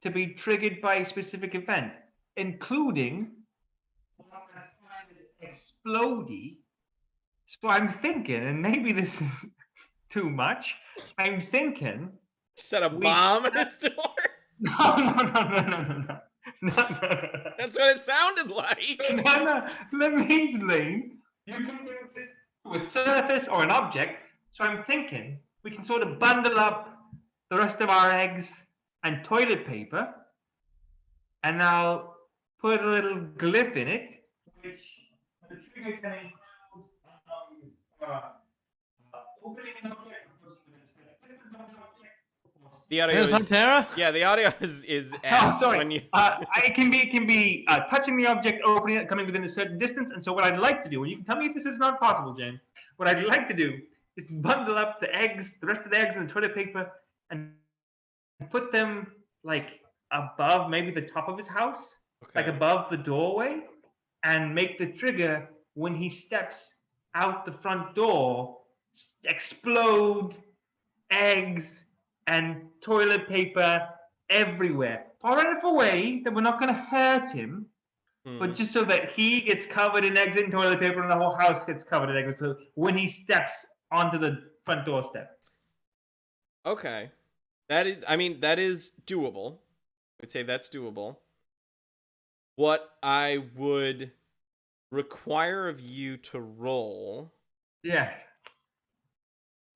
to be triggered by a specific event, including one that's kind of explodey. So I'm thinking, and maybe this is too much. I'm thinking. Set a bomb at his door. No. That's what it sounded like. No. Let me explain. You can do this to a surface or an object. So I'm thinking we can sort of bundle up the rest of our eggs and toilet paper, and I'll put a little glyph in it, which the trigger can include opening an object. The audio is, Anisoptera? yeah, the audio is ass sorry. when you. It can be touching the object, opening it, coming within a certain distance. And so what I'd like to do, and you can tell me if this is not possible, James. What I'd like to do is bundle up the eggs, the rest of the eggs in the toilet paper, and put them like above maybe the top of his house, like above the doorway, and make the trigger when he steps out the front door explode eggs and toilet paper everywhere. Far enough away that we're not going to hurt him, but just so that he gets covered in eggs and toilet paper and the whole house gets covered in eggs when he steps onto the front doorstep. Okay. That is doable. I would say that's doable. What I would require of you to roll. Yes.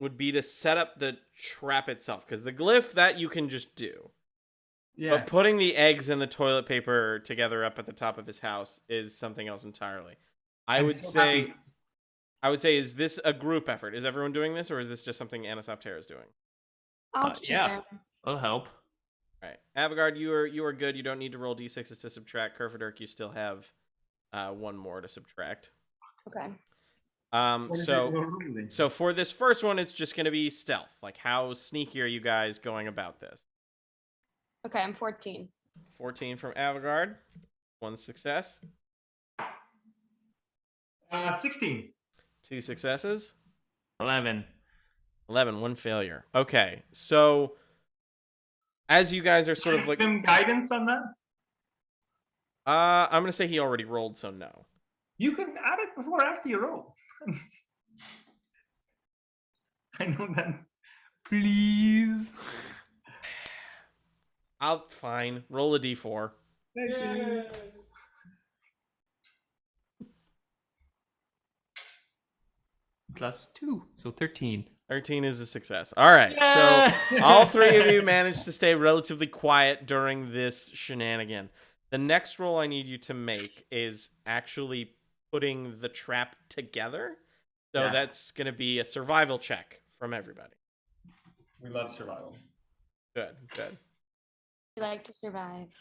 would be to set up the trap itself, because the glyph that you can just do. Yeah. But putting the eggs and the toilet paper together up at the top of his house is something else entirely. I I'm would so say, happy. is this a group effort? Is everyone doing this, or is this just something Anisoptera is doing? I'll chip Yeah. in. That'll help. All right, Avigard, you are good. You don't need to roll d6s to subtract. Kerfaderk, you still have one more to subtract. Okay. What is it you're ruling? So for this first one, it's just going to be stealth. Like, how sneaky are you guys going about this? Okay, I'm 14. 14 from Avigard. One success. 16. 2 successes. 11. 11. One failure. Okay, so as you guys are sort of like... Some guidance on that? I'm going to say he already rolled, so no. You can add it before or after you roll. I know that. Please. Fine. Roll a d4. Plus 2, so 13. 13 is a success. All right, so all three of you managed to stay relatively quiet during this shenanigan. The next roll I need you to make is actually putting the trap together. So Yeah. that's going to be a survival check from everybody. We love survival. Good, good. We like to survive.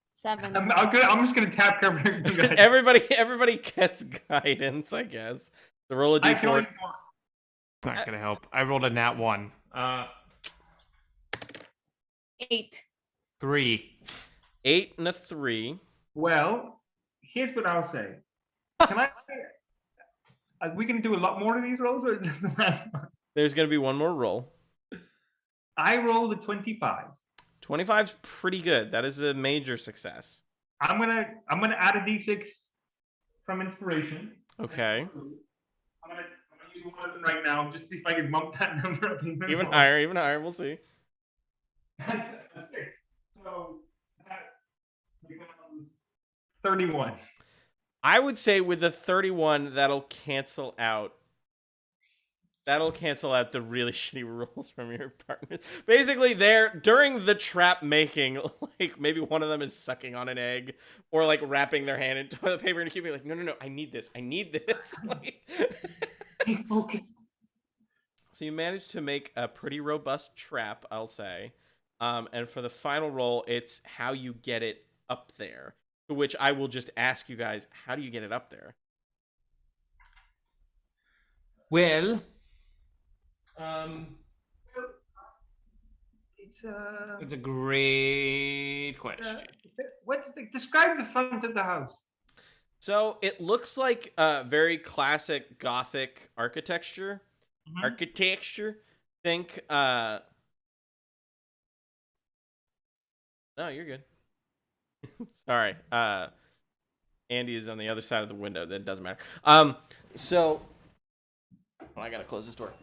7. I'm just gonna tap cover. everybody gets guidance, I guess. So roll a I can d4. only Not gonna help. I rolled a nat 1. 8. 3. 8 and a 3. Well, here's what I'll say. Can I? Are we gonna do a lot more of these rolls, or is this the last one? There's going to be one more roll. I rolled a 25. 25's pretty good. That is a major success. I'm gonna add a d6 from inspiration. Okay. I'm gonna use one of them right now just to see if I can bump that number up Even higher. We'll see. That's a 6. So that becomes 31. I would say with the 31, that'll cancel out the really shitty rolls from your partners. Basically, during the trap making, like maybe one of them is sucking on an egg or like wrapping their hand in toilet paper and keeping like, no, I need this. Like... Be focused. So you managed to make a pretty robust trap, I'll say. And for the final roll, it's how you get it up there. To which I will just ask you guys, how do you get it up there? Well, it's a great question. Describe the front of the house? So it looks like very classic Gothic architecture. Think no, you're good. Sorry. Andy is on the other side of the window. That doesn't matter. So I gotta close this door.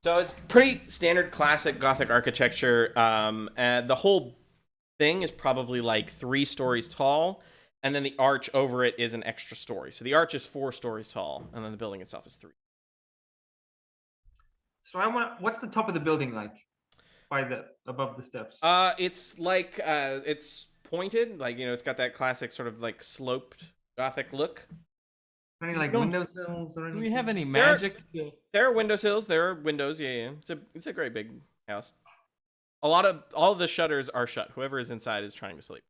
So it's pretty standard classic Gothic architecture. And the whole thing is probably like 3 stories tall, and then the arch over it is an extra story. So the arch is 4 stories tall, and then the building itself is 3. So what's the top of the building like? Above the steps? It's like it's pointed, like it's got that classic sort of like sloped Gothic look. Any like windowsills or anything? Do we have any magic? There are windowsills. There are windows. Yeah. It's a great big house. All of the shutters are shut. Whoever is inside is trying to sleep.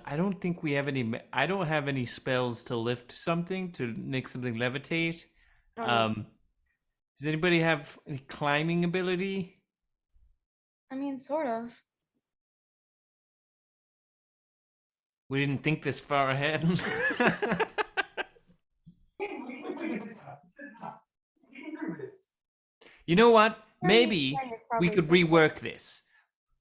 I don't think we have any. I don't have any spells to lift something, to make something levitate. Does anybody have any climbing ability? I mean, sort of. We didn't think this far ahead. You know what? Maybe we could rework this.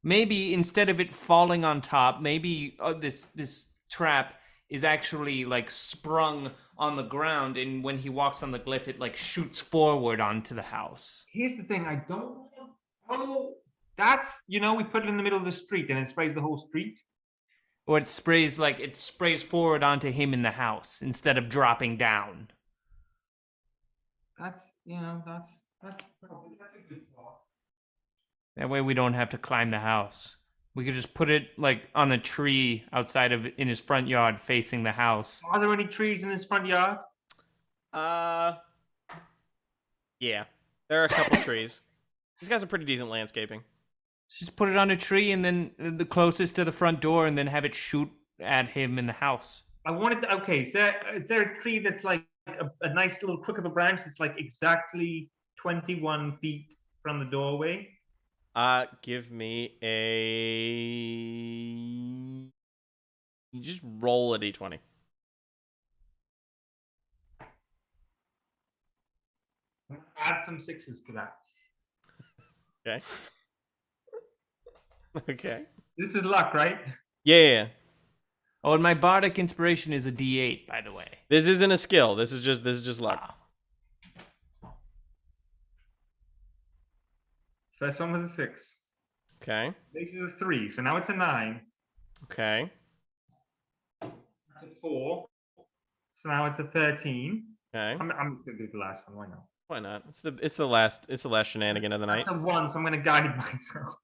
Maybe instead of it falling on top, maybe this trap is actually like sprung on the ground, and when he walks on the glyph, it like shoots forward onto the house. Here's the thing, I don't know. That's, we put it in the middle of the street and it sprays the whole street. Or it sprays forward onto him in the house instead of dropping down. That's that's a good thought. That way we don't have to climb the house. We could just put it like on the tree outside of in his front yard facing the house. Are there any trees in his front yard? Yeah, there are a couple trees. He's got some pretty decent landscaping. Just put it on a tree and then the closest to the front door and then have it shoot at him in the house. I wanted to, okay, is there a tree that's like a nice little crook of a branch that's like exactly 21 feet from the doorway? Give me a... You just roll a d20. Add some sixes to that. Okay. Okay. This is luck, right? Yeah. Oh, and my bardic inspiration is a D8, by the way. This isn't a skill. This is just luck. Wow. First one was a 6. Okay. This is a 3, so now it's a 9. Okay. That's a 4. So now it's a 13. Okay. I'm just gonna do the last one. Why not? Why not? It's the last shenanigan of the night. That's a 1, so I'm gonna guide myself.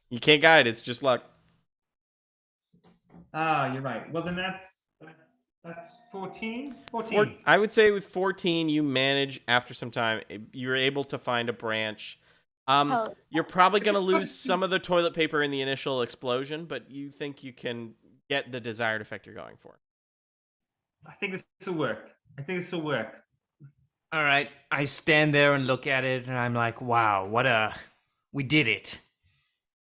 You can't guide. It's just luck. Ah, you're right. Well, then that's 14. 14. I would say with 14, you manage after some time. You're able to find a branch. Oh. You're probably gonna lose some of the toilet paper in the initial explosion, but you think you can get the desired effect you're going for. I think this will work. All right. I stand there and look at it and I'm like, wow, we did it.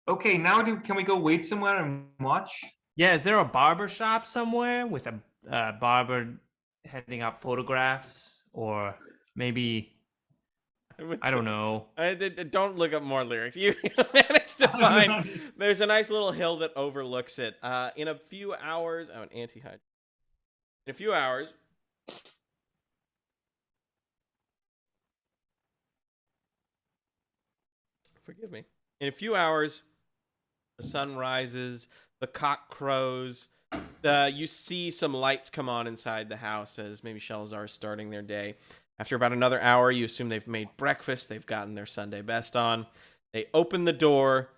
Okay, now can we go wait somewhere and watch? Yeah, is there a barber shop somewhere with a barber handing out photographs? Or maybe, I don't know. Don't look up more lyrics. You managed to find... There's a nice little hill that overlooks it. In a few hours... Oh, an anti-hide. In a few hours... Forgive me. In a few hours, the sun rises, the cock crows, you see some lights come on inside the house as maybe Shelazar is starting their day. After about another hour, you assume they've made breakfast, they've gotten their Sunday best on. They open the door,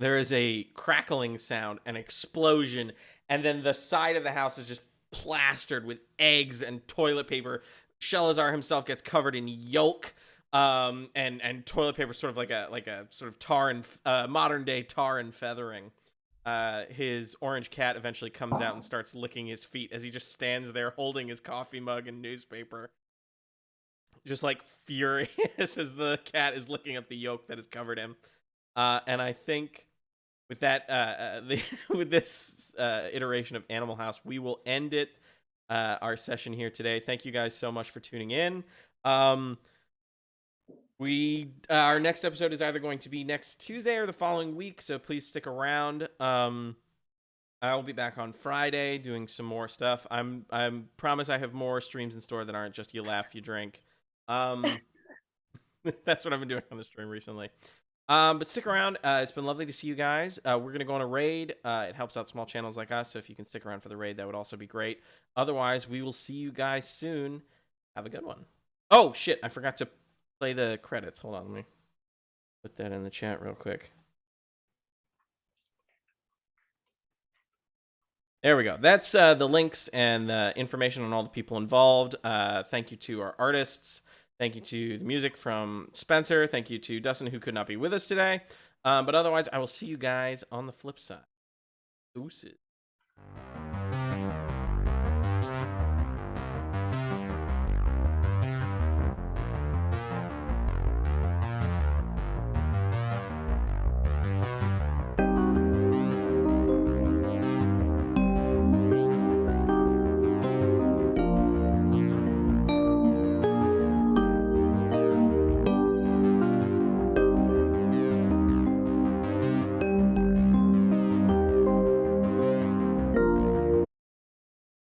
there is a crackling sound, an explosion, and then the side of the house is just plastered with eggs and toilet paper. Shelazar himself gets covered in yolk. And toilet paper, sort of like a sort of tar and modern day tar and feathering. His orange cat eventually comes out and starts licking his feet as he just stands there holding his coffee mug and newspaper, just like furious as the cat is licking up the yolk that has covered him. And I think with that, with this iteration of Animal House, we will end it. Our session here today. Thank you guys so much for tuning in. Our next episode is either going to be next Tuesday or the following week, so please stick around. I will be back on Friday doing some more stuff. I promise I have more streams in store that aren't just you laugh, you drink. That's what I've been doing on the stream recently. But stick around. It's been lovely to see you guys. We're gonna go on a raid. It helps out small channels like us, so if you can stick around for the raid, that would also be great. Otherwise, we will see you guys soon. Have a good one. Oh shit! I forgot to play the credits. Hold on, let me put that in the chat real quick. There we go. That's the links and the information on all the people involved. Thank you to our artists. Thank you to the music from Spencer. Thank you to Dustin, who could not be with us today. But otherwise, I will see you guys on the flip side. Deuces.